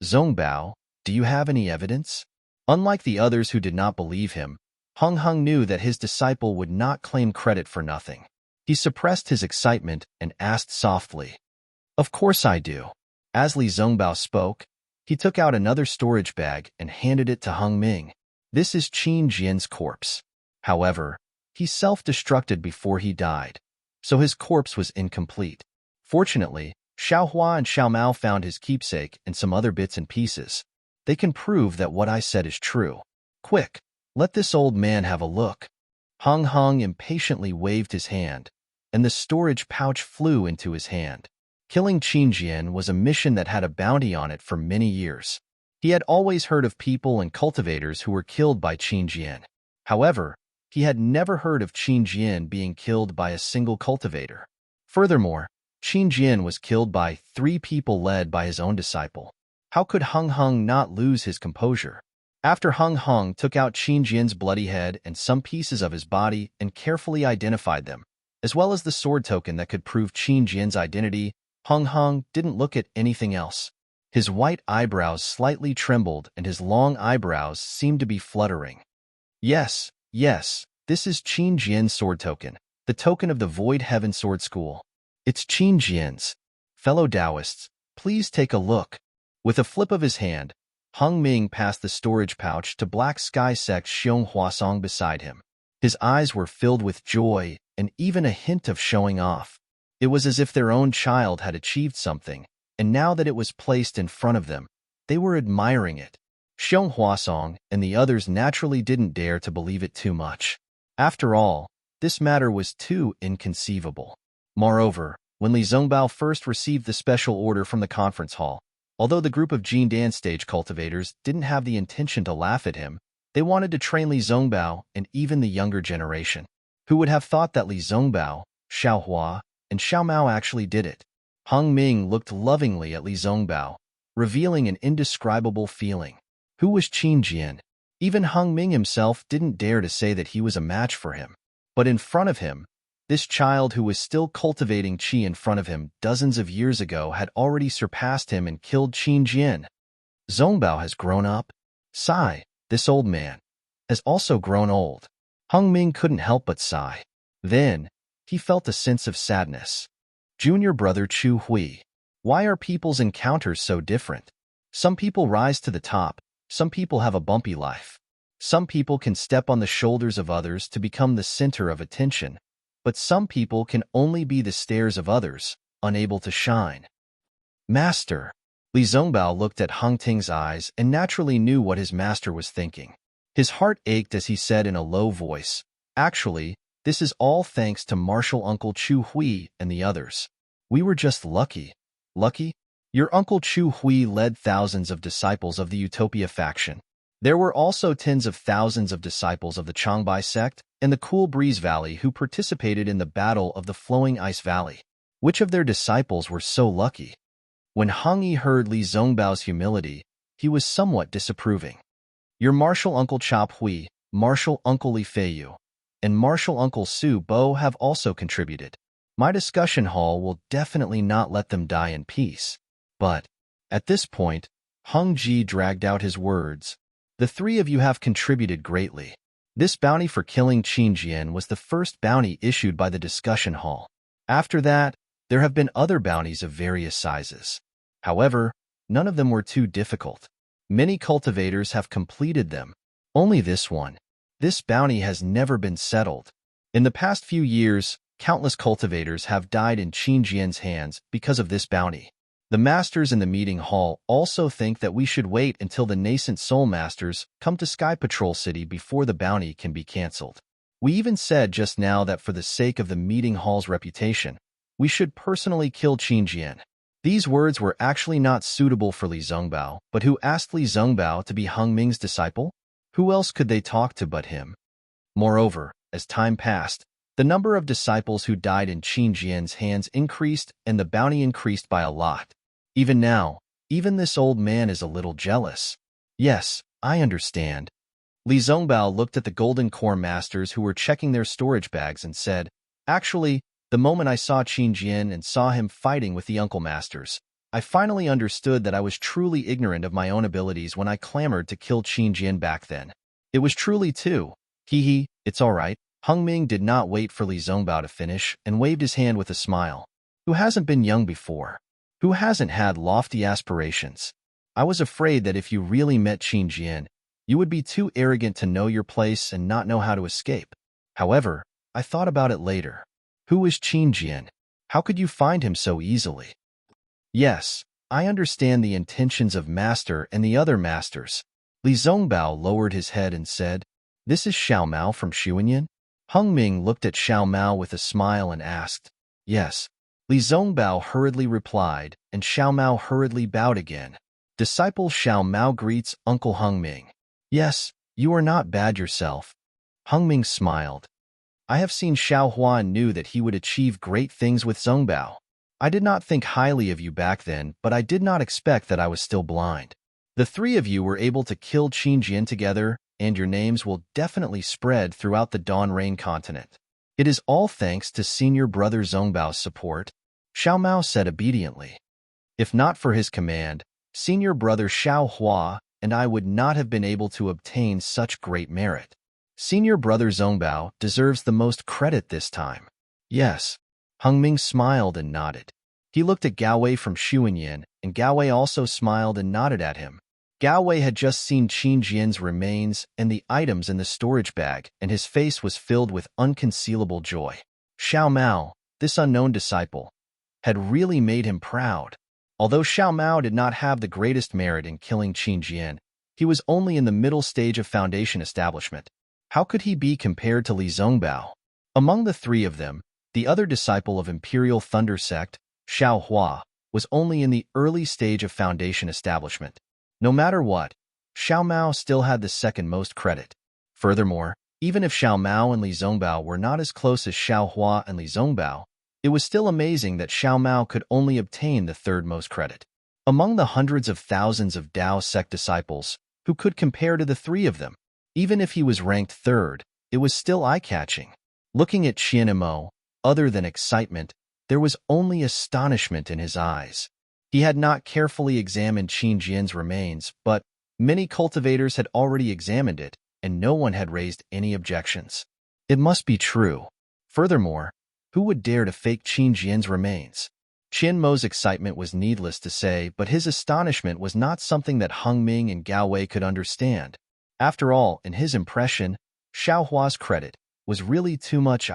Zongbao, do you have any evidence? Unlike the others who did not believe him, Hung Hung knew that his disciple would not claim credit for nothing. He suppressed his excitement and asked softly, Of course I do. As Li Zongbao spoke, he took out another storage bag and handed it to Hung Ming. This is Qin Jian's corpse. However, he self-destructed before he died, so his corpse was incomplete. Fortunately, Xiao Hua and Xiao Mao found his keepsake and some other bits and pieces. They can prove that what I said is true. Quick, let this old man have a look. Hung Hung impatiently waved his hand, and the storage pouch flew into his hand. Killing Qin Jian was a mission that had a bounty on it for many years. He had always heard of people and cultivators who were killed by Qin Jian. However, he had never heard of Qin Jian being killed by a single cultivator. Furthermore, Qin Jian was killed by 3 people led by his own disciple. How could Hung Hung not lose his composure? After Hung Hung took out Qin Jian's bloody head and some pieces of his body and carefully identified them, as well as the sword token that could prove Qin Jian's identity, Hung Hung didn't look at anything else. His white eyebrows slightly trembled and his long eyebrows seemed to be fluttering. Yes, this is Qin Jian's sword token, the token of the Void Heaven Sword School. It's Qin Jian's. Fellow Taoists, please take a look. With a flip of his hand, Hung Ming passed the storage pouch to Black Sky Sect Xiong Huasong beside him. His eyes were filled with joy and even a hint of showing off. It was as if their own child had achieved something, and now that it was placed in front of them, they were admiring it. Xiong Huasong and the others naturally didn't dare to believe it too much. After all, this matter was too inconceivable. Moreover, when Li Zongbao first received the special order from the conference hall, although the group of Jindan stage cultivators didn't have the intention to laugh at him, they wanted to train Li Zongbao and even the younger generation. Who would have thought that Li Zongbao, Xiao Hua, and Xiao Mao actually did it? Hung Ming looked lovingly at Li Zongbao, revealing an indescribable feeling. Who was Qin Jian? Even Hung Ming himself didn't dare to say that he was a match for him. But in front of him, this child who was still cultivating qi in front of him dozens of years ago had already surpassed him and killed Qin Jian. Zongbao has grown up. Sigh, this old man, has also grown old. Hung Ming couldn't help but sigh. Then, he felt a sense of sadness. Junior brother Chu Hui. Why are people's encounters so different? Some people rise to the top, some people have a bumpy life. Some people can step on the shoulders of others to become the center of attention, but some people can only be the stairs of others, unable to shine. Master. Li Zongbao looked at Hung Ting's eyes and naturally knew what his master was thinking. His heart ached as he said in a low voice, Actually, this is all thanks to Martial Uncle Chu Hui and the others. We were just lucky. Lucky? Your Uncle Chu Hui led thousands of disciples of the Utopia faction. There were also tens of thousands of disciples of the Changbai sect and the Cool Breeze Valley who participated in the Battle of the Flowing Ice Valley. Which of their disciples were so lucky? When Hung Yi heard Li Zongbao's humility, he was somewhat disapproving. Your Martial Uncle Chop Hui, Martial Uncle Li Feiyu, and Martial Uncle Su Bo have also contributed. My discussion hall will definitely not let them die in peace. But, at this point, Hung Ji dragged out his words. The 3 of you have contributed greatly. This bounty for killing Qin Jian was the first bounty issued by the discussion hall. After that, there have been other bounties of various sizes. However, none of them were too difficult. Many cultivators have completed them. Only this one. This bounty has never been settled. In the past few years, countless cultivators have died in Qin Jian's hands because of this bounty. The masters in the meeting hall also think that we should wait until the nascent soul masters come to Sky Patrol City before the bounty can be cancelled. We even said just now that for the sake of the meeting hall's reputation, we should personally kill Qin Jian. These words were actually not suitable for Li Zongbao, but who asked Li Zongbao to be Hung Ming's disciple? Who else could they talk to but him? Moreover, as time passed, the number of disciples who died in Qin Jian's hands increased and the bounty increased by a lot. Even now, even this old man is a little jealous. Yes, I understand. Li Zongbao looked at the Golden Core Masters who were checking their storage bags and said, Actually, the moment I saw Qin Jian and saw him fighting with the Uncle Masters, I finally understood that I was truly ignorant of my own abilities when I clamored to kill Qin Jian back then. It was truly too. Hee, it's all right. Hung Ming did not wait for Li Zongbao to finish and waved his hand with a smile. Who hasn't been young before? Who hasn't had lofty aspirations? I was afraid that if you really met Qin Jian, you would be too arrogant to know your place and not know how to escape. However, I thought about it later. Who is Qin Jian? How could you find him so easily? Yes, I understand the intentions of Master and the other masters. Li Zongbao lowered his head and said, This is Xiao Mao from Xuanyan? Hung Ming looked at Xiao Mao with a smile and asked, Yes. Li Zongbao hurriedly replied, and Xiao Mao hurriedly bowed again. Disciple Xiao Mao greets Uncle Hung Ming. Yes, you are not bad yourself. Hung Ming smiled. I have seen Xiao Hua and knew that he would achieve great things with Zongbao. I did not think highly of you back then, but I did not expect that I was still blind. The three of you were able to kill Qin Jian together, and your names will definitely spread throughout the Dawn Rain continent. It is all thanks to senior brother Zongbao's support, Xiao Mao said obediently. If not for his command, senior brother Xiao Hua and I would not have been able to obtain such great merit. Senior brother Zongbao deserves the most credit this time. Yes. Hung Ming smiled and nodded. He looked at Gao Wei from Xuanyan, and Gao Wei also smiled and nodded at him. Gao Wei had just seen Qin Jian's remains and the items in the storage bag, and his face was filled with unconcealable joy. Xiao Mao, this unknown disciple, had really made him proud. Although Xiao Mao did not have the greatest merit in killing Qin Jian, he was only in the middle stage of foundation establishment. How could he be compared to Li Zongbao? Among the three of them, the other disciple of Imperial Thunder Sect, Xiao Hua, was only in the early stage of foundation establishment. No matter what, Xiao Mao still had the second most credit. Furthermore, even if Xiao Mao and Li Zongbao were not as close as Xiao Hua and Li Zongbao, it was still amazing that Xiao Mao could only obtain the third most credit. Among the hundreds of thousands of Dao sect disciples, who could compare to the three of them? Even if he was ranked third, it was still eye-catching. Looking at Qian Mo, other than excitement, there was only astonishment in his eyes. He had not carefully examined Qin Jian's remains, but many cultivators had already examined it, and no one had raised any objections. It must be true. Furthermore, who would dare to fake Qin Jian's remains? Qian Mo's excitement was needless to say, but his astonishment was not something that Hung Ming and Gao Wei could understand. After all, in his impression, Xiao Hua's credit was really too much,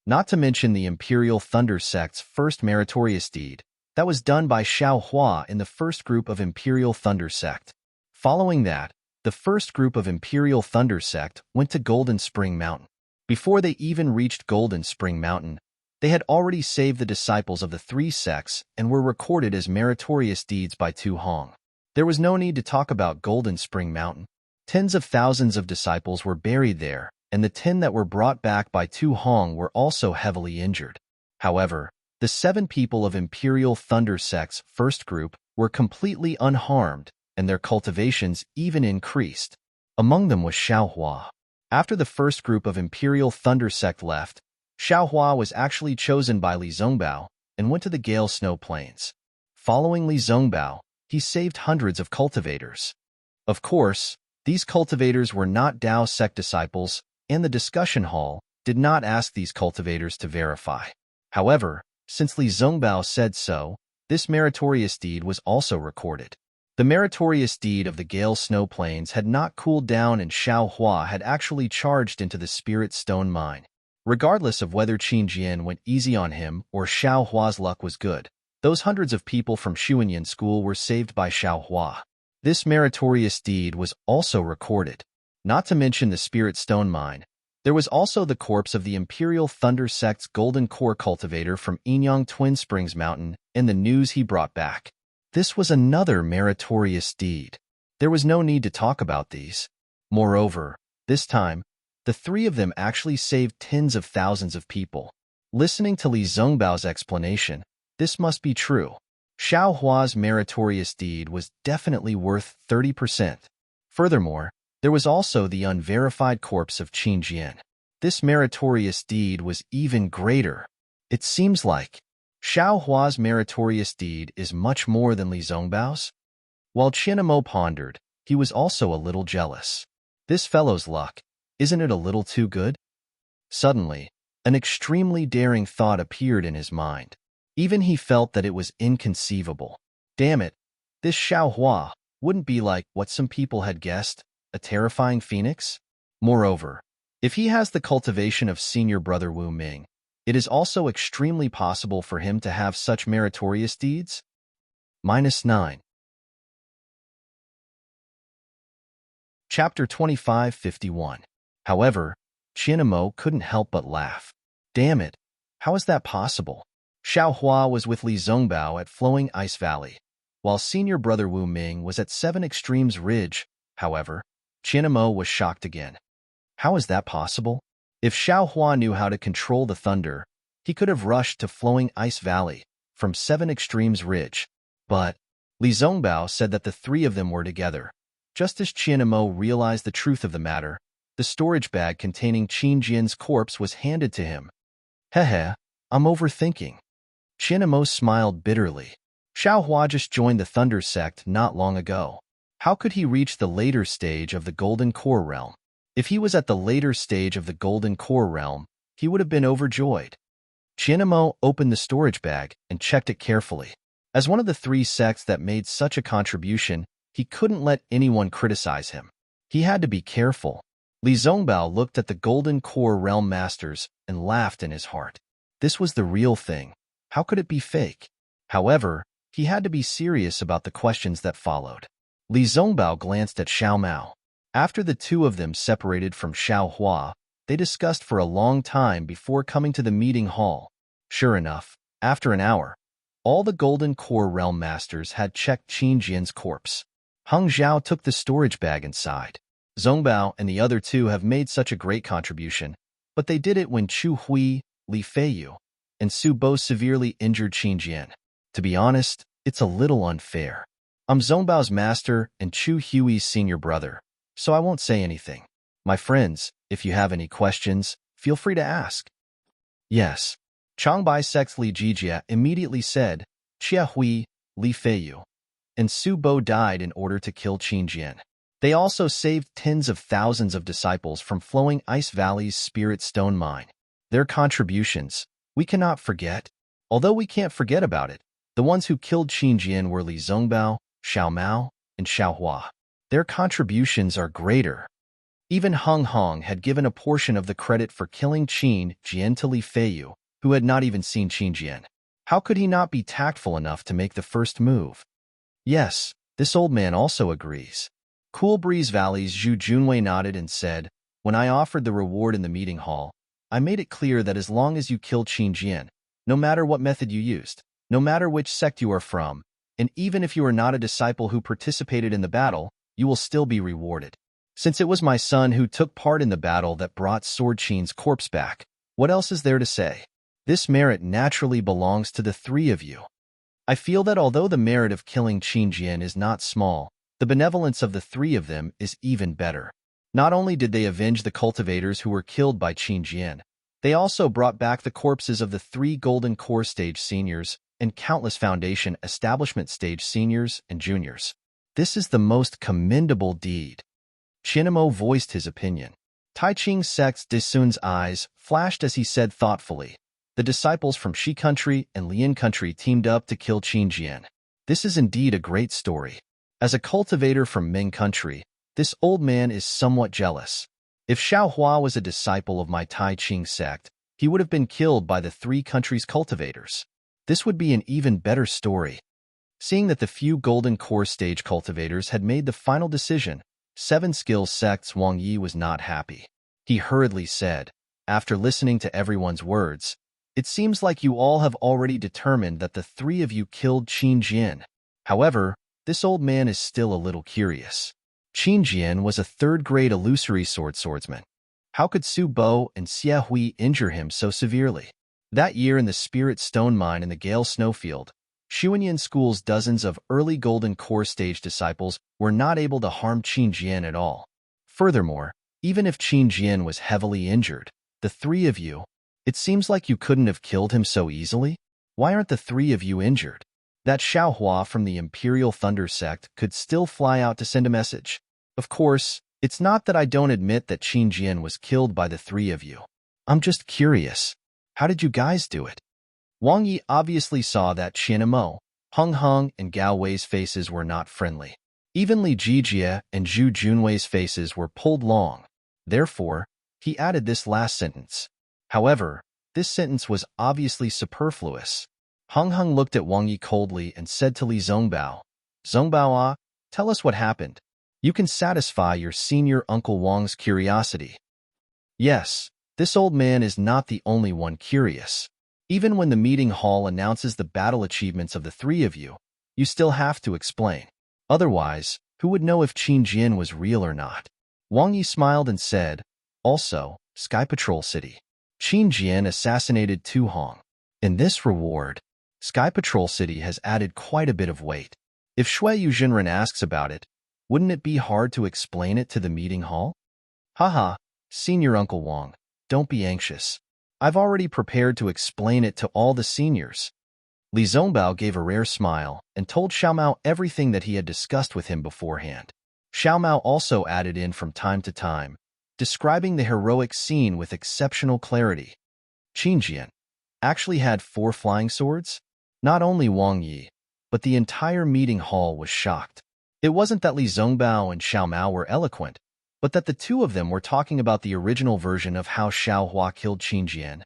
not to mention the Imperial Thunder Sect's first meritorious deed that was done by Xiao Hua in the first group of Imperial Thunder Sect. Following that, the first group of Imperial Thunder Sect went to Golden Spring Mountain. Before they even reached Golden Spring Mountain, they had already saved the disciples of the three sects and were recorded as meritorious deeds by Tu Hong. There was no need to talk about Golden Spring Mountain. Tens of thousands of disciples were buried there, and the 10 that were brought back by Tu Hong were also heavily injured. However, the 7 people of Imperial Thunder Sect's first group were completely unharmed, and their cultivations even increased. Among them was Xiao Hua. After the first group of Imperial Thunder Sect left, Xiao Hua was actually chosen by Li Zongbao and went to the Gale Snow Plains. Following Li Zongbao, he saved hundreds of cultivators. Of course, these cultivators were not Dao sect disciples, and the discussion hall did not ask these cultivators to verify. However, since Li Zongbao said so, this meritorious deed was also recorded. The meritorious deed of the Gale Snow Plains had not cooled down, and Xiao Hua had actually charged into the Spirit Stone Mine. Regardless of whether Qin Jian went easy on him or Xiao Hua's luck was good, Those hundreds of people from Xuanyan School were saved by Xiaohua. This meritorious deed was also recorded. Not to mention the Spirit Stone Mine, there was also the corpse of the Imperial Thunder Sect's Golden Core cultivator from Enyang Twin Springs Mountain and the news he brought back. This was another meritorious deed. There was no need to talk about these. Moreover, this time, the three of them actually saved tens of thousands of people. Listening to Li Zhongbao's explanation, this must be true. Xiaohua's meritorious deed was definitely worth 30%. Furthermore, there was also the unverified corpse of Qin Jian. This meritorious deed was even greater. It seems like Xiaohua's meritorious deed is much more than Li Zhongbao's. While Qianmo pondered, he was also a little jealous. This fellow's luck, isn't it a little too good? Suddenly, an extremely daring thought appeared in his mind. Even he felt that it was inconceivable. Damn it, this Xiaohua wouldn't be like what some people had guessed, a terrifying phoenix? Moreover, if he has the cultivation of senior brother Wu Ming, it is also extremely possible for him to have such meritorious deeds. -9. Chapter 2551. However, Qianmo couldn't help but laugh. Damn it, how is that possible? Xiaohua was with Li Zhongbao at Flowing Ice Valley, while senior brother Wu Ming was at Seven Extremes Ridge. However, Qianmo was shocked again. How is that possible? If Xiaohua knew how to control the thunder, he could have rushed to Flowing Ice Valley from Seven Extremes Ridge. But Li Zhongbao said that the three of them were together. Just as Qianmo realized the truth of the matter, the storage bag containing Qin Jian's corpse was handed to him. Hehe, I'm overthinking. Qianmo smiled bitterly. Xiaohua just joined the Thunder Sect not long ago. How could he reach the later stage of the Golden Core Realm? If he was at the later stage of the Golden Core Realm, he would have been overjoyed. Qianmo opened the storage bag and checked it carefully. As one of the three sects that made such a contribution, he couldn't let anyone criticize him. He had to be careful. Li Zhongbao looked at the Golden Core Realm Masters and laughed in his heart. This was the real thing. How could it be fake? However, he had to be serious about the questions that followed. Li Zhongbao glanced at Xiao Mao. After the two of them separated from Xiaohua, they discussed for a long time before coming to the meeting hall. Sure enough, after an hour, all the Golden Core Realm Masters had checked Qin Jian's corpse. Heng Zhao took the storage bag inside. Zhongbao and the other two have made such a great contribution, but they did it when Chu Hui, Li Feiyu, and Su Bo severely injured Qin Jian. To be honest, it's a little unfair. I'm Zhongbao's master and Chu Hui's senior brother, so I won't say anything. My friends, if you have any questions, feel free to ask. Yes. Changbai Sect's Li Jijia immediately said, Chia Hui, Li Feiyu, and Su Bo died in order to kill Qin Jian. They also saved tens of thousands of disciples from Flowing Ice Valley's Spirit Stone Mine. Their contributions, we cannot forget. Although we can't forget about it, the ones who killed Qin Jian were Li Zhongbao, Xiao Mao, and Xiaohua. Their contributions are greater. Even Heng Hong had given a portion of the credit for killing Qin Jian to Li Feiyu, who had not even seen Qin Jian. How could he not be tactful enough to make the first move? Yes, this old man also agrees. Cool Breeze Valley's Zhu Junwei nodded and said, when I offered the reward in the meeting hall, I made it clear that as long as you kill Qin Jian, no matter what method you used, no matter which sect you are from, and even if you are not a disciple who participated in the battle, you will still be rewarded. Since it was my son who took part in the battle that brought Sword Qin's corpse back, what else is there to say? This merit naturally belongs to the three of you. I feel that although the merit of killing Qin Jian is not small, the benevolence of the three of them is even better. Not only did they avenge the cultivators who were killed by Qin Jian, they also brought back the corpses of the three Golden Core Stage seniors and countless Foundation Establishment Stage seniors and juniors. This is the most commendable deed. Qianmo voiced his opinion. Tai Ching Sect's Disun's eyes flashed as he said thoughtfully, the disciples from Shi Country and Lian Country teamed up to kill Qin Jian. This is indeed a great story. As a cultivator from Ming Country, this old man is somewhat jealous. If Xiaohua was a disciple of my Tai Ching sect, he would have been killed by the three countries' cultivators. This would be an even better story. Seeing that the few golden core stage cultivators had made the final decision, 7 skills sect's Wang Yi was not happy. He hurriedly said, after listening to everyone's words, "It seems like you all have already determined that the 3 of you killed Qin Jian. However, this old man is still a little curious. Qin Jian was a 3rd-grade illusory swordsman. How could Su Bo and Xie Hui injure him so severely? That year in the Spirit Stone Mine in the Gale Snowfield, Xuanyan School's dozens of early Golden Core stage disciples were not able to harm Qin Jian at all. Furthermore, even if Qin Jian was heavily injured, the 3 of you, it seems like you couldn't have killed him so easily? Why aren't the 3 of you injured? That Xiaohua from the Imperial Thunder Sect could still fly out to send a message. Of course, it's not that I don't admit that Qin Jian was killed by the 3 of you. I'm just curious. How did you guys do it?" Wang Yi obviously saw that Qian Mo, Heng Heng, and Gao Wei's faces were not friendly. Even Li Jijie and Zhu Junwei's faces were pulled long. Therefore, he added this last sentence. However, this sentence was obviously superfluous. Heng Heng looked at Wang Yi coldly and said to Li Zongbao, "Zongbao, tell us what happened. You can satisfy your senior Uncle Wang's curiosity." Yes, this old man is not the only one curious. Even when the meeting hall announces the battle achievements of the 3 of you, you still have to explain. Otherwise, who would know if Qin Jian was real or not? Wang Yi smiled and said, "Also, Sky Patrol City. Qin Jian assassinated Tu Hong. In this reward, Sky Patrol City has added quite a bit of weight. If Shui Yuzhenren asks about it, wouldn't it be hard to explain it to the meeting hall?" "Haha, Senior Uncle Wang, don't be anxious. I've already prepared to explain it to all the seniors." Li Zongbao gave a rare smile and told Xiaomao everything that he had discussed with him beforehand. Xiaomao also added in from time to time, describing the heroic scene with exceptional clarity. Qin Jian actually had 4 flying swords? Not only Wang Yi, but the entire meeting hall was shocked. It wasn't that Li Zongbao and Xiaomao were eloquent, but that the 2 of them were talking about the original version of how Xiaohua killed Qin Jian.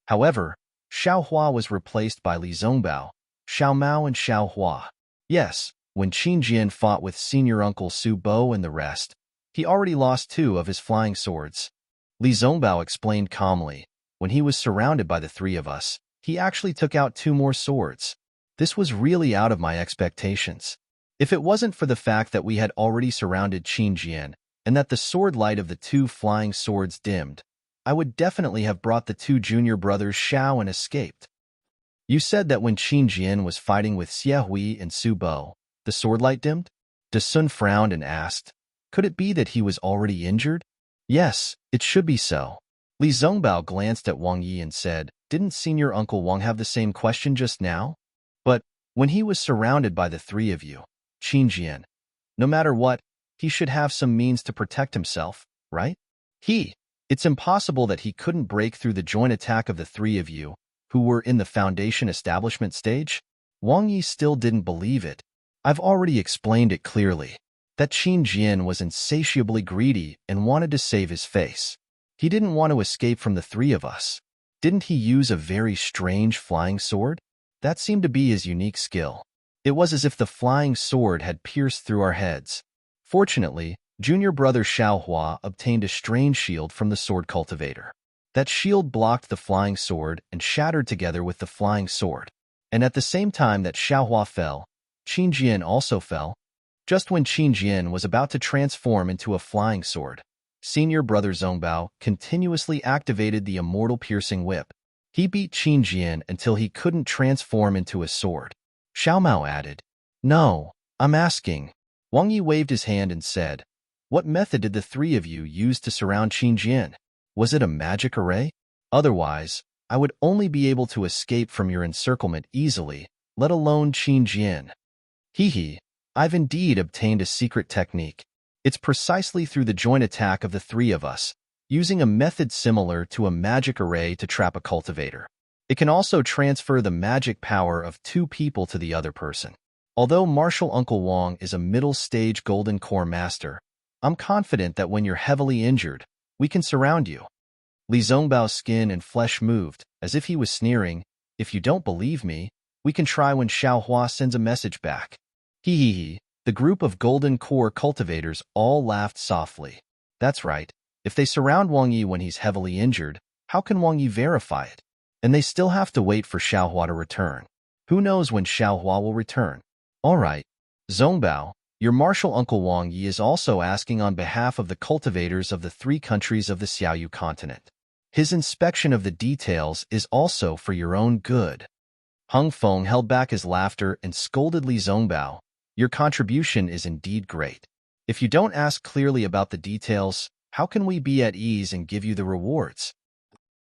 However, Xiaohua was replaced by Li Zongbao, Xiaomao, and Xiaohua. Yes, when Qin Jian fought with senior uncle Su Bo and the rest, he already lost 2 of his flying swords. Li Zongbao explained calmly, when he was surrounded by the 3 of us, he actually took out 2 more swords. This was really out of my expectations. If it wasn't for the fact that we had already surrounded Qin Jian, and that the sword light of the 2 flying swords dimmed, I would definitely have brought the 2 junior brothers Xiao and escaped. You said that when Qin Jian was fighting with Xie Hui and Su Bo, the sword light dimmed? De Sun frowned and asked, "Could it be that he was already injured?" "Yes, it should be so." Li Zongbao glanced at Wang Yi and said, "Didn't Senior Uncle Wang have the same question just now? But when he was surrounded by the 3 of you, Qin Jian, no matter what, he should have some means to protect himself, right? It's impossible that he couldn't break through the joint attack of the 3 of you, who were in the Foundation establishment stage?" Wang Yi still didn't believe it. "I've already explained it clearly. That Qin Jian was insatiably greedy and wanted to save his face. He didn't want to escape from the 3 of us. Didn't he use a very strange flying sword? That seemed to be his unique skill. It was as if the flying sword had pierced through our heads. Fortunately, junior brother Xiaohua obtained a strange shield from the sword cultivator. That shield blocked the flying sword and shattered together with the flying sword. And at the same time that Xiaohua fell, Qin Jian also fell. Just when Qin Jian was about to transform into a flying sword, senior brother Zongbao continuously activated the immortal piercing whip. He beat Qin Jian until he couldn't transform into a sword. Xiaomao added, "No, I'm asking." Wang Yi waved his hand and said, "What method did the 3 of you use to surround Qin Jian? Was it a magic array? Otherwise, I would only be able to escape from your encirclement easily, let alone Qin Jian." I've indeed obtained a secret technique. It's precisely through the joint attack of the 3 of us, using a method similar to a magic array to trap a cultivator. It can also transfer the magic power of 2 people to the other person. Although Martial Uncle Wang is a middle-stage Golden Core master, I'm confident that when you're heavily injured, we can surround you. Li Zongbao's skin and flesh moved, as if he was sneering, "If you don't believe me, We can try when Xiaohua sends a message back. Hee hee hee. The group of golden core cultivators all laughed softly. That's right. If they surround Wang Yi when he's heavily injured, how can Wang Yi verify it? And they still have to wait for Xiaohua to return. Who knows when Xiaohua will return? All right. Zongbao, your martial uncle Wang Yi is also asking on behalf of the cultivators of the 3 countries of the Xiaoyu continent. His inspection of the details is also for your own good. Hung Feng held back his laughter and scolded Li Zongbao. Your contribution is indeed great. If you don't ask clearly about the details, how can we be at ease and give you the rewards?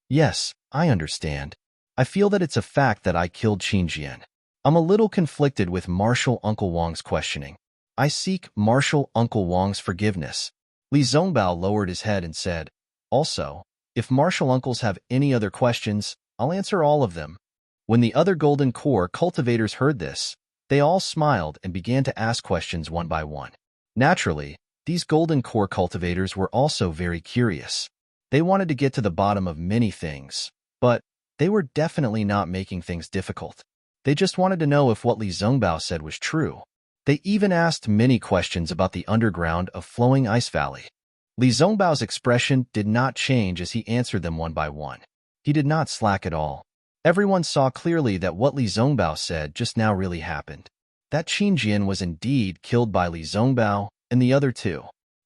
Yes, I understand. I feel that it's a fact that I killed Qinjian. I'm a little conflicted with Martial Uncle Wang's questioning. I seek Martial Uncle Wang's forgiveness. Li Zongbao lowered his head and said, also, if Martial Uncles have any other questions, I'll answer all of them. When the other Golden Core cultivators heard this, they all smiled and began to ask questions one by one. Naturally, these Golden Core cultivators were also very curious. They wanted to get to the bottom of many things, but they were definitely not making things difficult. They just wanted to know if what Li Zongbao said was true. They even asked many questions about the underground of Flowing Ice Valley. Li Zongbao's expression did not change as he answered them one by one. He did not slack at all. Everyone saw clearly that what Li Zongbao said just now really happened. That Qinjian was indeed killed by Li Zongbao and the other 2.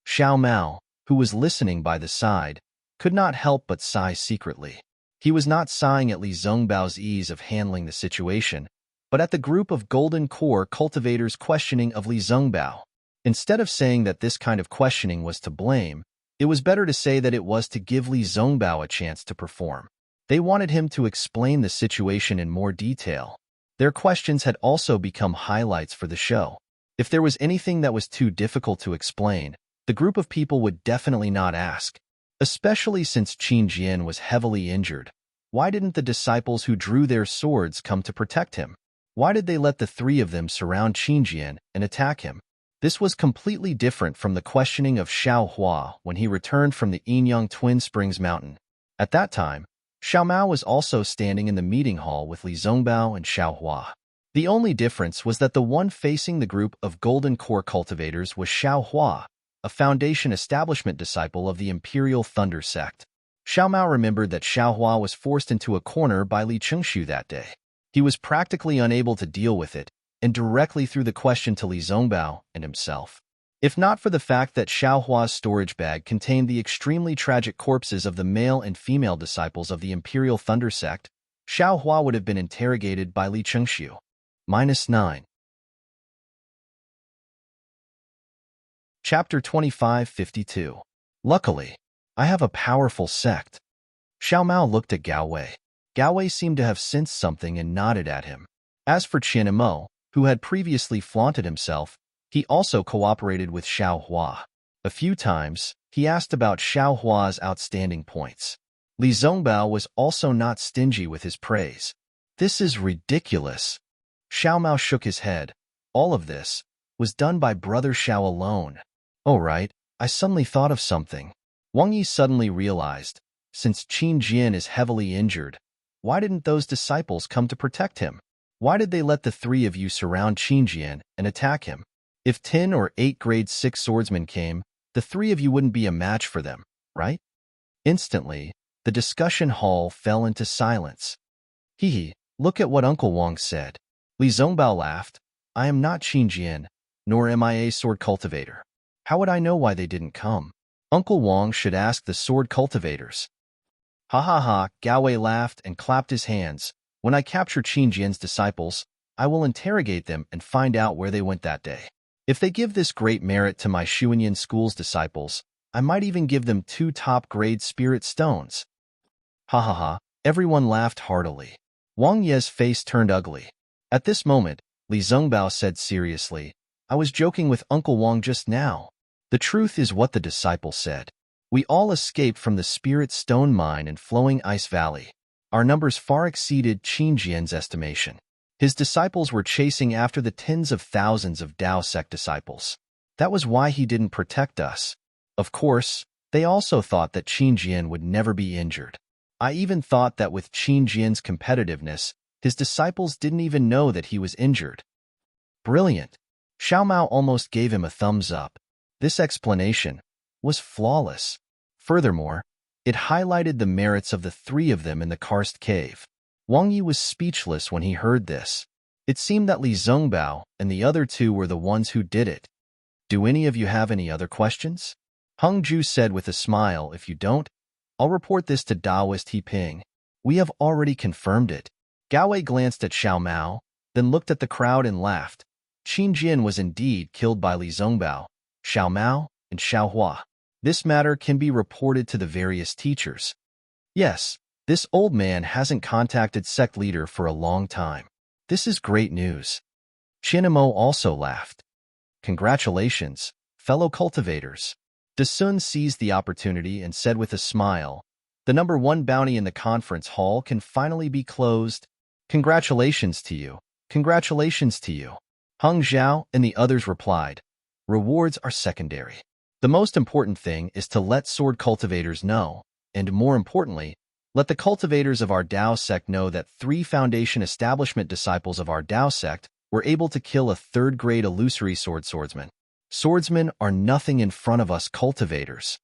Xiao Mao, who was listening by the side, could not help but sigh secretly. He was not sighing at Li Zongbao's ease of handling the situation, but at the group of Golden Core cultivators' questioning of Li Zongbao. Instead of saying that this kind of questioning was to blame, it was better to say that it was to give Li Zongbao a chance to perform. They wanted him to explain the situation in more detail. Their questions had also become highlights for the show. If there was anything that was too difficult to explain, the group of people would definitely not ask. Especially since Qinjian was heavily injured. Why didn't the disciples who drew their swords come to protect him? Why did they let the 3 of them surround Qinjian and attack him? This was completely different from the questioning of Xiaohua when he returned from the Yinyang Twin Springs Mountain. At that time, Xiao Mao was also standing in the meeting hall with Li Zongbao and Xiaohua. The only difference was that the one facing the group of Golden Core cultivators was Xiaohua, a Foundation establishment disciple of the Imperial Thunder sect. Xiao Mao remembered that Xiaohua was forced into a corner by Li Chengxiu that day. He was practically unable to deal with it, and directly threw the question to Li Zongbao and himself. If not for the fact that Xiaohua's storage bag contained the extremely tragic corpses of the male and female disciples of the Imperial Thunder sect, Xiaohua would have been interrogated by Li Chengxiu. -9. Chapter 2552. Luckily, I have a powerful sect. Xiao Mao looked at Gao Wei. Gao Wei seemed to have sensed something and nodded at him. As for Qian Mo, who had previously flaunted himself, he also cooperated with Xiaohua. A few times, he asked about Xiaohua's outstanding points. Li Zongbao was also not stingy with his praise. This is ridiculous. Xiao Mao shook his head. All of this was done by Brother Xiao alone. Oh right, I suddenly thought of something. Wang Yi suddenly realized, since Qin Jian is heavily injured, why didn't those disciples come to protect him? Why did they let the 3 of you surround Qin Jian and attack him? If 10 or 8 grade 6 swordsmen came, the 3 of you wouldn't be a match for them, right? Instantly, the discussion hall fell into silence. Hee, look at what Uncle Wang said. Li Zongbao laughed. I am not Qin Jian, nor am I a sword cultivator. How would I know why they didn't come? Uncle Wang should ask the sword cultivators. Ha ha ha, Gao Wei laughed and clapped his hands. When I capture Qin Jian's disciples, I will interrogate them and find out where they went that day. If they give this great merit to my Shuanyan school's disciples, I might even give them 2 top-grade spirit stones. Ha ha ha, everyone laughed heartily. Wang Ye's face turned ugly. At this moment, Li Zongbao said seriously, I was joking with Uncle Wang just now. The truth is what the disciple said. We all escaped from the Spirit Stone Mine in Flowing Ice Valley. Our numbers far exceeded Qin Jian's estimation. His disciples were chasing after the tens of thousands of Dao sect disciples. That was why he didn't protect us. Of course, they also thought that Qin Jian would never be injured. I even thought that with Qin Jian's competitiveness, His disciples didn't even know that he was injured. Brilliant. Xiao Mao almost gave him a thumbs up. This explanation was flawless. Furthermore, it highlighted the merits of the three of them in the karst cave. Wang Yi was speechless when he heard this. It seemed that Li Zongbao and the other two were the ones who did it. Do any of you have any other questions? Hung Ju said with a smile. If you don't, I'll report this to Daoist He Ping. We have already confirmed it. Gao Wei glanced at Xiao Mao, then looked at the crowd and laughed. Qin Jian was indeed killed by Li Zongbao, Xiao Mao, and Xiao Hua. This matter can be reported to the various teachers. Yes, this old man hasn't contacted sect leader for a long time. This is great news. Chinamo also laughed. Congratulations, fellow cultivators. Dasun seized the opportunity and said with a smile, the number 1 bounty in the conference hall can finally be closed. Congratulations to you. Congratulations to you. Hung Zhao and the others replied, rewards are secondary. The most important thing is to let sword cultivators know, and more importantly, let the cultivators of our Dao sect know that 3 foundation establishment disciples of our Dao sect were able to kill a 3rd-grade illusory swordsman. Swordsmen are nothing in front of us cultivators.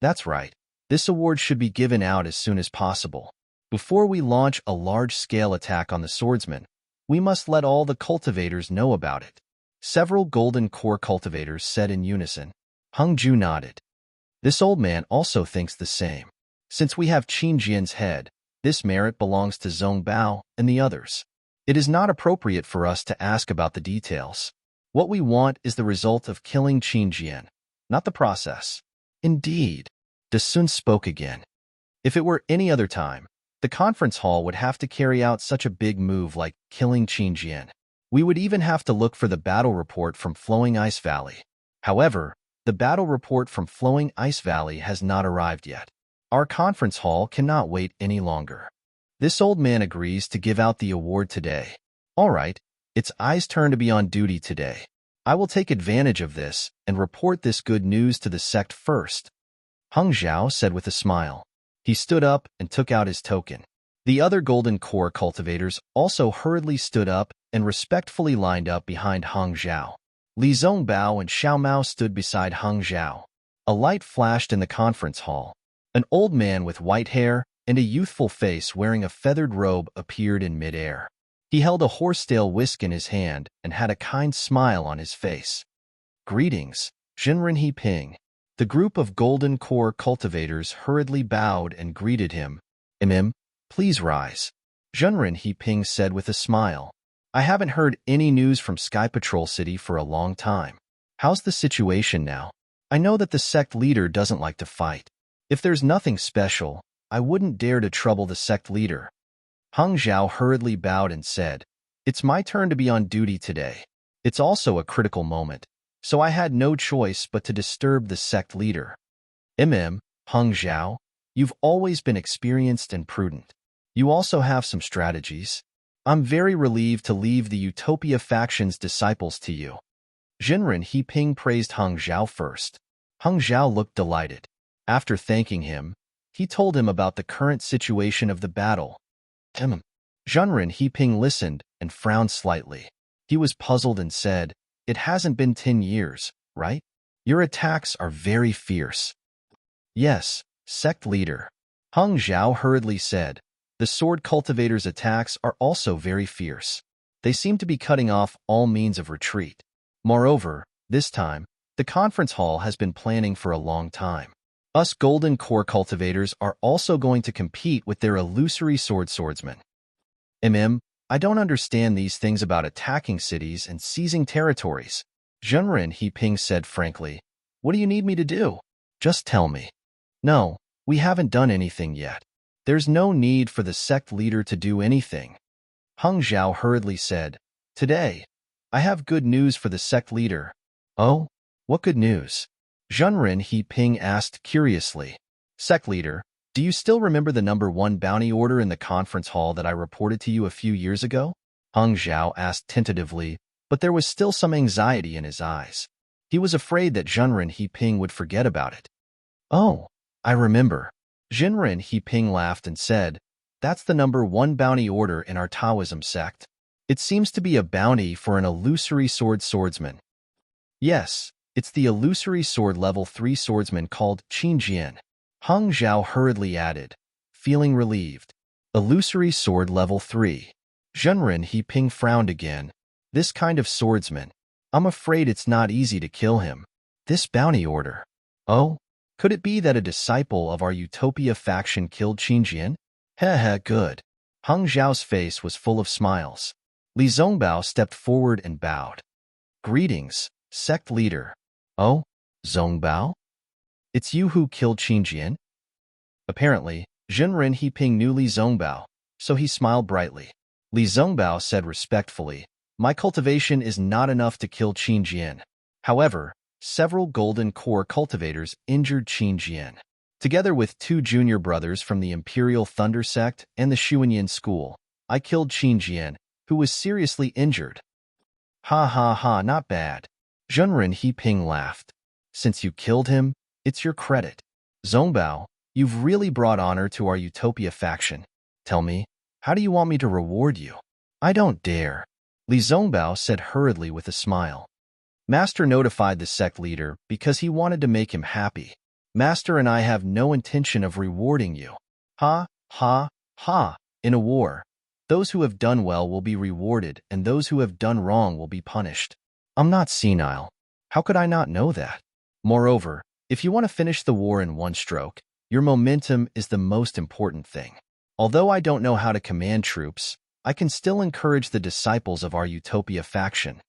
That's right. This award should be given out as soon as possible. Before we launch a large-scale attack on the swordsman, we must let all the cultivators know about it. Several golden core cultivators said in unison. Hung Ju nodded. This old man also thinks the same. Since we have Qin Jian's head, this merit belongs to Zong Bao and the others. It is not appropriate for us to ask about the details. What we want is the result of killing Qin Jian, not the process. Indeed. Dasun spoke again. If it were any other time, the conference hall would have to carry out such a big move like killing Qin Jian. We would even have to look for the battle report from Flowing Ice Valley. However, the battle report from Flowing Ice Valley has not arrived yet. Our conference hall cannot wait any longer. This old man agrees to give out the award today. All right, it's I's turn to be on duty today. I will take advantage of this and report this good news to the sect first. Hung Zhao said with a smile. He stood up and took out his token. The other golden core cultivators also hurriedly stood up and respectfully lined up behind Hung Zhao. Li Zongbao and Xiao Mao stood beside Hung Zhao. A light flashed in the conference hall. An old man with white hair and a youthful face wearing a feathered robe appeared in midair. He held a horsetail whisk in his hand and had a kind smile on his face. Greetings, Jinren He Ping. The group of golden core cultivators hurriedly bowed and greeted him. Please rise. Jinren He Ping said with a smile. I haven't heard any news from Sky Patrol City for a long time. How's the situation now? I know that the sect leader doesn't like to fight. If there's nothing special, I wouldn't dare to trouble the sect leader. Hung Zhao hurriedly bowed and said, it's my turn to be on duty today. It's also a critical moment, so I had no choice but to disturb the sect leader. Hung Zhao, you've always been experienced and prudent. You also have some strategies. I'm very relieved to leave the Utopia faction's disciples to you. Jinren He Ping praised Hung Zhao first. Hung Zhao looked delighted. After thanking him, he told him about the current situation of the battle. Jinren He Ping listened and frowned slightly. He was puzzled and said, it hasn't been 10 years, right? Your attacks are very fierce. Yes, sect leader. Hung Zhao hurriedly said, the sword cultivators' attacks are also very fierce. They seem to be cutting off all means of retreat. Moreover, this time, the conference hall has been planning for a long time. Us golden core cultivators are also going to compete with their illusory swordsmen. I don't understand these things about attacking cities and seizing territories. Jinren He Ping said frankly. What do you need me to do? Just tell me. No, we haven't done anything yet. There's no need for the sect leader to do anything. Hung Zhao hurriedly said, today, I have good news for the sect leader. Oh, what good news? Jinren He Ping asked curiously. Sect leader, do you still remember the number 1 bounty order in the conference hall that I reported to you a few years ago? Hung Zhao asked tentatively, but there was still some anxiety in his eyes. He was afraid that Jinren He Ping would forget about it. Oh, I remember. Jinren He Ping laughed and said, That's the #1 bounty order in our Taoism sect. It seems to be a bounty for an illusory swordsman. Yes, it's the illusory sword level 3 swordsman called Qingjian. Hung Zhao hurriedly added, feeling relieved. Illusory sword level 3. Zhenren He-ping frowned again. This kind of swordsman. I'm afraid it's not easy to kill him. This bounty order. Oh? Could it be that a disciple of our Utopia faction killed Qingjian? Heh, good. Hung Zhao's face was full of smiles. Li Zongbao stepped forward and bowed. Greetings, sect leader. Oh, Zongbao? It's you who killed Qingjian? Apparently, Zhenren He-ping knew Li Zongbao, so he smiled brightly. Li Zongbao said respectfully, my cultivation is not enough to kill Qingjian. However, several golden core cultivators injured Qingjian. Together with 2 junior brothers from the Imperial Thunder sect and the Xuanyan school, I killed Qingjian, who was seriously injured. Ha ha ha, not bad. Zhenren He-ping laughed. Since you killed him, it's your credit. Zongbao, you've really brought honor to our Utopia faction. Tell me, how do you want me to reward you? I don't dare. Li Zongbao said hurriedly with a smile. Master notified the sect leader because he wanted to make him happy. Master and I have no intention of rewarding you. Ha, ha, ha. In a war, those who have done well will be rewarded and those who have done wrong will be punished. I'm not senile. How could I not know that? Moreover, if you want to finish the war in one stroke, your momentum is the most important thing. Although I don't know how to command troops, I can still encourage the disciples of our Utopia faction.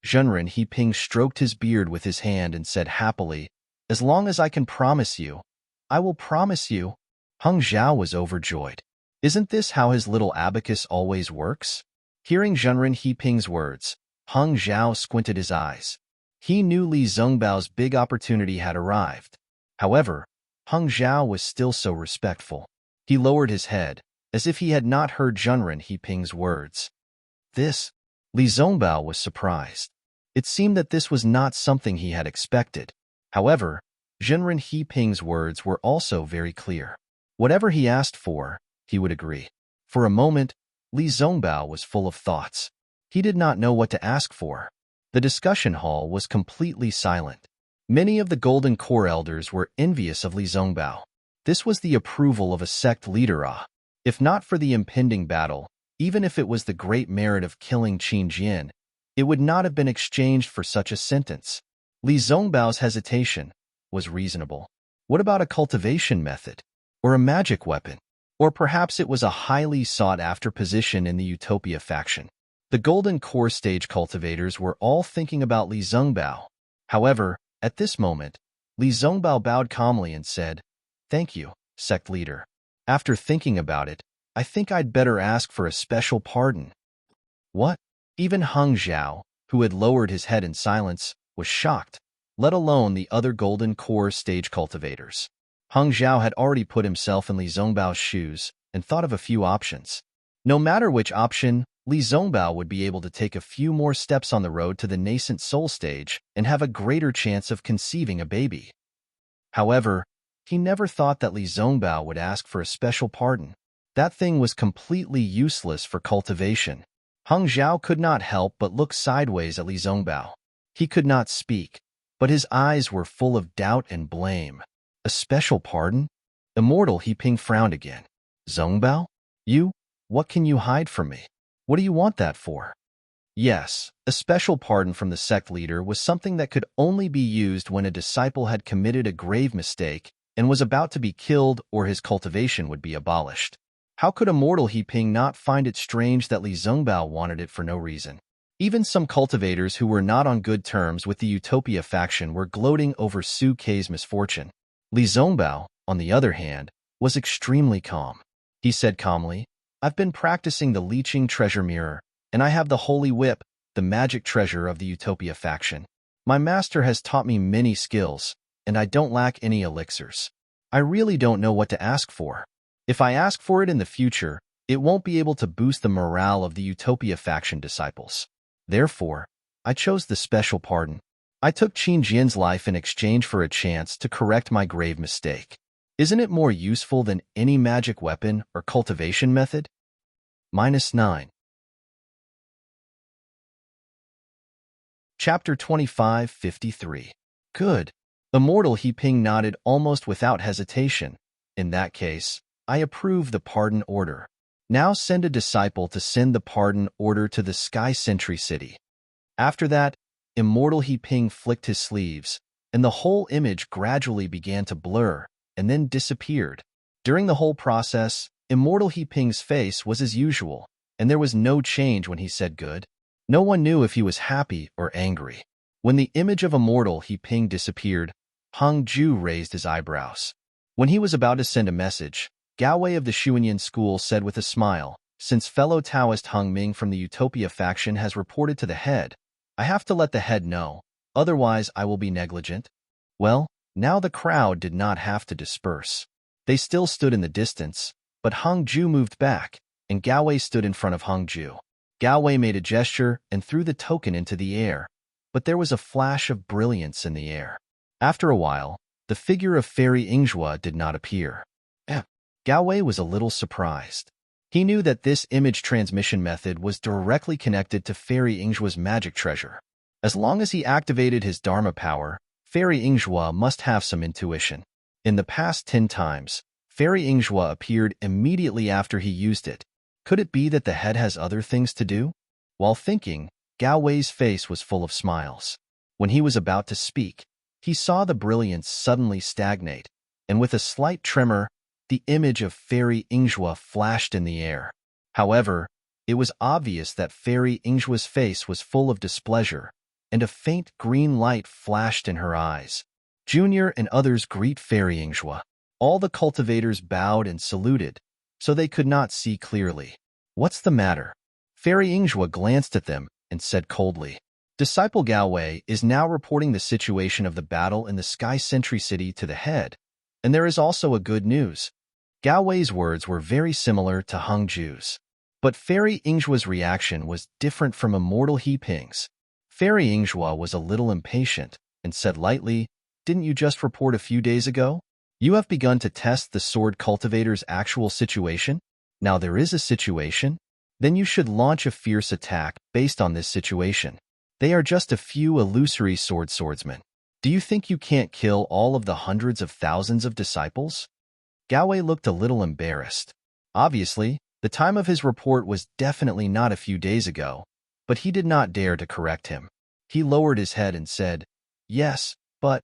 Zhenren He-ping stroked his beard with his hand and said happily, as long as I can promise you, I will promise you. Hung Zhao was overjoyed. Isn't this how his little abacus always works? Hearing Zhenren He-ping's words, Hung Zhao squinted his eyes. He knew Li Zongbao's big opportunity had arrived. However, Hung Zhao was still so respectful. He lowered his head, as if he had not heard Zhenren He-ping's words. This? Li Zongbao was surprised. It seemed that this was not something he had expected. However, Zhenren He-ping's words were also very clear. Whatever he asked for, he would agree. For a moment, Li Zongbao was full of thoughts. He did not know what to ask for. The discussion hall was completely silent. Many of the Golden Core elders were envious of Li Zongbao. This was the approval of a sect leader. If not for the impending battle, even if it was the great merit of killing Qingjian, it would not have been exchanged for such a sentence. Li Zongbao's hesitation was reasonable. What about a cultivation method? Or a magic weapon? Or perhaps it was a highly sought-after position in the Utopia faction. The Golden Core stage cultivators were all thinking about Li Zongbao. However, at this moment, Li Zongbao bowed calmly and said, Thank you, sect leader. After thinking about it, I think I'd better ask for a special pardon. What? Even Hung Zhao, who had lowered his head in silence, was shocked, let alone the other Golden Core stage cultivators. Hung Zhao had already put himself in Li Zongbao's shoes and thought of a few options. No matter which option, Li Zongbao would be able to take a few more steps on the road to the nascent soul stage and have a greater chance of conceiving a baby. However, he never thought that Li Zongbao would ask for a special pardon. That thing was completely useless for cultivation. Hung Zhao could not help but look sideways at Li Zongbao. He could not speak, but his eyes were full of doubt and blame. A special pardon? Immortal He-ping frowned again. Zongbao? You? What can you hide from me? What do you want that for? Yes, a special pardon from the sect leader was something that could only be used when a disciple had committed a grave mistake and was about to be killed or his cultivation would be abolished. How could Immortal He-ping not find it strange that Li Zongbao wanted it for no reason? Even some cultivators who were not on good terms with the Utopia faction were gloating over Su Kei's misfortune. Li Zongbao, on the other hand, was extremely calm. He said calmly, I've been practicing the leeching treasure mirror, and I have the holy whip, the magic treasure of the Utopia faction. My master has taught me many skills, and I don't lack any elixirs. I really don't know what to ask for. If I ask for it in the future, it won't be able to boost the morale of the Utopia faction disciples. Therefore, I chose the special pardon. I took Qingjian's life in exchange for a chance to correct my grave mistake. Isn't it more useful than any magic weapon or cultivation method? -9. Chapter 25:53. Good. Immortal He Ping nodded almost without hesitation. In that case, I approve the pardon order. Now send a disciple to send the pardon order to the Sky Sentry City. After that, Immortal He Ping flicked his sleeves, and the whole image gradually began to blur and then disappeared. During the whole process, Immortal He Ping's face was as usual, and there was no change when he said good. No one knew if he was happy or angry. When the image of Immortal He Ping disappeared, Hung Ju raised his eyebrows. When he was about to send a message, Gao Wei of the Xuanyan school said with a smile, "Since fellow Taoist Hung Ming from the Utopia faction has reported to the head, I have to let the head know, otherwise I will be negligent." Well, now the crowd did not have to disperse. They still stood in the distance, but Hung Ju moved back, and Gao Wei stood in front of Hung Ju. Gao Wei made a gesture and threw the token into the air, but there was a flash of brilliance in the air. After a while, the figure of Fairy Yingjue did not appear. Gao Wei was a little surprised. He knew that this image transmission method was directly connected to Fairy Yingjue's magic treasure. As long as he activated his Dharma power, Fairy Yingjue must have some intuition. In the past 10 times, Fairy Yingjue appeared immediately after he used it. Could it be that the head has other things to do? While thinking, Gao Wei's face was full of smiles. When he was about to speak, he saw the brilliance suddenly stagnate, and with a slight tremor, the image of Fairy Yingjue flashed in the air. However, it was obvious that Fairy Yingjue's face was full of displeasure, and a faint green light flashed in her eyes. Junior and others greet Fairy Yingjue. All the cultivators bowed and saluted, so they could not see clearly. "What's the matter?" Fairy Yingjue glanced at them and said coldly. Disciple Gao Wei is now reporting the situation of the battle in the Sky Sentry City to the head, and there is also a good news. Gao Wei's words were very similar to Hung Ju's. But Fairy Yingjue's reaction was different from Immortal He Ping's. Fairy Yingjue was a little impatient and said lightly, "Didn't you just report a few days ago? You have begun to test the sword cultivator's actual situation? Now there is a situation? Then you should launch a fierce attack based on this situation. They are just a few illusory swordsmen. Do you think you can't kill all of the hundreds of thousands of disciples?" Gao Wei looked a little embarrassed. Obviously, the time of his report was definitely not a few days ago, but he did not dare to correct him. He lowered his head and said, "Yes, but..."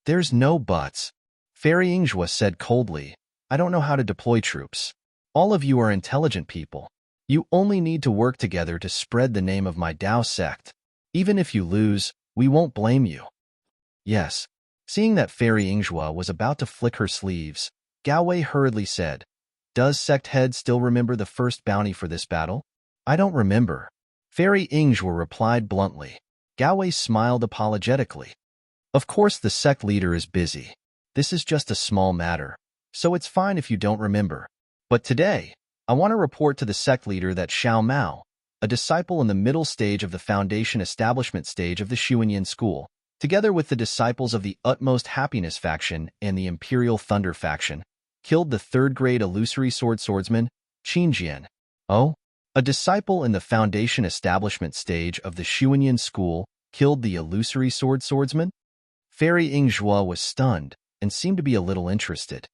"There's no buts." Fairy Yingjue said coldly, "I don't know how to deploy troops. All of you are intelligent people. You only need to work together to spread the name of my Dao sect. Even if you lose, we won't blame you." "Yes." Seeing that Fairy Yingjue was about to flick her sleeves, Gao Wei hurriedly said, "Does sect head still remember the first bounty for this battle?" "I don't remember." Fairy Yingjue replied bluntly. Gao Wei smiled apologetically. "Of course the sect leader is busy. This is just a small matter, so it's fine if you don't remember. But today, I want to report to the sect leader that Xiao Mao, a disciple in the middle stage of the foundation establishment stage of the Xuanyan school, together with the disciples of the Utmost Happiness faction and the Imperial Thunder faction, killed the third-grade illusory swordsman, Qin Jian. Oh? A disciple in the foundation establishment stage of the Xuanyan school killed the illusory swordsman? Fairy Yingjue was stunned and seemed to be a little interested.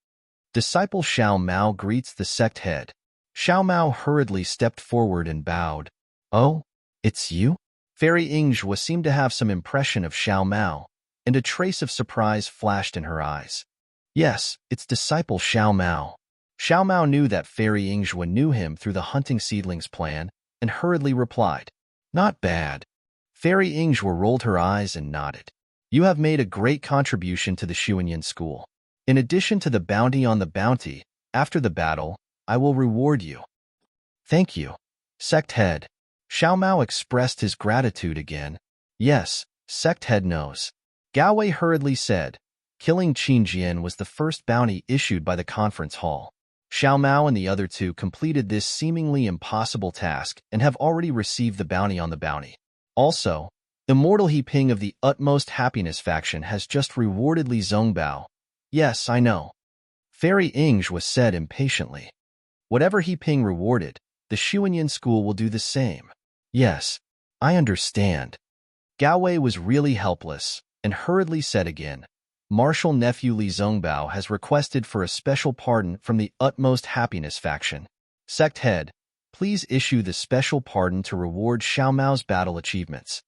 Disciple Xiao Mao greets the sect head. Xiao Mao hurriedly stepped forward and bowed. "Oh, it's you?" Fairy Yingjue seemed to have some impression of Xiao Mao, and a trace of surprise flashed in her eyes. "Yes, it's disciple Xiao Mao." Xiao Mao knew that Fairy Yingjue knew him through the hunting seedlings plan and hurriedly replied, "Not bad." Fairy Yingjue rolled her eyes and nodded. "You have made a great contribution to the Xuanyan school. In addition to the bounty on the bounty, after the battle, I will reward you." "Thank you, sect head." Xiao Mao expressed his gratitude again. "Yes, sect head knows." Gao Wei hurriedly said, "Killing Qin Jian was the first bounty issued by the conference hall. Xiao Mao and the other two completed this seemingly impossible task and have already received the bounty on the bounty. Also, Immortal He Ping of the Utmost Happiness faction has just rewarded Li Zongbao." "Yes, I know." Fairy Ingzhwa said impatiently. Whatever He Ping rewarded, the Xuanyan school will do the same. Yes, I understand. Gao Wei was really helpless and hurriedly said again, Martial nephew Li Zongbao has requested for a special pardon from the Utmost Happiness faction. Sect head, please issue the special pardon to reward Xiao Mao's battle achievements.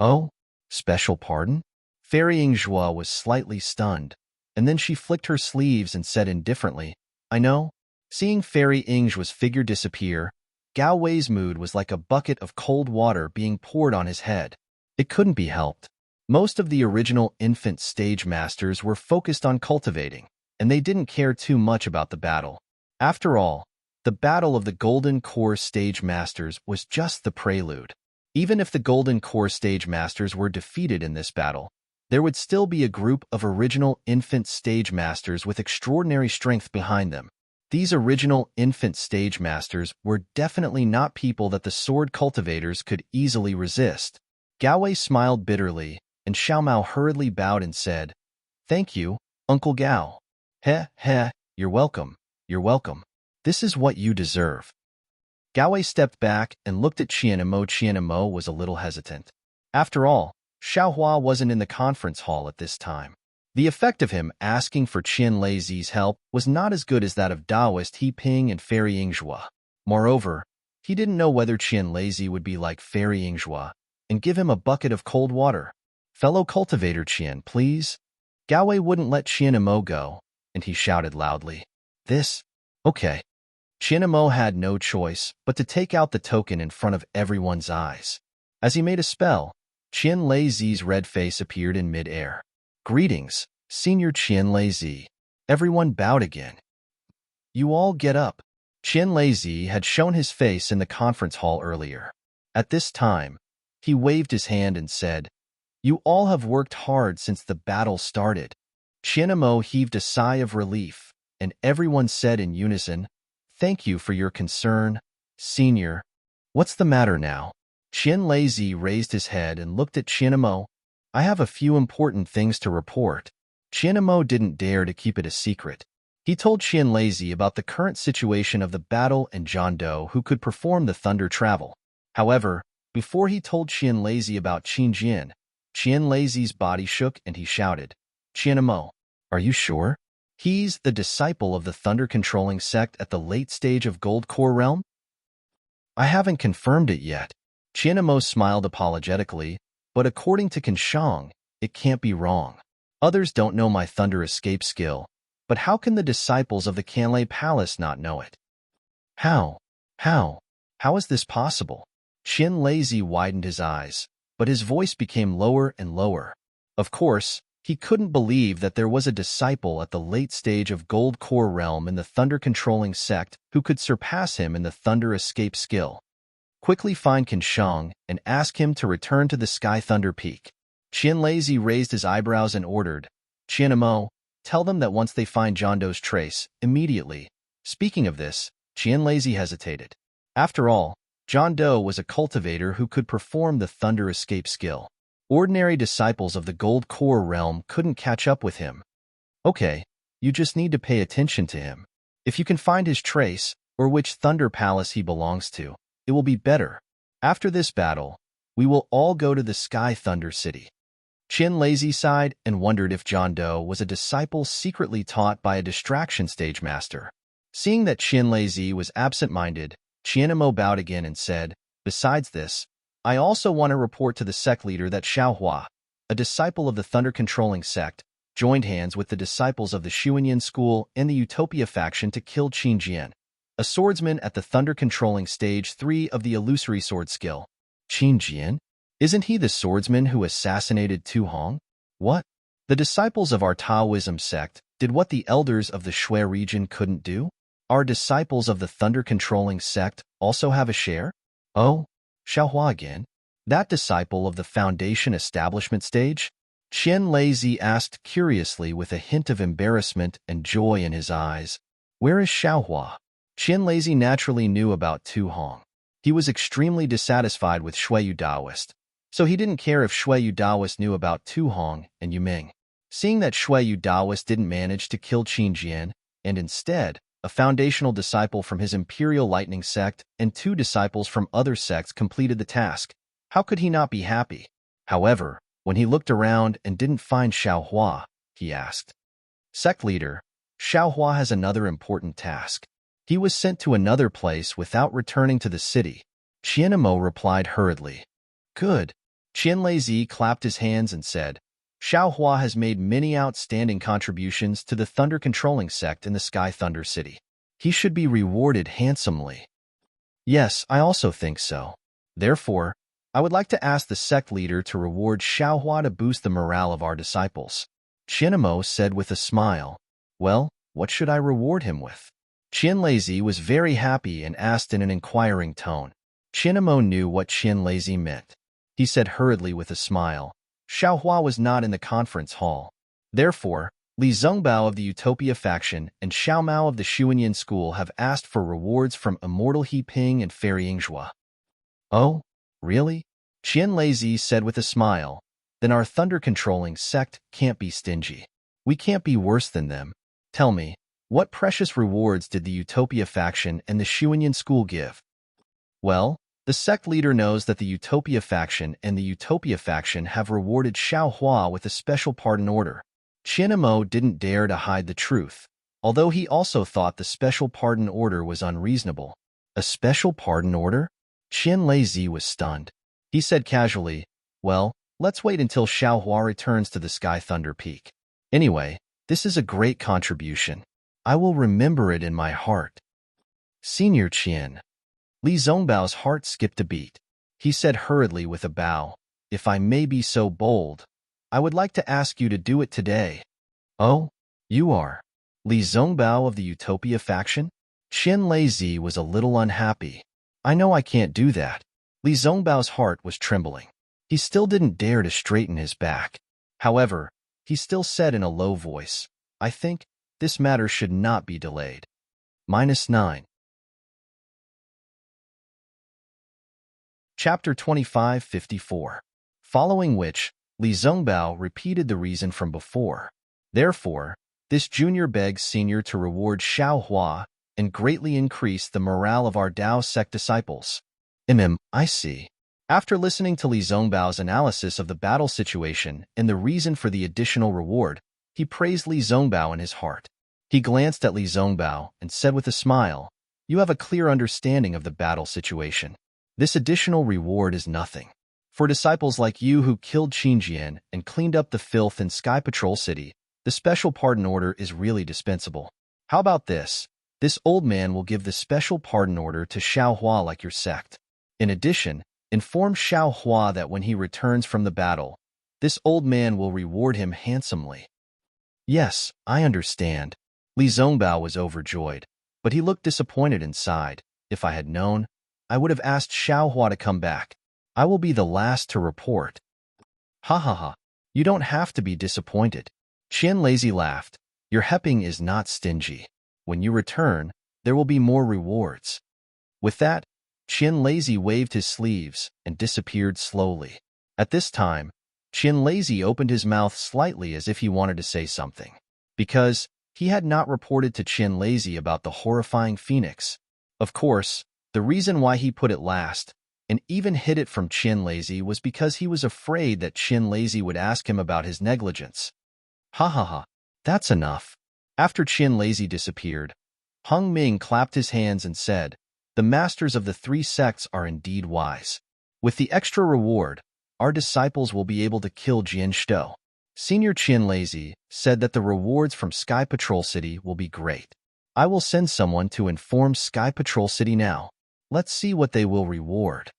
Oh, special pardon? Fairy Ingzhua was slightly stunned, and then she flicked her sleeves and said indifferently, I know. Seeing Fairy Ingzhua's figure disappear, Gao Wei's mood was like a bucket of cold water being poured on his head. It couldn't be helped. Most of the original infant stage masters were focused on cultivating, and they didn't care too much about the battle. After all, the battle of the Golden Core stage masters was just the prelude. Even if the Golden Core stage masters were defeated in this battle, there would still be a group of original infant stage masters with extraordinary strength behind them. These original infant stage masters were definitely not people that the sword cultivators could easily resist. Gao Wei smiled bitterly, and Xiao Mao hurriedly bowed and said, Thank you, Uncle Gao. Heh, you're welcome, you're welcome. This is what you deserve. Gao Wei stepped back and looked at Qianemo. Qianemo was a little hesitant. After all, Xiaohua wasn't in the conference hall at this time. The effect of him asking for Qian Leizi's help was not as good as that of Daoist He Ping and Fairy Ingzhua. Moreover, he didn't know whether Qian Leizi would be like Fairy Ingzhua and give him a bucket of cold water. Fellow cultivator Qian, please. Gao Wei wouldn't let Qianemo go, and he shouted loudly, This? Okay. Qianemo had no choice but to take out the token in front of everyone's eyes. As he made a spell, Qian Leizi's red face appeared in mid-air. Greetings, Senior Qian Leizi. Everyone bowed again. You all get up. Qian Leizi had shown his face in the conference hall earlier. At this time, he waved his hand and said, You all have worked hard since the battle started. Qianemo heaved a sigh of relief, and everyone said in unison, Thank you for your concern, Senior. What's the matter now? Qian Leizi raised his head and looked at Qianemo. I have a few important things to report. Qianemo didn't dare to keep it a secret. He told Qian Leizi about the current situation of the battle and John Doe who could perform the thunder travel. However, before he told Qian Leizi about Qin Jian, Qian Leizi's body shook and he shouted, Qianemo, are you sure? He's the disciple of the thunder-controlling sect at the late stage of Gold Core Realm? I haven't confirmed it yet. Qianemo smiled apologetically, but according to Kanshang, it can't be wrong. Others don't know my thunder escape skill, but how can the disciples of the Canlay Palace not know it? How is this possible? Qian Leizi widened his eyes, but his voice became lower and lower. Of course, he couldn't believe that there was a disciple at the late stage of Gold Core Realm in the thunder-controlling sect who could surpass him in the thunder escape skill. Quickly find Kanshang and ask him to return to the Sky Thunder Peak. Qian Leizi raised his eyebrows and ordered, Qianemo, tell them that once they find John Doe's trace, immediately. Speaking of this, Qian Leizi hesitated. After all, John Doe was a cultivator who could perform the thunder escape skill. Ordinary disciples of the Gold Core Realm couldn't catch up with him. Okay, you just need to pay attention to him. If you can find his trace, or which Thunder Palace he belongs to, it will be better. After this battle, we will all go to the Sky Thunder City. Qian Leizi sighed and wondered if John Doe was a disciple secretly taught by a distraction stage master. Seeing that Qian Leizi was absent-minded, Qianemo bowed again and said, Besides this, I also want to report to the sect leader that Xiaohua, a disciple of the thunder-controlling sect, joined hands with the disciples of the Xuanyan school and the Utopia faction to kill Qin Jian, a swordsman at the thunder-controlling stage 3 of the illusory sword skill. Qin Jian? Isn't he the swordsman who assassinated Tu Hong? What? The disciples of our Taoism sect did what the elders of the Shui region couldn't do? Our disciples of the thunder-controlling sect also have a share? Oh, Xiaohua again? That disciple of the Foundation establishment stage? Qian Leizi asked curiously with a hint of embarrassment and joy in his eyes. Where is Xiaohua? Qian Leizi naturally knew about Tu Hong. He was extremely dissatisfied with Shuiyu Daoist, so he didn't care if Shuiyu Daoist knew about Tu Hong and Yu Ming. Seeing that Shuiyu Daoist didn't manage to kill Qin Jian, and instead, a foundational disciple from his Imperial Lightning sect and 2 disciples from other sects completed the task. How could he not be happy? However, when he looked around and didn't find Xiaohua, he asked. Sect leader, Xiaohua has another important task. He was sent to another place without returning to the city. Qianmo replied hurriedly. Good. Qianlezi clapped his hands and said, Xiaohua has made many outstanding contributions to the thunder-controlling sect in the Sky Thunder City. He should be rewarded handsomely. Yes, I also think so. Therefore, I would like to ask the sect leader to reward Xiaohua to boost the morale of our disciples. Qianmo said with a smile. Well, what should I reward him with? Qianlezi was very happy and asked in an inquiring tone. Qianmo knew what Qianlezi meant. He said hurriedly with a smile. Xiaohua was not in the conference hall. Therefore, Li Zhongbao of the Utopia faction and Xiao Mao of the Xuanyan school have asked for rewards from Immortal He Ping and Fairy Yingzhua. Oh, really? Qianlezi said with a smile. Then our thunder-controlling sect can't be stingy. We can't be worse than them. Tell me, what precious rewards did the Utopia faction and the Xuanyan school give? Well, the sect leader knows that the Utopia faction and the Utopia faction have rewarded Xiaohua with a special pardon order. Qianmo didn't dare to hide the truth, although he also thought the special pardon order was unreasonable. A special pardon order? Qianlezi was stunned. He said casually, well, let's wait until Xiaohua returns to the Sky Thunder Peak. Anyway, this is a great contribution. I will remember it in my heart. Senior Qian. Li Zhongbao's heart skipped a beat. He said hurriedly with a bow, if I may be so bold, I would like to ask you to do it today. Oh, you are Li Zhongbao of the Utopia faction? Qianlezi was a little unhappy. I know I can't do that. Li Zhongbao's heart was trembling. He still didn't dare to straighten his back. However, he still said in a low voice, I think this matter should not be delayed. -9. Chapter 2554. Following which, Li Zhongbao repeated the reason from before. Therefore, this junior begs senior to reward Xiaohua and greatly increase the morale of our Dao sect disciples. I see. After listening to Li Zhongbao's analysis of the battle situation and the reason for the additional reward, he praised Li Zhongbao in his heart. He glanced at Li Zhongbao and said with a smile, You have a clear understanding of the battle situation. This additional reward is nothing. For disciples like you who killed Qingjian and cleaned up the filth in Sky Patrol City, the special pardon order is really dispensable. How about this? This old man will give the special pardon order to Xiaohua like your sect. In addition, inform Xiaohua that when he returns from the battle, this old man will reward him handsomely. Yes, I understand. Li Zhongbao was overjoyed, but he looked disappointed inside. If I had known, I would have asked Xiaohua to come back. I will be the last to report. Ha ha ha. You don't have to be disappointed. Qianlezi laughed. Your Heping is not stingy. When you return, there will be more rewards. With that, Qianlezi waved his sleeves and disappeared slowly. At this time, Qianlezi opened his mouth slightly as if he wanted to say something, because he had not reported to Qianlezi about the horrifying phoenix. Of course, the reason why he put it last, and even hid it from Qianlezi, was because he was afraid that Qianlezi would ask him about his negligence. Ha ha ha, that's enough. After Qianlezi disappeared, Hung Ming clapped his hands and said, The masters of the 3 sects are indeed wise. With the extra reward, our disciples will be able to kill Jian Shtou. Senior Qianlezi said that the rewards from Sky Patrol City will be great. I will send someone to inform Sky Patrol City now. Let's see what they will reward.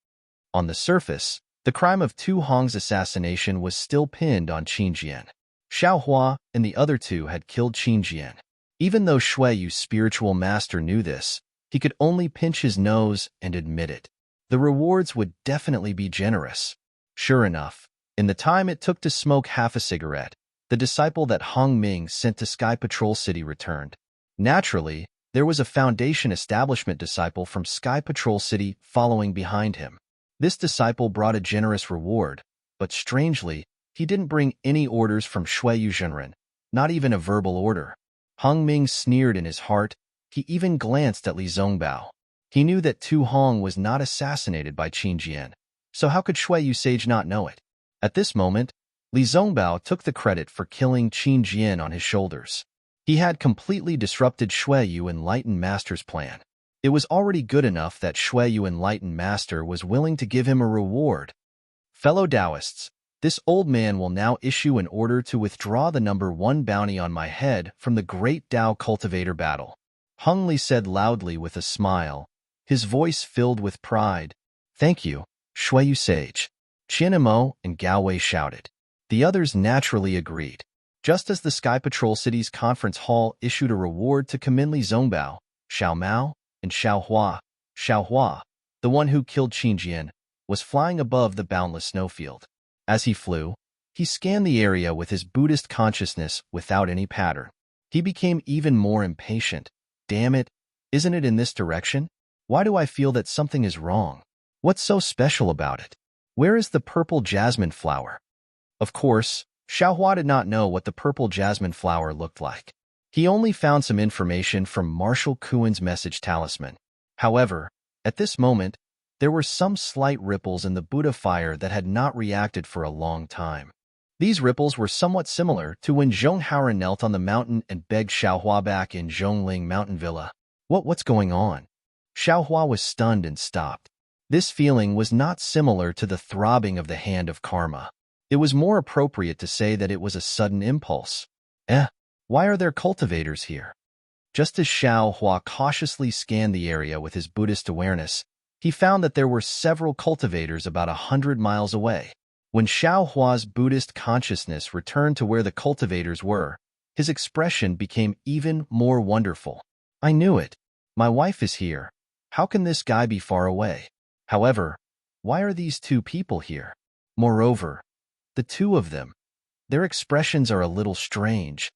On the surface, the crime of Tu Hong's assassination was still pinned on Qingjian. Xiaohua and the other 2 had killed Qingjian. Even though Shui Yu's spiritual master knew this, he could only pinch his nose and admit it. The rewards would definitely be generous. Sure enough, in the time it took to smoke half a cigarette, the disciple that Hong Ming sent to Sky Patrol City returned. Naturally, there was a Foundation Establishment disciple from Sky Patrol City following behind him. This disciple brought a generous reward, but strangely, he didn't bring any orders from Shui Yu Zhenren, not even a verbal order. Hung Ming sneered in his heart. He even glanced at Li Zongbao. He knew that Tu Hong was not assassinated by Qin Jian, so how could Shui Yu Sage not know it? At this moment, Li Zongbao took the credit for killing Qin Jian on his shoulders. He had completely disrupted Shui Yu Enlightened Master's plan. It was already good enough that Shui Yu Enlightened Master was willing to give him a reward. Fellow Taoists, this old man will now issue an order to withdraw the number 1 bounty on my head from the Great Tao Cultivator battle. Hung Li said loudly with a smile, his voice filled with pride. Thank you, Shui Yu Sage. Qian Imo and Gao Wei shouted. The others naturally agreed. Just as the Sky Patrol City's conference hall issued a reward to commend Li Zongbao, Xiao Mao, and Xiao Hua, the one who killed Qin Jian, was flying above the boundless snowfield. As he flew, he scanned the area with his Buddhist consciousness without any pattern. He became even more impatient. Damn it, isn't it in this direction? Why do I feel that something is wrong? What's so special about it? Where is the purple jasmine flower? Of course, Xiao Hua did not know what the purple jasmine flower looked like. He only found some information from Marshal Kuen's message talisman. However, at this moment, there were some slight ripples in the Buddha fire that had not reacted for a long time. These ripples were somewhat similar to when Zhong Haoren knelt on the mountain and begged Xiao Hua back in Zhongling Mountain Villa. What's going on? Xiao Hua was stunned and stopped. This feeling was not similar to the throbbing of the hand of karma. It was more appropriate to say that it was a sudden impulse. Why are there cultivators here? Just as Xiao Hua cautiously scanned the area with his Buddhist awareness, he found that there were several cultivators about 100 miles away. When Xiao Hua's Buddhist consciousness returned to where the cultivators were, his expression became even more wonderful. I knew it. My wife is here. How can this guy be far away? However, why are these two people here? Moreover, the two of them, their expressions are a little strange.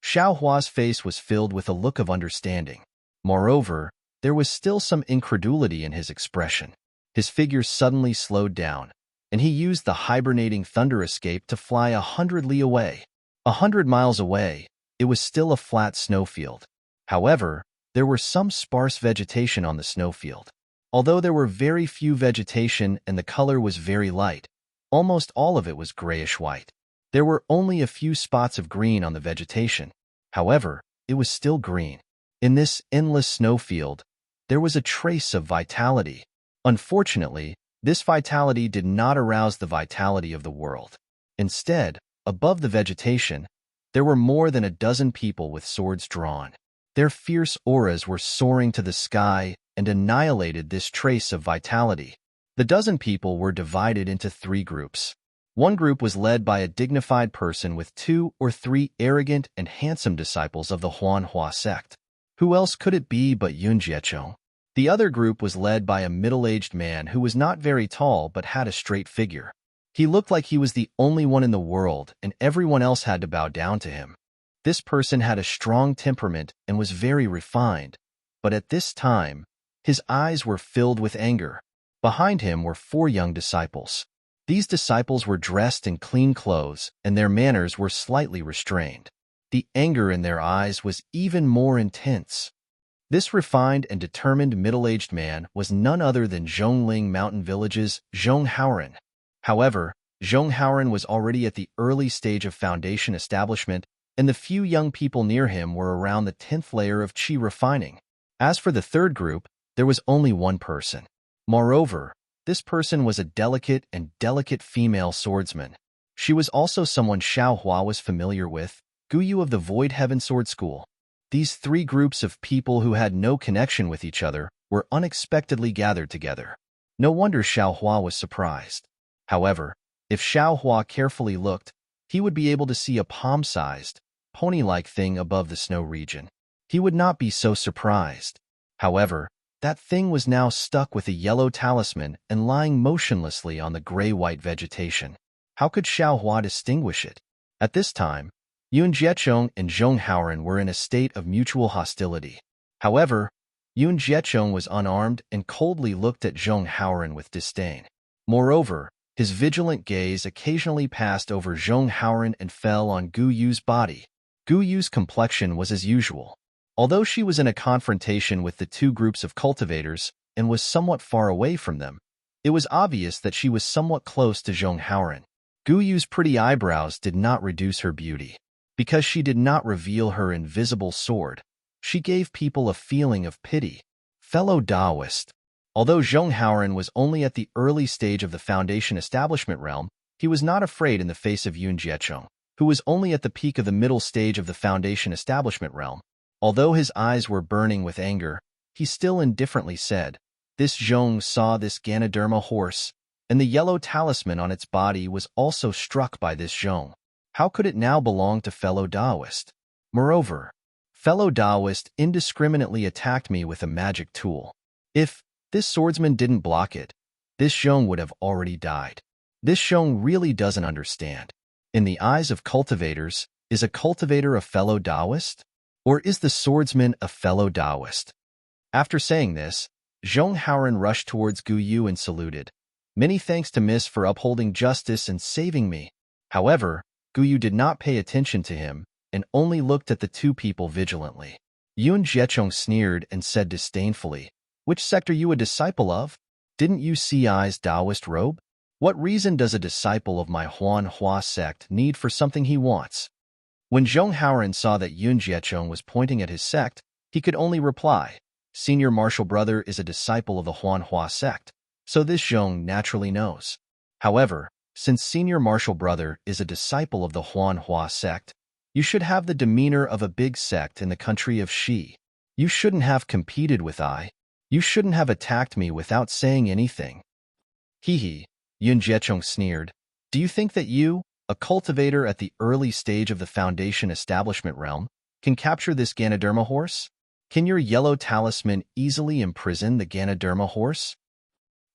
Xiao Hua's face was filled with a look of understanding. Moreover, there was still some incredulity in his expression. His figure suddenly slowed down, and he used the hibernating thunder escape to fly 100 li away. 100 miles away, it was still a flat snowfield. However, there were some sparse vegetation on the snowfield. Although there were very few vegetation and the color was very light, almost all of it was grayish-white. There were only a few spots of green on the vegetation. However, it was still green. In this endless snowfield, there was a trace of vitality. Unfortunately, this vitality did not arouse the vitality of the world. Instead, above the vegetation, there were more than a dozen people with swords drawn. Their fierce auras were soaring to the sky and annihilated this trace of vitality. The dozen people were divided into 3 groups. One group was led by a dignified person with 2 or 3 arrogant and handsome disciples of the Huanhua sect. Who else could it be but Yun Jiechong? The other group was led by a middle-aged man who was not very tall but had a straight figure. He looked like he was the only one in the world and everyone else had to bow down to him. This person had a strong temperament and was very refined, but at this time, his eyes were filled with anger. Behind him were 4 young disciples. These disciples were dressed in clean clothes and their manners were slightly restrained. The anger in their eyes was even more intense. This refined and determined middle-aged man was none other than Zhongling Mountain Village's Zhong Haoren. However, Zhong Haoren was already at the early stage of foundation establishment, and the few young people near him were around the 10th layer of qi refining. As for the third group, there was only one person. Moreover, this person was a delicate female swordsman. She was also someone Xiao Hua was familiar with, Guyu of the Void Heaven Sword School. These 3 groups of people who had no connection with each other were unexpectedly gathered together. No wonder Xiao Hua was surprised. However, if Xiao Hua carefully looked, he would be able to see a palm-sized, pony-like thing above the snow region. He would not be so surprised. However, that thing was now stuck with a yellow talisman and lying motionlessly on the gray-white vegetation. How could Xiao Hua distinguish it? At this time, Yun Jiechong and Zhong Haoren were in a state of mutual hostility. However, Yun Jiechong was unarmed and coldly looked at Zhong Haoren with disdain. Moreover, his vigilant gaze occasionally passed over Zhong Haoren and fell on Gu Yu's body. Gu Yu's complexion was as usual. Although she was in a confrontation with the two groups of cultivators and was somewhat far away from them, it was obvious that she was somewhat close to Zhong Haoran. Gu Yu's pretty eyebrows did not reduce her beauty. Because she did not reveal her invisible sword, she gave people a feeling of pity. Fellow Taoist. Although Zhong Haoran was only at the early stage of the Foundation establishment realm, he was not afraid in the face of Yun Jiecheng, who was only at the peak of the middle stage of the Foundation establishment realm. Although his eyes were burning with anger, he still indifferently said, "This Zhong saw this Ganoderma horse, and the yellow talisman on its body was also struck by this Zhong. How could it now belong to fellow Taoist? Moreover, fellow Taoist indiscriminately attacked me with a magic tool. If this swordsman didn't block it, this Zhong would have already died. This Zhong really doesn't understand. In the eyes of cultivators, is a cultivator a fellow Taoist? Or is the swordsman a fellow Taoist?" After saying this, Zhong Haoran rushed towards Gu Yu and saluted. "Many thanks to Miss for upholding justice and saving me." However, Gu Yu did not pay attention to him and only looked at the two people vigilantly. Yun Jiecheng sneered and said disdainfully, "Which sect are you a disciple of? Didn't you see I's Taoist robe? What reason does a disciple of my Huan Hua sect need for something he wants?" When Zhong Haoran saw that Yun Jiecheng was pointing at his sect, he could only reply, "Senior Martial Brother is a disciple of the Huan Hua sect, so this Zhong naturally knows. However, since Senior Martial Brother is a disciple of the Huan Hua sect, you should have the demeanor of a big sect in the country of Xi. You shouldn't have competed with I. You shouldn't have attacked me without saying anything." "Hee," Yun Jiecheng sneered. "Do you think that you, a cultivator at the early stage of the Foundation establishment realm, can capture this Ganoderma horse? Can your yellow talisman easily imprison the Ganoderma horse?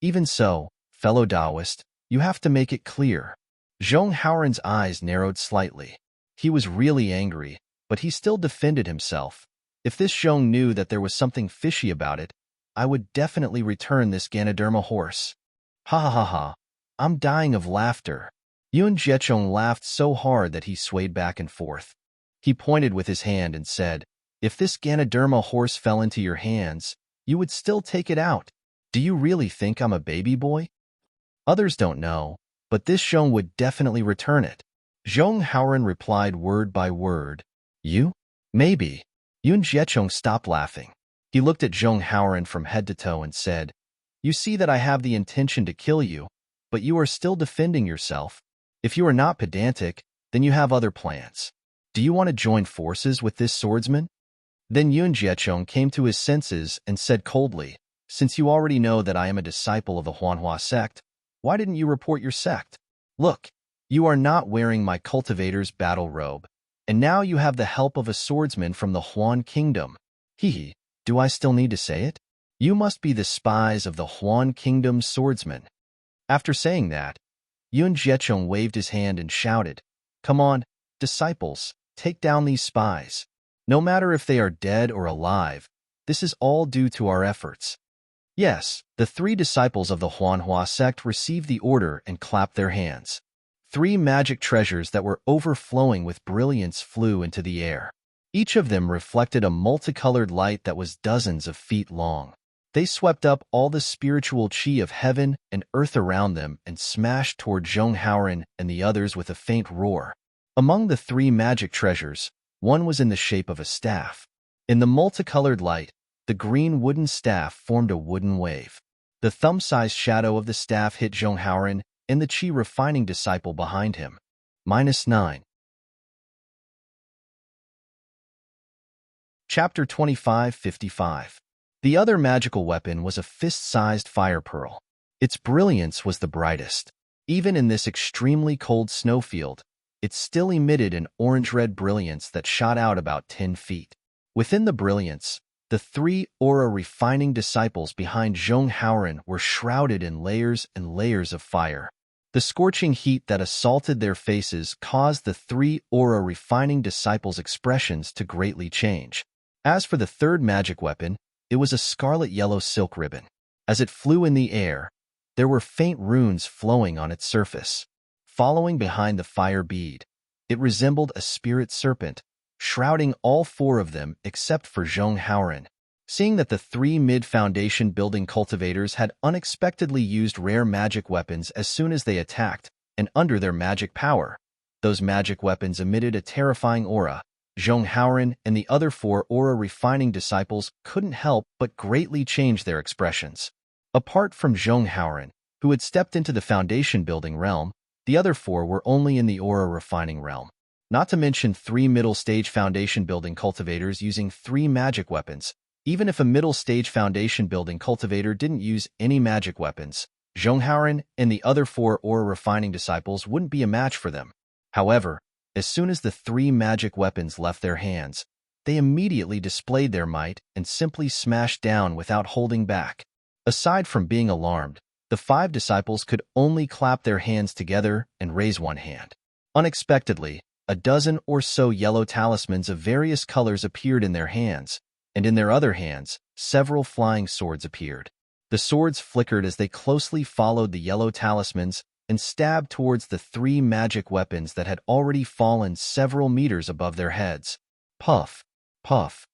Even so, fellow Taoist, you have to make it clear." Zhong Haoran's eyes narrowed slightly. He was really angry, but he still defended himself. "If this Zhong knew that there was something fishy about it, I would definitely return this Ganoderma horse." "Ha ha ha ha, I'm dying of laughter." Yun Jiecheng laughed so hard that he swayed back and forth. He pointed with his hand and said, "If this Ganoderma horse fell into your hands, you would still take it out. Do you really think I'm a baby boy? Others don't know, but this Zhong would definitely return it." Zhong Haoran replied word by word, "You? Maybe." Yun Jiecheng stopped laughing. He looked at Zhong Haoran from head to toe and said, "You see that I have the intention to kill you, but you are still defending yourself. If you are not pedantic, then you have other plans. Do you want to join forces with this swordsman?" Then Yun Jiecheng came to his senses and said coldly, "Since you already know that I am a disciple of the Huanhua sect, why didn't you report your sect? Look, you are not wearing my cultivator's battle robe, and now you have the help of a swordsman from the Huan kingdom. Hee, do I still need to say it? You must be the spies of the Huan kingdom's swordsman." After saying that, Yun Jiecheng waved his hand and shouted, "Come on, disciples, take down these spies. No matter if they are dead or alive, this is all due to our efforts." Yes, the three disciples of the Huanhua sect received the order and clapped their hands. Three magic treasures that were overflowing with brilliance flew into the air. Each of them reflected a multicolored light that was dozens of feet long. They swept up all the spiritual chi of heaven and earth around them and smashed toward Zhong Haoran and the others with a faint roar. Among the three magic treasures, one was in the shape of a staff. In the multicolored light, the green wooden staff formed a wooden wave. The thumb-sized shadow of the staff hit Zhong Haoran and the chi refining disciple behind him. -9. Chapter 25:55. The other magical weapon was a fist-sized fire pearl. Its brilliance was the brightest. Even in this extremely cold snowfield, it still emitted an orange-red brilliance that shot out about 10 feet. Within the brilliance, the three aura refining disciples behind Zhong Haoran were shrouded in layers and layers of fire. The scorching heat that assaulted their faces caused the three aura refining disciples' expressions to greatly change. As for the third magic weapon, it was a scarlet-yellow silk ribbon. As it flew in the air, there were faint runes flowing on its surface. Following behind the fire bead, it resembled a spirit serpent, shrouding all four of them except for Zhong Haoren. Seeing that the three mid-foundation building cultivators had unexpectedly used rare magic weapons as soon as they attacked, and under their magic power, those magic weapons emitted a terrifying aura. Zhong Haoren and the other four aura-refining disciples couldn't help but greatly change their expressions. Apart from Zhong Haoren, who had stepped into the foundation-building realm, the other four were only in the aura-refining realm. Not to mention three middle-stage foundation-building cultivators using three magic weapons. Even if a middle-stage foundation-building cultivator didn't use any magic weapons, Zhong Haoren and the other four aura-refining disciples wouldn't be a match for them. However, as soon as the three magic weapons left their hands, they immediately displayed their might and simply smashed down without holding back. Aside from being alarmed, the five disciples could only clap their hands together and raise one hand. Unexpectedly, a dozen or so yellow talismans of various colors appeared in their hands, and in their other hands, several flying swords appeared. The swords flickered as they closely followed the yellow talismans and stabbed towards the three magic weapons that had already fallen several meters above their heads. Puff, puff.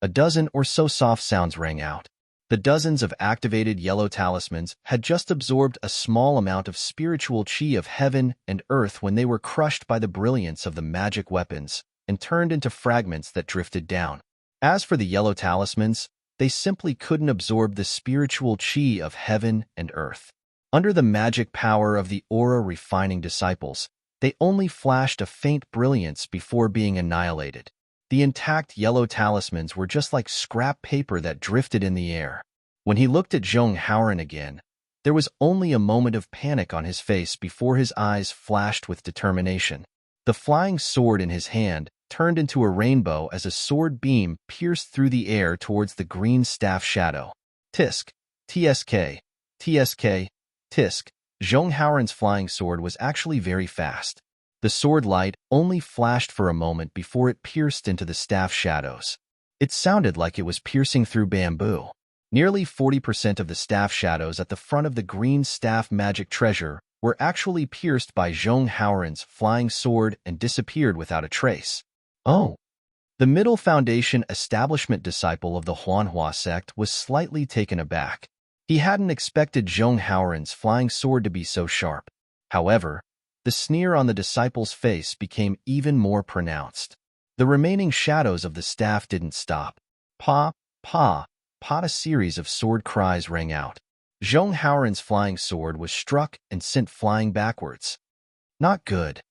A dozen or so soft sounds rang out. The dozens of activated yellow talismans had just absorbed a small amount of spiritual chi of heaven and earth when they were crushed by the brilliance of the magic weapons and turned into fragments that drifted down. As for the yellow talismans, they simply couldn't absorb the spiritual chi of heaven and earth. Under the magic power of the aura-refining disciples, they only flashed a faint brilliance before being annihilated. The intact yellow talismans were just like scrap paper that drifted in the air. When he looked at Zhong Haoren again, there was only a moment of panic on his face before his eyes flashed with determination. The flying sword in his hand turned into a rainbow as a sword beam pierced through the air towards the green staff shadow. Tisk, tsk, tsk, tisk. Zhong Haoren's flying sword was actually very fast. The sword light only flashed for a moment before it pierced into the staff shadows. It sounded like it was piercing through bamboo. Nearly 40% of the staff shadows at the front of the green staff magic treasure were actually pierced by Zhong Haoren's flying sword and disappeared without a trace. Oh! The middle foundation establishment disciple of the Huanhua sect was slightly taken aback. He hadn't expected Zhong Haoren's flying sword to be so sharp. However, the sneer on the disciple's face became even more pronounced. The remaining shadows of the staff didn't stop. Pa, pa, pa! A series of sword cries rang out. Zhong Haoren's flying sword was struck and sent flying backwards. Not good.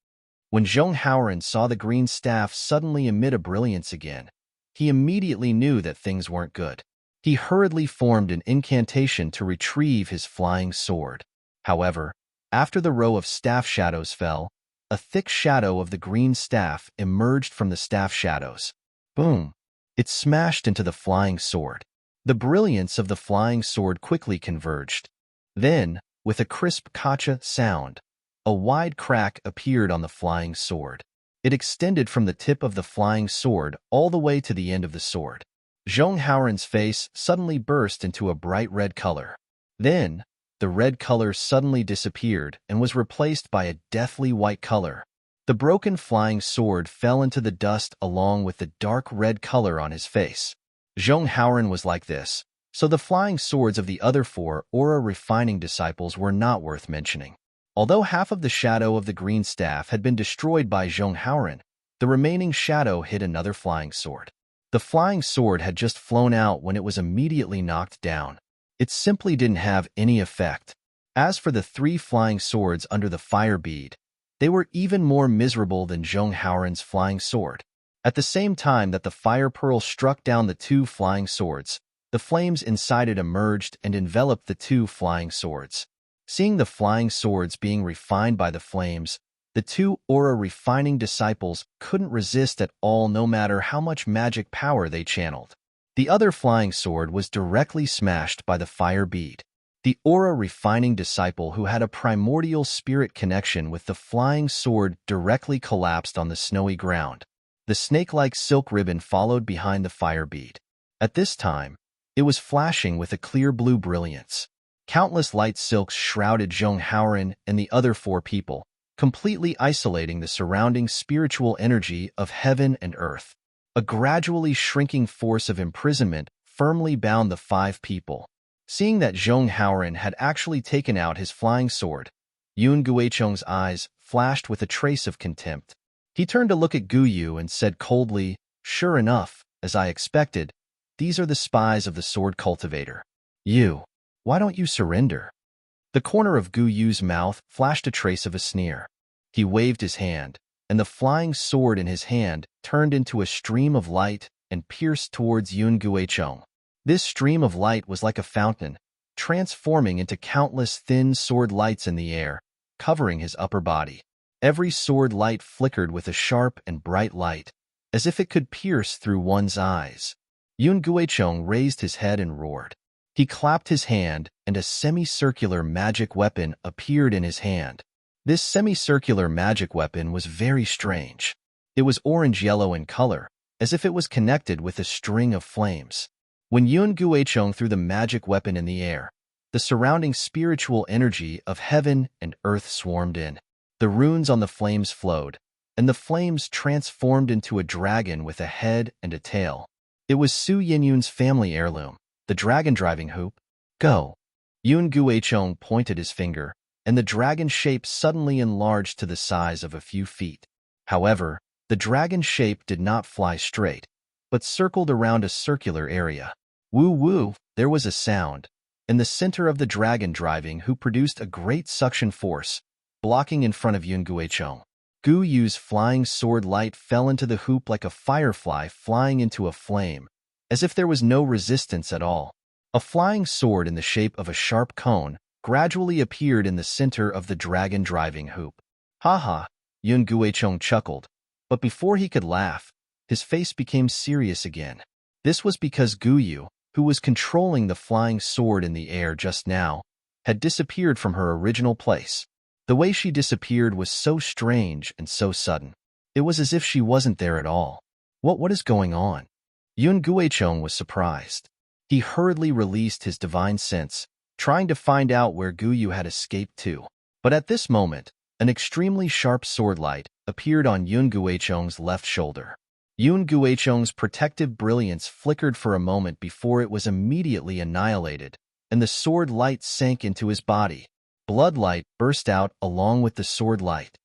When Zhong Haoren saw the green staff suddenly emit a brilliance again, he immediately knew that things weren't good. He hurriedly formed an incantation to retrieve his flying sword. However, after the row of staff shadows fell, a thick shadow of the green staff emerged from the staff shadows. Boom! It smashed into the flying sword. The brilliance of the flying sword quickly converged. Then, with a crisp kacha sound, a wide crack appeared on the flying sword. It extended from the tip of the flying sword all the way to the end of the sword. Zhong Haoren's face suddenly burst into a bright red color. Then, the red color suddenly disappeared and was replaced by a deathly white color. The broken flying sword fell into the dust along with the dark red color on his face. Zhong Haoren was like this, so the flying swords of the other four aura-refining disciples were not worth mentioning. Although half of the shadow of the green staff had been destroyed by Zhong Haoren, the remaining shadow hit another flying sword. The flying sword had just flown out when it was immediately knocked down. It simply didn't have any effect. As for the three flying swords under the fire bead, they were even more miserable than Zhong Haoren's flying sword. At the same time that the fire pearl struck down the two flying swords, the flames inside it emerged and enveloped the two flying swords. Seeing the flying swords being refined by the flames, the two aura-refining disciples couldn't resist at all no matter how much magic power they channeled. The other flying sword was directly smashed by the fire bead. The aura-refining disciple who had a primordial spirit connection with the flying sword directly collapsed on the snowy ground. The snake-like silk ribbon followed behind the fire bead. At this time, it was flashing with a clear blue brilliance. Countless light silks shrouded Zhong Haoren and the other four people, completely isolating the surrounding spiritual energy of heaven and earth. A gradually shrinking force of imprisonment firmly bound the five people. Seeing that Zhong Haoran had actually taken out his flying sword, Yun Guicheng's eyes flashed with a trace of contempt. He turned to look at Gu Yu and said coldly, "Sure enough, as I expected, these are the spies of the sword cultivator. You, why don't you surrender?" The corner of Gu Yu's mouth flashed a trace of a sneer. He waved his hand, and the flying sword in his hand turned into a stream of light and pierced towards Yun Guicheng. This stream of light was like a fountain, transforming into countless thin sword lights in the air, covering his upper body. Every sword light flickered with a sharp and bright light, as if it could pierce through one's eyes. Yun Guicheng raised his head and roared. He clapped his hand, and a semicircular magic weapon appeared in his hand. This semicircular magic weapon was very strange. It was orange-yellow in color, as if it was connected with a string of flames. When Yun Guicheng threw the magic weapon in the air, the surrounding spiritual energy of heaven and earth swarmed in. The runes on the flames flowed, and the flames transformed into a dragon with a head and a tail. It was Su Yinyun's family heirloom, the dragon-driving hoop. "Go." Yun Guicheng pointed his finger, and the dragon shape suddenly enlarged to the size of a few feet. However, the dragon shape did not fly straight, but circled around a circular area. Woo-woo, there was a sound. In the center of the dragon-driving hoop produced a great suction force, blocking in front of Yun Guicheng. Gu Yu's flying sword light fell into the hoop like a firefly flying into a flame, as if there was no resistance at all. A flying sword in the shape of a sharp cone gradually appeared in the center of the dragon-driving hoop. "Ha ha," Yun Guicheng chuckled, but before he could laugh, his face became serious again. This was because Gu Yu, who was controlling the flying sword in the air just now, had disappeared from her original place. The way she disappeared was so strange and so sudden. It was as if she wasn't there at all. What is going on? Yun Guicheng was surprised. He hurriedly released his divine sense, trying to find out where Gu Yu had escaped to. But at this moment, an extremely sharp sword light appeared on Yun Guicheng's left shoulder. Yun Guicheng's protective brilliance flickered for a moment before it was immediately annihilated, and the sword light sank into his body. Blood light burst out along with the sword light.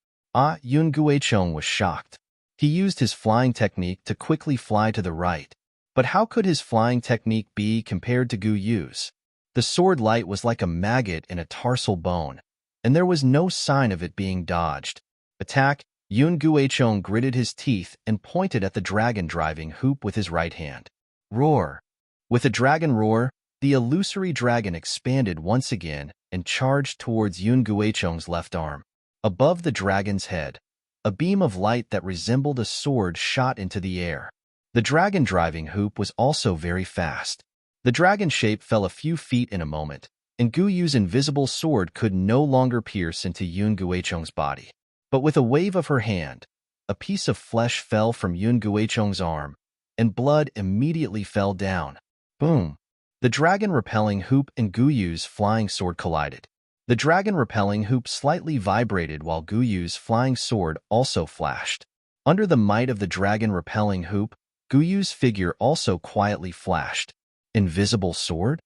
Yun Guicheng was shocked. He used his flying technique to quickly fly to the right. But how could his flying technique be compared to Gu Yu's? The sword light was like a maggot in a tarsal bone, and there was no sign of it being dodged. "Attack!" Yun Guicheng gritted his teeth and pointed at the dragon-driving hoop with his right hand. Roar! With a dragon roar, the illusory dragon expanded once again and charged towards Yun Guicheng's left arm. Above the dragon's head, a beam of light that resembled a sword shot into the air. The dragon-driving hoop was also very fast. The dragon shape fell a few feet in a moment, and Gu Yu's invisible sword could no longer pierce into Yun Guicheng's body. But with a wave of her hand, a piece of flesh fell from Yun Guicheng's arm, and blood immediately fell down. Boom! The dragon-repelling hoop and Gu Yu's flying sword collided. The dragon-repelling hoop slightly vibrated while Gu Yu's flying sword also flashed. Under the might of the dragon-repelling hoop, Gu Yu's figure also quietly flashed. Invisible sword?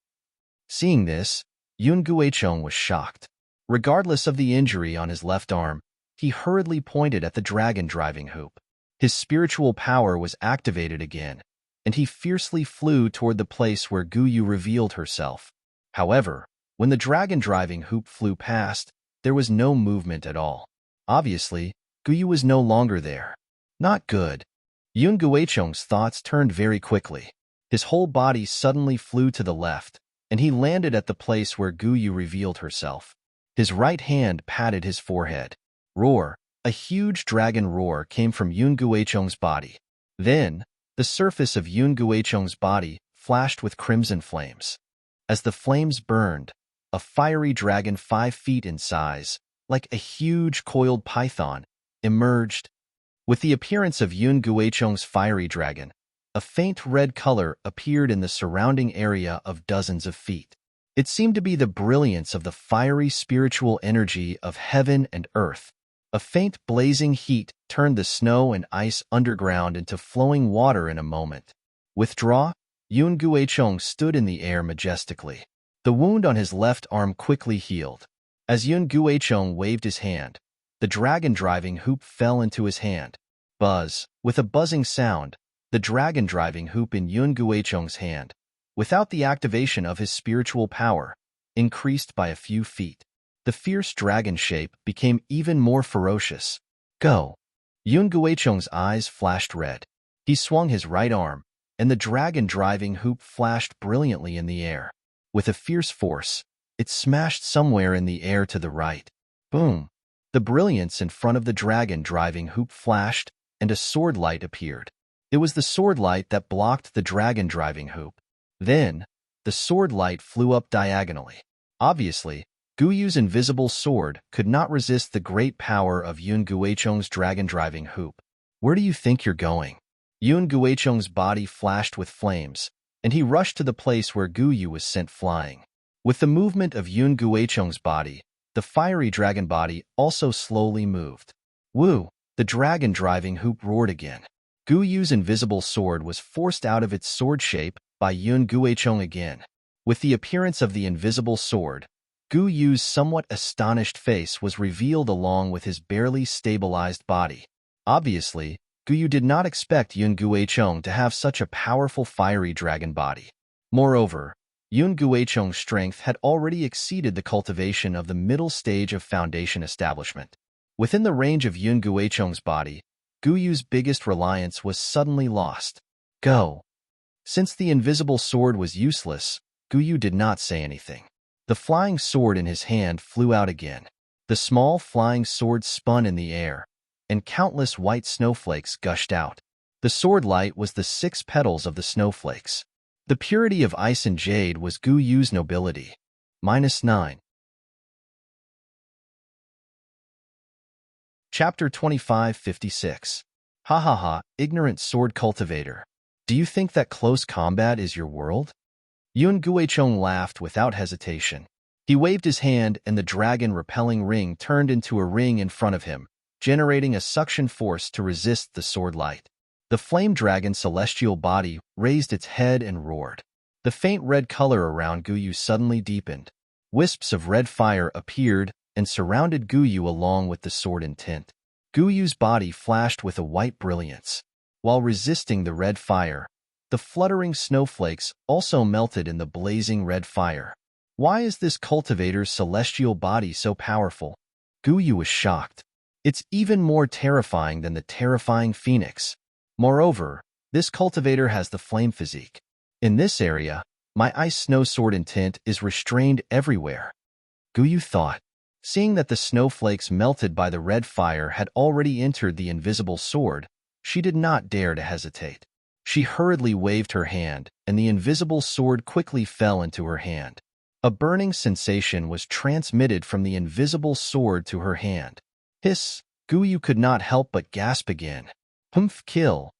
Seeing this, Yun Guicheng was shocked. Regardless of the injury on his left arm, he hurriedly pointed at the dragon-driving hoop. His spiritual power was activated again, and he fiercely flew toward the place where Gu Yu revealed herself. However, when the dragon-driving hoop flew past, there was no movement at all. Obviously, Gu Yu was no longer there. Not good. Yun Guicheng's thoughts turned very quickly. His whole body suddenly flew to the left, and he landed at the place where Gu Yu revealed herself. His right hand patted his forehead. Roar! A huge dragon roar came from Yun Guicheng's body. Then, the surface of Yun Guicheng's body flashed with crimson flames. As the flames burned, a fiery dragon 5 feet in size, like a huge coiled python, emerged. With the appearance of Yun Guicheng's fiery dragon, a faint red color appeared in the surrounding area of dozens of feet. It seemed to be the brilliance of the fiery spiritual energy of heaven and earth. A faint blazing heat turned the snow and ice underground into flowing water in a moment. Withdraw, Yun Guichong stood in the air majestically. The wound on his left arm quickly healed. As Yun Guichong waved his hand, the dragon-driving hoop fell into his hand. Buzz, with a buzzing sound, the dragon-driving hoop in Yun Guichong's hand, without the activation of his spiritual power, increased by a few feet. The fierce dragon shape became even more ferocious. Go! Yun Guichong's eyes flashed red. He swung his right arm, and the dragon-driving hoop flashed brilliantly in the air. With a fierce force, it smashed somewhere in the air to the right. Boom! The brilliance in front of the dragon-driving hoop flashed, and a sword light appeared. It was the sword light that blocked the dragon-driving hoop. Then, the sword light flew up diagonally. Obviously, Guyu's invisible sword could not resist the great power of Yun Guichong's dragon-driving hoop. Where do you think you're going? Yun Guichong's body flashed with flames, and he rushed to the place where Guyu was sent flying. With the movement of Yun Guichong's body, the fiery dragon body also slowly moved. Woo! The dragon-driving hoop roared again. Guyu's invisible sword was forced out of its sword shape by Yun Guichong again. With the appearance of the invisible sword, Guyu's somewhat astonished face was revealed along with his barely stabilized body. Obviously, Guyu did not expect Yun Guichong to have such a powerful fiery dragon body. Moreover, Yun Guichong's strength had already exceeded the cultivation of the middle stage of foundation establishment. Within the range of Yun Guichong's body, Guyu's biggest reliance was suddenly lost. Go! Since the invisible sword was useless, Guyu did not say anything. The flying sword in his hand flew out again. The small flying sword spun in the air, and countless white snowflakes gushed out. The sword light was the 6 petals of the snowflakes. The purity of ice and jade was Guyu's nobility. -9. Chapter 2556. Ha ha ha, ignorant sword cultivator. Do you think that close combat is your world? Yun Guichong laughed without hesitation. He waved his hand and the dragon-repelling ring turned into a ring in front of him, generating a suction force to resist the sword light. The flame dragon celestial body raised its head and roared. The faint red color around Guyu suddenly deepened. Wisps of red fire appeared and surrounded Guyu along with the sword intent. Guyu's body flashed with a white brilliance. While resisting the red fire, the fluttering snowflakes also melted in the blazing red fire. Why is this cultivator's celestial body so powerful? Guyu was shocked. It's even more terrifying than the terrifying phoenix. Moreover, this cultivator has the flame physique. In this area, my ice snow sword intent is restrained everywhere. Guyu thought. Seeing that the snowflakes melted by the red fire had already entered the invisible sword, she did not dare to hesitate. She hurriedly waved her hand, and the invisible sword quickly fell into her hand. A burning sensation was transmitted from the invisible sword to her hand. Hiss! Guyu could not help but gasp again. Humph! Kill!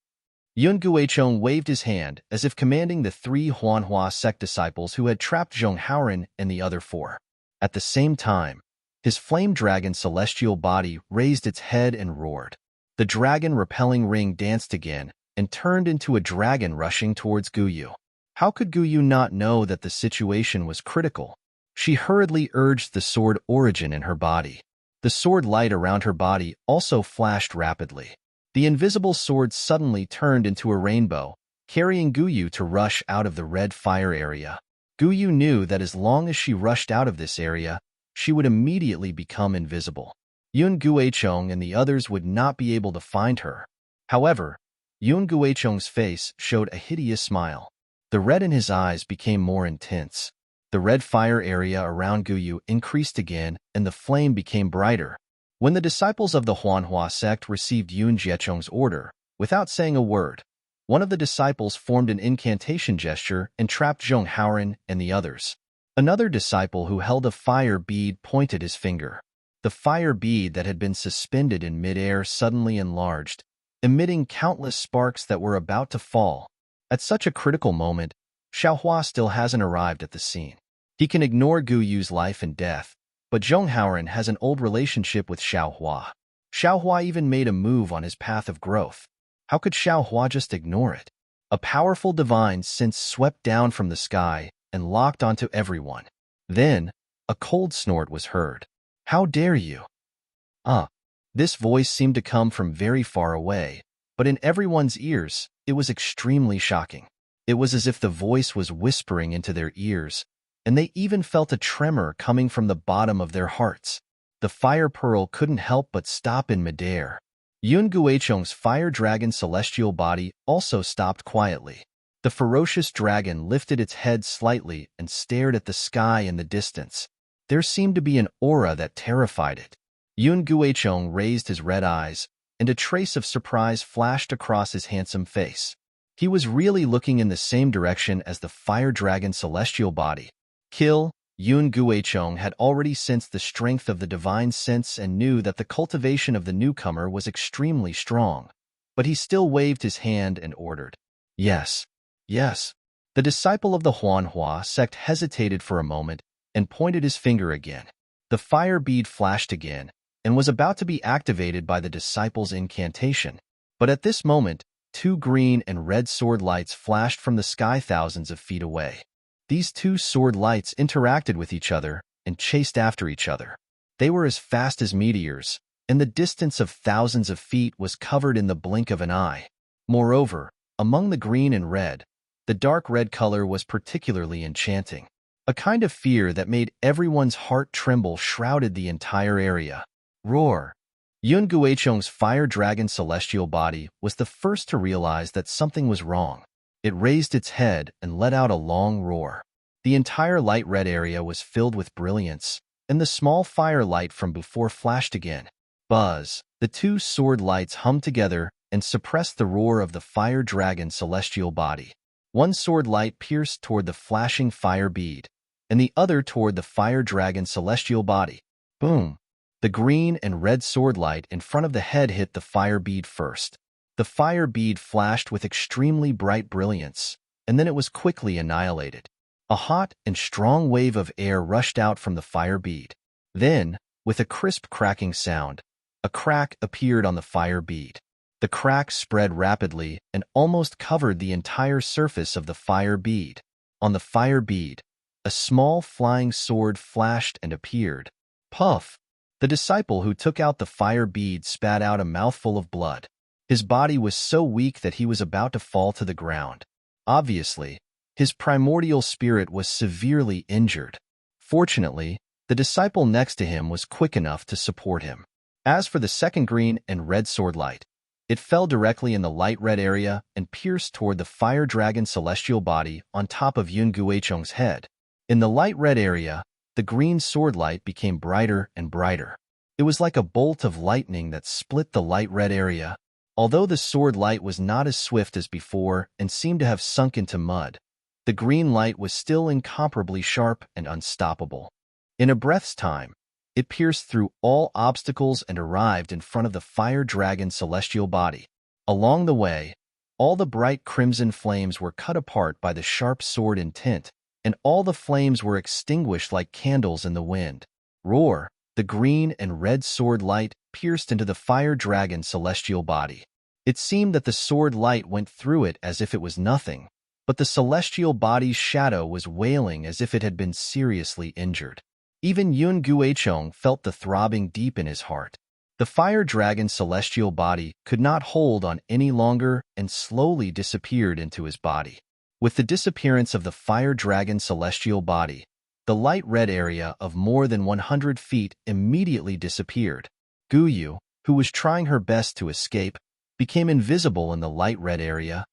Yun Guichong waved his hand as if commanding the 3 Huanhua sect disciples who had trapped Zhong Haoren and the other 4. At the same time, his flame dragon celestial body raised its head and roared. The dragon-repelling ring danced again and turned into a dragon rushing towards Guyu. How could Guyu not know that the situation was critical? She hurriedly urged the sword origin in her body. The sword light around her body also flashed rapidly. The invisible sword suddenly turned into a rainbow, carrying Guyu to rush out of the red fire area. Guyu knew that as long as she rushed out of this area, she would immediately become invisible. Yun Guichong and the others would not be able to find her. However, Yun Guichong's face showed a hideous smile. The red in his eyes became more intense. The red fire area around Guyu increased again, and the flame became brighter. When the disciples of the Huanhua sect received Yun Guichong's order, without saying a word, one of the disciples formed an incantation gesture and trapped Zhong Haoren and the others. Another disciple who held a fire bead pointed his finger. The fire bead that had been suspended in midair suddenly enlarged, emitting countless sparks that were about to fall. At such a critical moment, Xiaohua still hasn't arrived at the scene. He can ignore Guyu's life and death, but Zhong Haoren has an old relationship with Xiaohua. Xiaohua even made a move on his path of growth. How could Xiaohua just ignore it? A powerful divine sense swept down from the sky and locked onto everyone. Then, a cold snort was heard. How dare you? This voice seemed to come from very far away, but in everyone's ears, it was extremely shocking. It was as if the voice was whispering into their ears, and they even felt a tremor coming from the bottom of their hearts. The fire pearl couldn't help but stop in midair. Yun Guicheng's fire dragon celestial body also stopped quietly. The ferocious dragon lifted its head slightly and stared at the sky in the distance. There seemed to be an aura that terrified it. Yun Guicheng raised his red eyes, and a trace of surprise flashed across his handsome face. He was really looking in the same direction as the fire dragon celestial body. Kill. Yun Guicheng had already sensed the strength of the divine sense and knew that the cultivation of the newcomer was extremely strong. But he still waved his hand and ordered, "Yes, yes." The disciple of the Huanhua sect hesitated for a moment and pointed his finger again. The fire bead flashed again and was about to be activated by the disciple's incantation. But at this moment, two green and red sword lights flashed from the sky thousands of feet away. These two sword lights interacted with each other and chased after each other. They were as fast as meteors, and the distance of thousands of feet was covered in the blink of an eye. Moreover, among the green and red, the dark red color was particularly enchanting. A kind of fear that made everyone's heart tremble shrouded the entire area. Roar! Yun Guicheng's fire dragon celestial body was the first to realize that something was wrong. It raised its head and let out a long roar. The entire light red area was filled with brilliance, and the small fire light from before flashed again. Buzz! The two sword lights hummed together and suppressed the roar of the fire dragon celestial body. One sword light pierced toward the flashing fire bead, and the other toward the fire dragon celestial body. Boom! The green and red sword light in front of the head hit the fire bead first. The fire bead flashed with extremely bright brilliance, and then it was quickly annihilated. A hot and strong wave of air rushed out from the fire bead. Then, with a crisp cracking sound, a crack appeared on the fire bead. The crack spread rapidly and almost covered the entire surface of the fire bead. On the fire bead, a small flying sword flashed and appeared. Puff! The disciple who took out the fire bead spat out a mouthful of blood. His body was so weak that he was about to fall to the ground. Obviously, his primordial spirit was severely injured. Fortunately, the disciple next to him was quick enough to support him. As for the second green and red sword light, it fell directly in the light red area and pierced toward the fire dragon celestial body on top of Yun Guicheng's head. In the light red area, the green sword light became brighter and brighter. It was like a bolt of lightning that split the light red area. Although the sword light was not as swift as before and seemed to have sunk into mud, the green light was still incomparably sharp and unstoppable. In a breath's time, it pierced through all obstacles and arrived in front of the fire dragon celestial body. Along the way, all the bright crimson flames were cut apart by the sharp sword intent, and all the flames were extinguished like candles in the wind. Roar! The green and red sword light pierced into the fire dragon celestial body. It seemed that the sword light went through it as if it was nothing, but the celestial body's shadow was wailing as if it had been seriously injured. Even Yun Guicheng felt the throbbing deep in his heart. The fire dragon celestial body could not hold on any longer and slowly disappeared into his body. With the disappearance of the fire dragon celestial body, the light red area of more than 100 feet immediately disappeared. Guyu, who was trying her best to escape, became invisible in the light red area.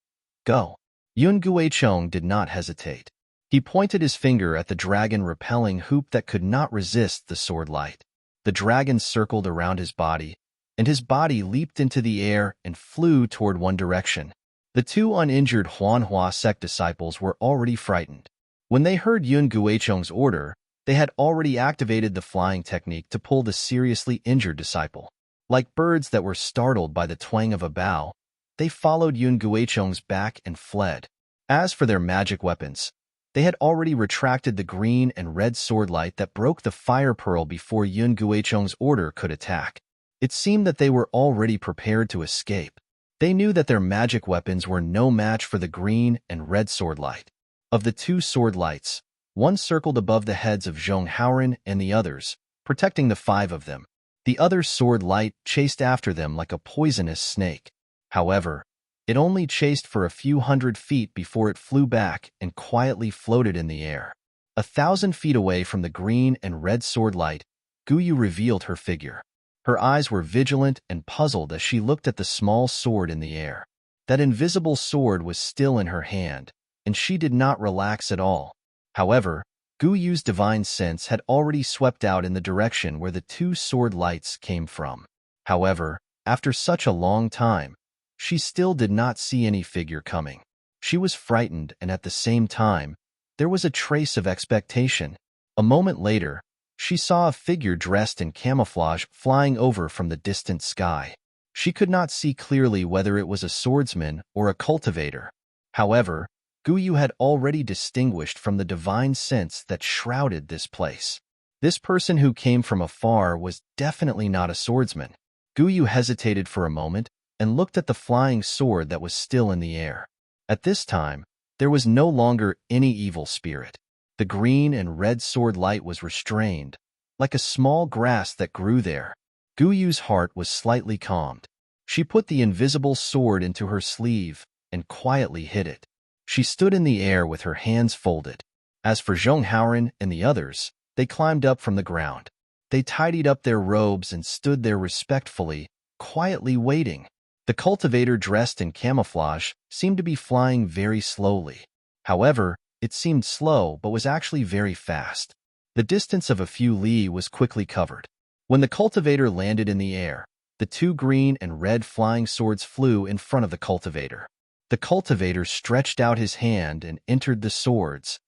Go! Yun Guicheng did not hesitate. He pointed his finger at the dragon-repelling hoop that could not resist the sword light. The dragon circled around his body, and his body leaped into the air and flew toward one direction. The two uninjured Huanhua sect disciples were already frightened. When they heard Yun Guicheng's order, they had already activated the flying technique to pull the seriously injured disciple. Like birds that were startled by the twang of a bow, they followed Yun Guicheng's back and fled. As for their magic weapons, they had already retracted the green and red sword light that broke the fire pearl before Yun Guicheng's order could attack. It seemed that they were already prepared to escape. They knew that their magic weapons were no match for the green and red sword light. Of the two sword lights, one circled above the heads of Zhong Haoren and the others, protecting the five of them. The other sword light chased after them like a poisonous snake. However, it only chased for a few hundred feet before it flew back and quietly floated in the air. 1,000 feet away from the green and red sword light, Guyu revealed her figure. Her eyes were vigilant and puzzled as she looked at the small sword in the air. That invisible sword was still in her hand, and she did not relax at all. However, Guyu's divine sense had already swept out in the direction where the two sword lights came from. However, after such a long time, she still did not see any figure coming. She was frightened, and at the same time, there was a trace of expectation. A moment later, she saw a figure dressed in camouflage flying over from the distant sky. She could not see clearly whether it was a swordsman or a cultivator. However, Guyu had already distinguished from the divine sense that shrouded this place. This person who came from afar was definitely not a swordsman. Guyu hesitated for a moment and looked at the flying sword that was still in the air. At this time, there was no longer any evil spirit. The green and red sword light was restrained, like a small grass that grew there. Guyu's heart was slightly calmed. She put the invisible sword into her sleeve and quietly hid it. She stood in the air with her hands folded. As for Zhong Haoren and the others, they climbed up from the ground. They tidied up their robes and stood there respectfully, quietly waiting. The cultivator dressed in camouflage seemed to be flying very slowly. However, it seemed slow but was actually very fast. The distance of a few li was quickly covered. When the cultivator landed in the air, the two green and red flying swords flew in front of the cultivator. The cultivator stretched out his hand and entered the swords.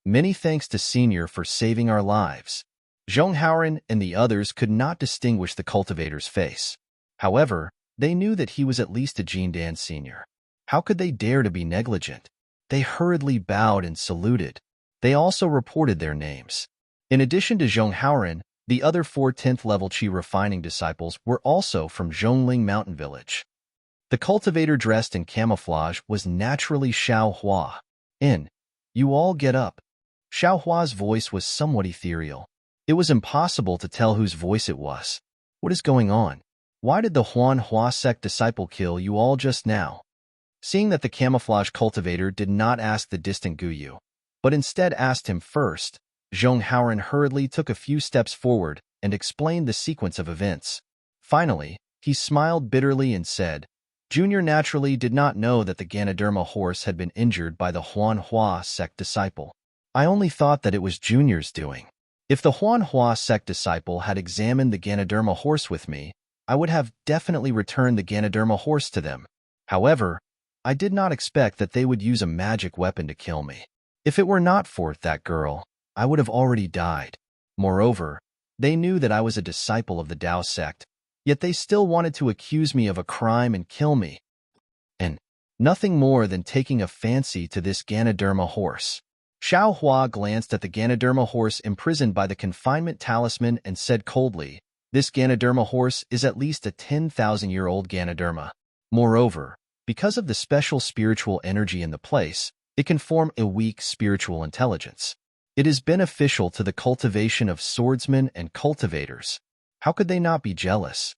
Many thanks to Senior for saving our lives. Zhong Haoren and the others could not distinguish the cultivator's face. However, they knew that he was at least a Jindan senior. How could they dare to be negligent? They hurriedly bowed and saluted. They also reported their names. In addition to Zhong Haoren, the other 4 10th level Qi refining disciples were also from Zhongling Mountain Village. The cultivator dressed in camouflage was naturally Xiao Hua. You all get up. Xiao Hua's voice was somewhat ethereal. It was impossible to tell whose voice it was. What is going on? Why did the Huan Hua sect disciple kill you all just now? Seeing that the camouflage cultivator did not ask the distant Guyu, but instead asked him first, Zhong Haoren hurriedly took a few steps forward and explained the sequence of events. Finally, he smiled bitterly and said, Junior naturally did not know that the Ganoderma horse had been injured by the Huan Hua sect disciple. I only thought that it was Junior's doing. If the Huan Hua sect disciple had examined the Ganoderma horse with me, I would have definitely returned the Ganoderma horse to them. However, I did not expect that they would use a magic weapon to kill me. If it were not for that girl, I would have already died. Moreover, they knew that I was a disciple of the Dao sect, yet they still wanted to accuse me of a crime and kill me. And nothing more than taking a fancy to this Ganoderma horse. Xiao Hua glanced at the Ganoderma horse imprisoned by the confinement talisman and said coldly, This Ganoderma horse is at least a 10,000-year-old Ganoderma. Moreover, because of the special spiritual energy in the place, it can form a weak spiritual intelligence. It is beneficial to the cultivation of swordsmen and cultivators. How could they not be jealous?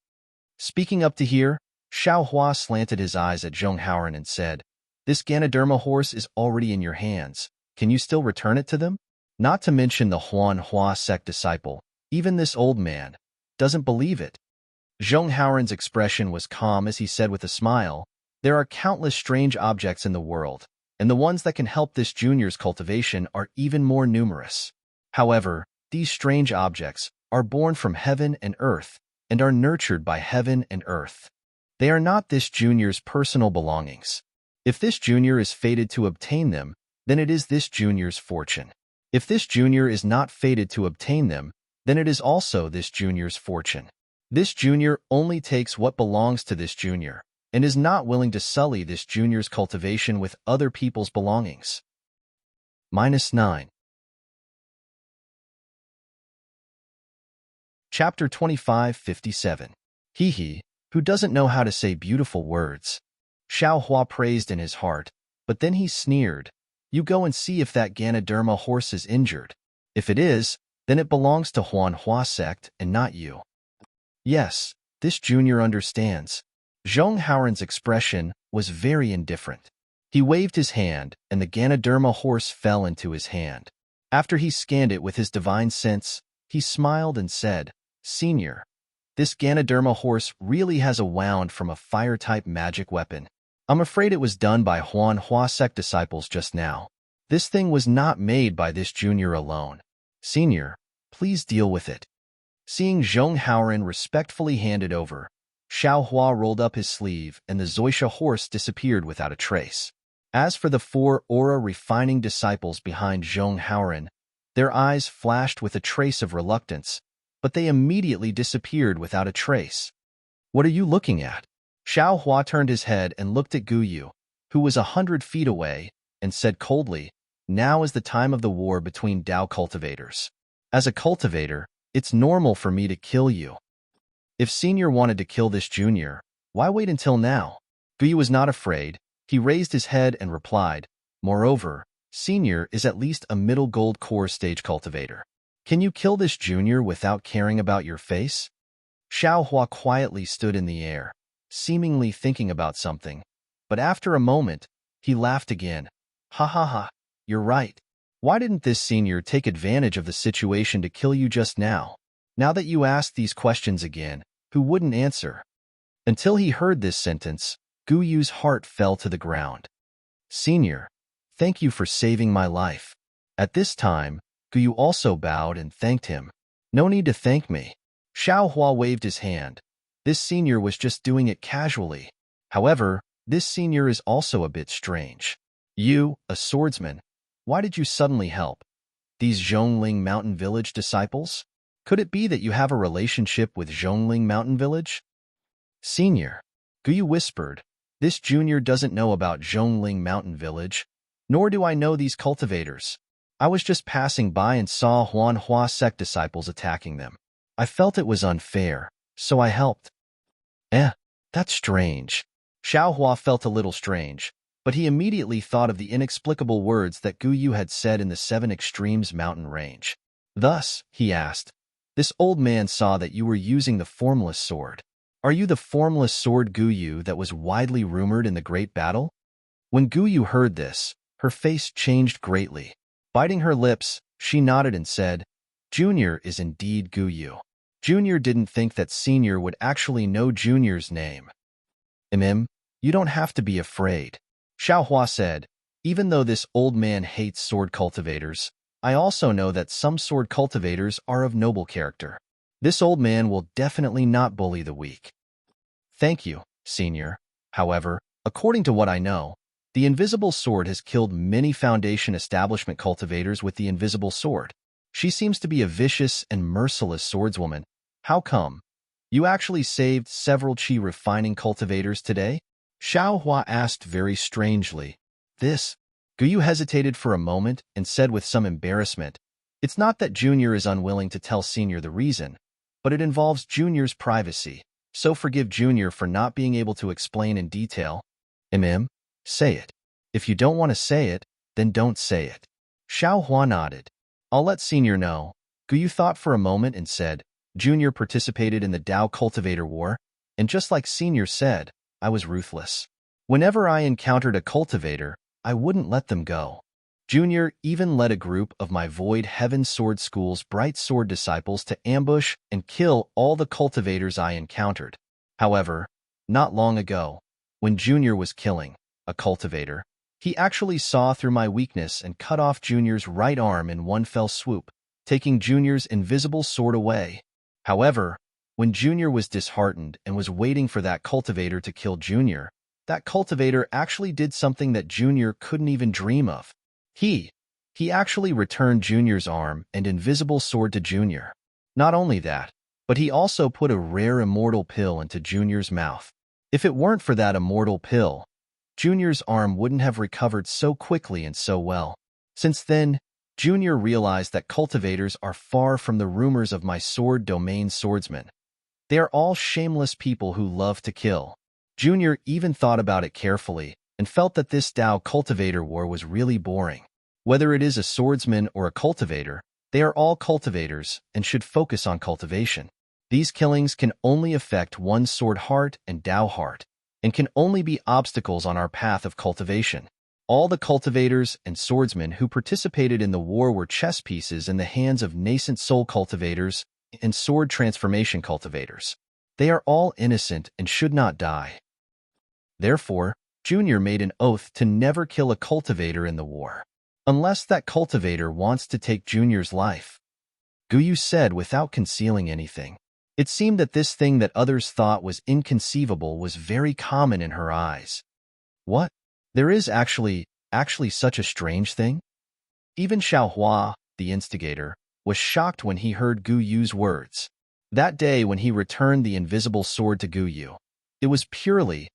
Speaking up to here, Xiao Hua slanted his eyes at Zhong Haoren and said, This Ganoderma horse is already in your hands. Can you still return it to them? Not to mention the Huan Hua sect disciple, even this old man, doesn't believe it. Zhong Haoren's expression was calm as he said with a smile, There are countless strange objects in the world, and the ones that can help this junior's cultivation are even more numerous. However, these strange objects are born from heaven and earth, and are nurtured by heaven and earth. They are not this junior's personal belongings. If this junior is fated to obtain them, then it is this junior's fortune. If this junior is not fated to obtain them, then it is also this junior's fortune. This junior only takes what belongs to this junior, and is not willing to sully this junior's cultivation with other people's belongings. -9. Chapter 2557. He, who doesn't know how to say beautiful words. Xiao Hua praised in his heart, but then he sneered. You go and see if that Ganoderma horse is injured. If it is, then it belongs to Huan Hua sect and not you. Yes, this junior understands. Zhong Haoran's expression was very indifferent. He waved his hand, and the Ganoderma horse fell into his hand. After he scanned it with his divine sense, he smiled and said, Senior, this Ganoderma horse really has a wound from a fire-type magic weapon. I'm afraid it was done by Huan Hua sect disciples just now. This thing was not made by this junior alone. Senior, please deal with it. Seeing Zhong Haoran respectfully handed over, Xiao Hua rolled up his sleeve and the Zoisha horse disappeared without a trace. As for the 4 aura-refining disciples behind Zhong Haoran, their eyes flashed with a trace of reluctance, but they immediately disappeared without a trace. What are you looking at? Xiao Hua turned his head and looked at Gu Yu, who was 100 feet away, and said coldly, Now is the time of the war between Dao cultivators. As a cultivator, it's normal for me to kill you. If Senior wanted to kill this junior, why wait until now? Gu Yu was not afraid. He raised his head and replied, Moreover, Senior is at least a middle gold core stage cultivator. Can you kill this junior without caring about your face? Xiao Hua quietly stood in the air, seemingly thinking about something, but after a moment, he laughed again. Ha ha ha, you're right. Why didn't this senior take advantage of the situation to kill you just now? Now that you asked these questions again, who wouldn't answer? Until he heard this sentence, Gu Yu's heart fell to the ground. Senior, thank you for saving my life. At this time, Gu Yu also bowed and thanked him. No need to thank me. Xiao Hua waved his hand. This senior was just doing it casually. However, this senior is also a bit strange. You, a swordsman, why did you suddenly help? These Zhongling Mountain Village disciples? Could it be that you have a relationship with Zhongling Mountain Village? Senior, Gu Yu whispered, this junior doesn't know about Zhongling Mountain Village, nor do I know these cultivators. I was just passing by and saw Huan Hua sect disciples attacking them. I felt it was unfair, so I helped. That's strange. Xiao Hua felt a little strange, but he immediately thought of the inexplicable words that Gu Yu had said in the 7 Extremes mountain range. Thus, he asked, this old man saw that you were using the formless sword. Are you the formless sword Gu Yu that was widely rumored in the great battle? When Gu Yu heard this, her face changed greatly. Biting her lips, she nodded and said, Junior is indeed Gu Yu. Junior didn't think that Senior would actually know Junior's name. You don't have to be afraid. Xiao Hua said, even though this old man hates sword cultivators, I also know that some sword cultivators are of noble character. This old man will definitely not bully the weak. Thank you, Senior. However, according to what I know, the invisible sword has killed many Foundation establishment cultivators with the invisible sword. She seems to be a vicious and merciless swordswoman. How come? You actually saved several Qi refining cultivators today? Xiao Hua asked very strangely. This? Gu Yu hesitated for a moment and said with some embarrassment, it's not that Junior is unwilling to tell Senior the reason, but it involves Junior's privacy, so forgive Junior for not being able to explain in detail. Say it. If you don't want to say it, then don't say it. Xiao Hua nodded. I'll let Senior know. Gu Yu thought for a moment and said, Junior participated in the Dao Cultivator War, and just like Senior said, I was ruthless. Whenever I encountered a cultivator, I wouldn't let them go. Junior even led a group of my Void Heaven Sword School's Bright Sword disciples to ambush and kill all the cultivators I encountered. However, not long ago, when Junior was killing a cultivator, he actually saw through my weakness and cut off Junior's right arm in one fell swoop, taking Junior's invisible sword away. However, when Junior was disheartened and was waiting for that cultivator to kill Junior, that cultivator actually did something that Junior couldn't even dream of. He actually returned Junior's arm and invisible sword to Junior. Not only that, but he also put a rare immortal pill into Junior's mouth. If it weren't for that immortal pill, Junior's arm wouldn't have recovered so quickly and so well. Since then, Junior realized that cultivators are far from the rumors of my sword domain swordsman. They are all shameless people who love to kill. Junior even thought about it carefully and felt that this Dao cultivator war was really boring. Whether it is a swordsman or a cultivator, they are all cultivators and should focus on cultivation. These killings can only affect one sword heart and Dao heart, and can only be obstacles on our path of cultivation. All the cultivators and swordsmen who participated in the war were chess pieces in the hands of nascent soul cultivators and sword transformation cultivators. They are all innocent and should not die. Therefore, Junior made an oath to never kill a cultivator in the war, unless that cultivator wants to take Junior's life. Guyu said without concealing anything. It seemed that this thing that others thought was inconceivable was very common in her eyes. What? There is actually such a strange thing? Even Xiaohua, the instigator, was shocked when he heard Gu Yu's words. That day when he returned the invisible sword to Gu Yu, it was purely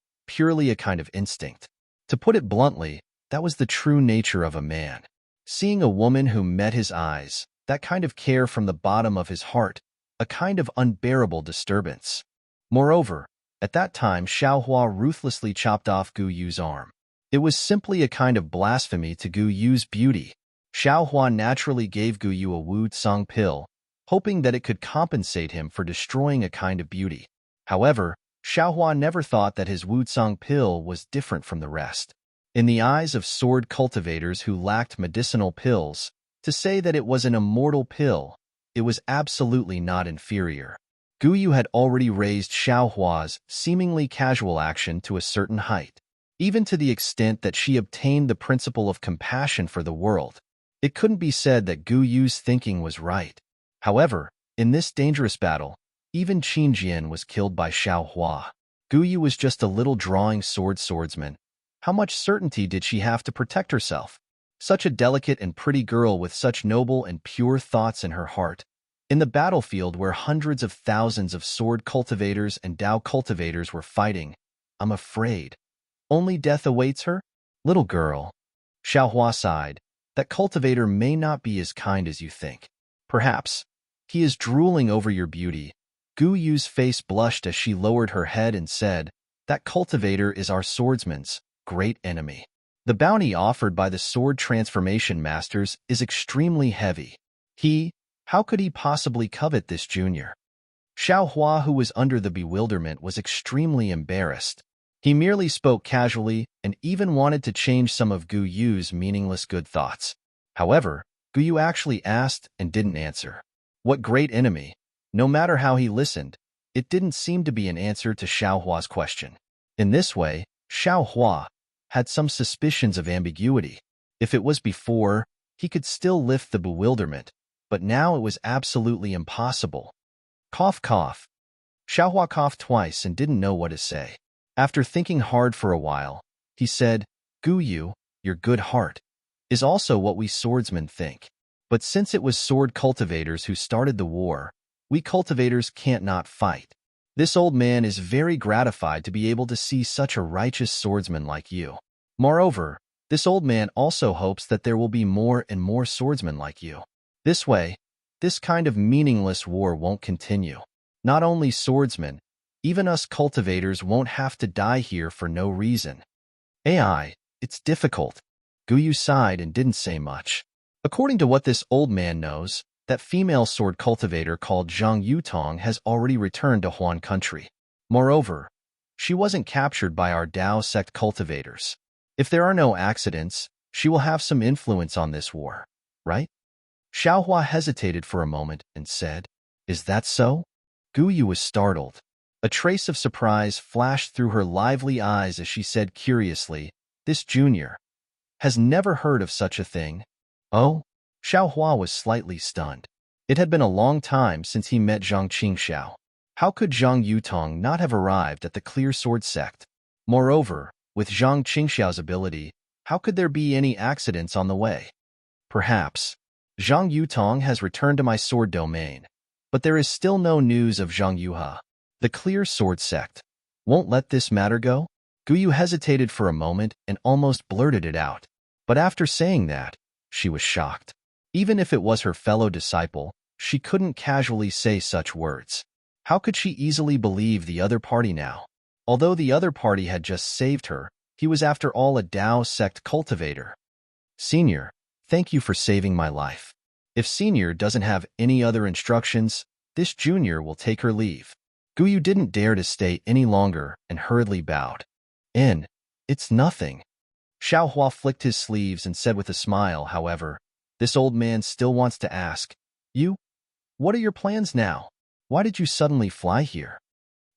a kind of instinct. To put it bluntly, that was the true nature of a man. Seeing a woman who met his eyes, that kind of care from the bottom of his heart, a kind of unbearable disturbance. Moreover, at that time Xiaohua ruthlessly chopped off Gu Yu's arm. It was simply a kind of blasphemy to Gu Yu's beauty. Xiaohua naturally gave Gu Yu a Wu Tsang pill, hoping that it could compensate him for destroying a kind of beauty. However, Xiaohua never thought that his Wu Tsang pill was different from the rest. In the eyes of sword cultivators who lacked medicinal pills, to say that it was an immortal pill, it was absolutely not inferior. Gu Yu had already raised Xiaohua's seemingly casual action to a certain height, even to the extent that she obtained the principle of compassion for the world. It couldn't be said that Gu Yu's thinking was right. However, in this dangerous battle, even Qin Jian was killed by Xiaohua. Gu Yu was just a little drawing swordsman. How much certainty did she have to protect herself? Such a delicate and pretty girl with such noble and pure thoughts in her heart. In the battlefield where hundreds of thousands of sword cultivators and Dao cultivators were fighting, I'm afraid. Only death awaits her? Little girl. Xiaohua sighed. That cultivator may not be as kind as you think. Perhaps. He is drooling over your beauty. Gu Yu's face blushed as she lowered her head and said, that cultivator is our swordsman's great enemy. The bounty offered by the sword transformation masters is extremely heavy. How could he possibly covet this junior? Xiaohua, who was under the bewilderment, was extremely embarrassed. He merely spoke casually and even wanted to change some of Gu Yu's meaningless good thoughts. However, Gu Yu actually asked and didn't answer. What great enemy? No matter how he listened, it didn't seem to be an answer to Xiaohua's question. In this way, Xiaohua had some suspicions of ambiguity. If it was before, he could still lift the bewilderment, but now it was absolutely impossible. Cough, cough. Xiaohua coughed twice and didn't know what to say. After thinking hard for a while, he said, Gu Yu, your good heart, is also what we swordsmen think. But since it was sword cultivators who started the war, we cultivators can't not fight. This old man is very gratified to be able to see such a righteous swordsman like you. Moreover, this old man also hopes that there will be more and more swordsmen like you. This way, this kind of meaningless war won't continue. Not only swordsmen, even us cultivators won't have to die here for no reason. It's difficult. Gu Yu sighed and didn't say much. According to what this old man knows, that female sword cultivator called Zhang Yutong has already returned to Huan country. Moreover, she wasn't captured by our Dao sect cultivators. If there are no accidents, she will have some influence on this war, right? Xiaohua hesitated for a moment and said, Is that so? Gu Yu was startled. A trace of surprise flashed through her lively eyes as she said curiously, This junior has never heard of such a thing. Oh? Xiaohua was slightly stunned. It had been a long time since he met Zhang Qingxiao. How could Zhang Yutong not have arrived at the Clear Sword sect? Moreover, with Zhang Qingxiao's ability, how could there be any accidents on the way? Perhaps. Zhang Yutong has returned to my sword domain, but there is still no news of Zhang Yuha. The Clear Sword sect won't let this matter go? Gu Yu hesitated for a moment and almost blurted it out. But after saying that, she was shocked. Even if it was her fellow disciple, she couldn't casually say such words. How could she easily believe the other party now? Although the other party had just saved her, he was after all a Tao sect cultivator. Senior, thank you for saving my life. If Senior doesn't have any other instructions, this junior will take her leave. Guyu didn't dare to stay any longer and hurriedly bowed. It's nothing. Xiaohua flicked his sleeves and said with a smile, however, this old man still wants to ask, you? What are your plans now? Why did you suddenly fly here?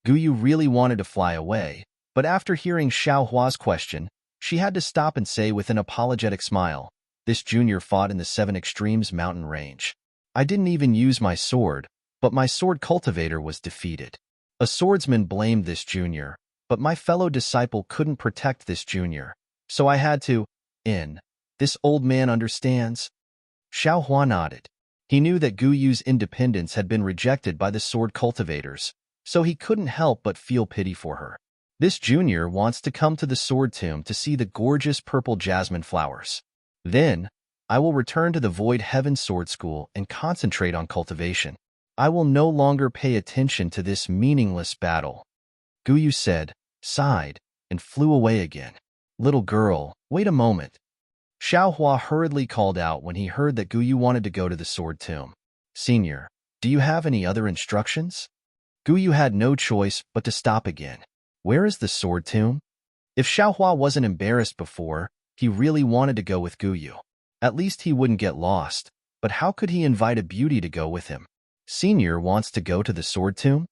Guyu really wanted to fly away, but after hearing Xiaohua's question, she had to stop and say with an apologetic smile, this junior fought in the Seven Extremes mountain range. I didn't even use my sword, but my sword cultivator was defeated. A swordsman blamed this junior, but my fellow disciple couldn't protect this junior, so I had to. This old man understands? Xiaohua nodded. He knew that Guyu's independence had been rejected by the sword cultivators, so he couldn't help but feel pity for her. This junior wants to come to the sword tomb to see the gorgeous purple jasmine flowers. Then, I will return to the Void Heaven Sword School and concentrate on cultivation. I will no longer pay attention to this meaningless battle. Guyu said, sighed, and flew away again. Little girl, wait a moment. Xiaohua hurriedly called out when he heard that Guyu wanted to go to the sword tomb. Senior, do you have any other instructions? Guyu had no choice but to stop again. Where is the sword tomb? If Xiaohua wasn't embarrassed before, he really wanted to go with Guyu. At least he wouldn't get lost, but how could he invite a beauty to go with him? Senior wants to go to the sword tomb?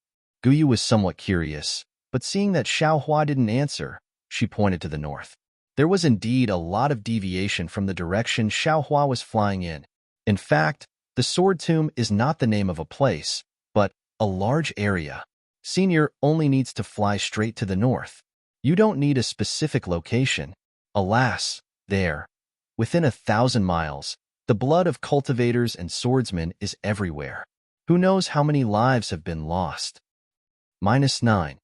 Guyu was somewhat curious, but seeing that Xiaohua didn't answer, she pointed to the north. There was indeed a lot of deviation from the direction Xiaohua was flying in. In fact, the sword tomb is not the name of a place, but a large area. Senior only needs to fly straight to the north. You don't need a specific location. Alas, there, within 1,000 miles, the blood of cultivators and swordsmen is everywhere. Who knows how many lives have been lost? -9.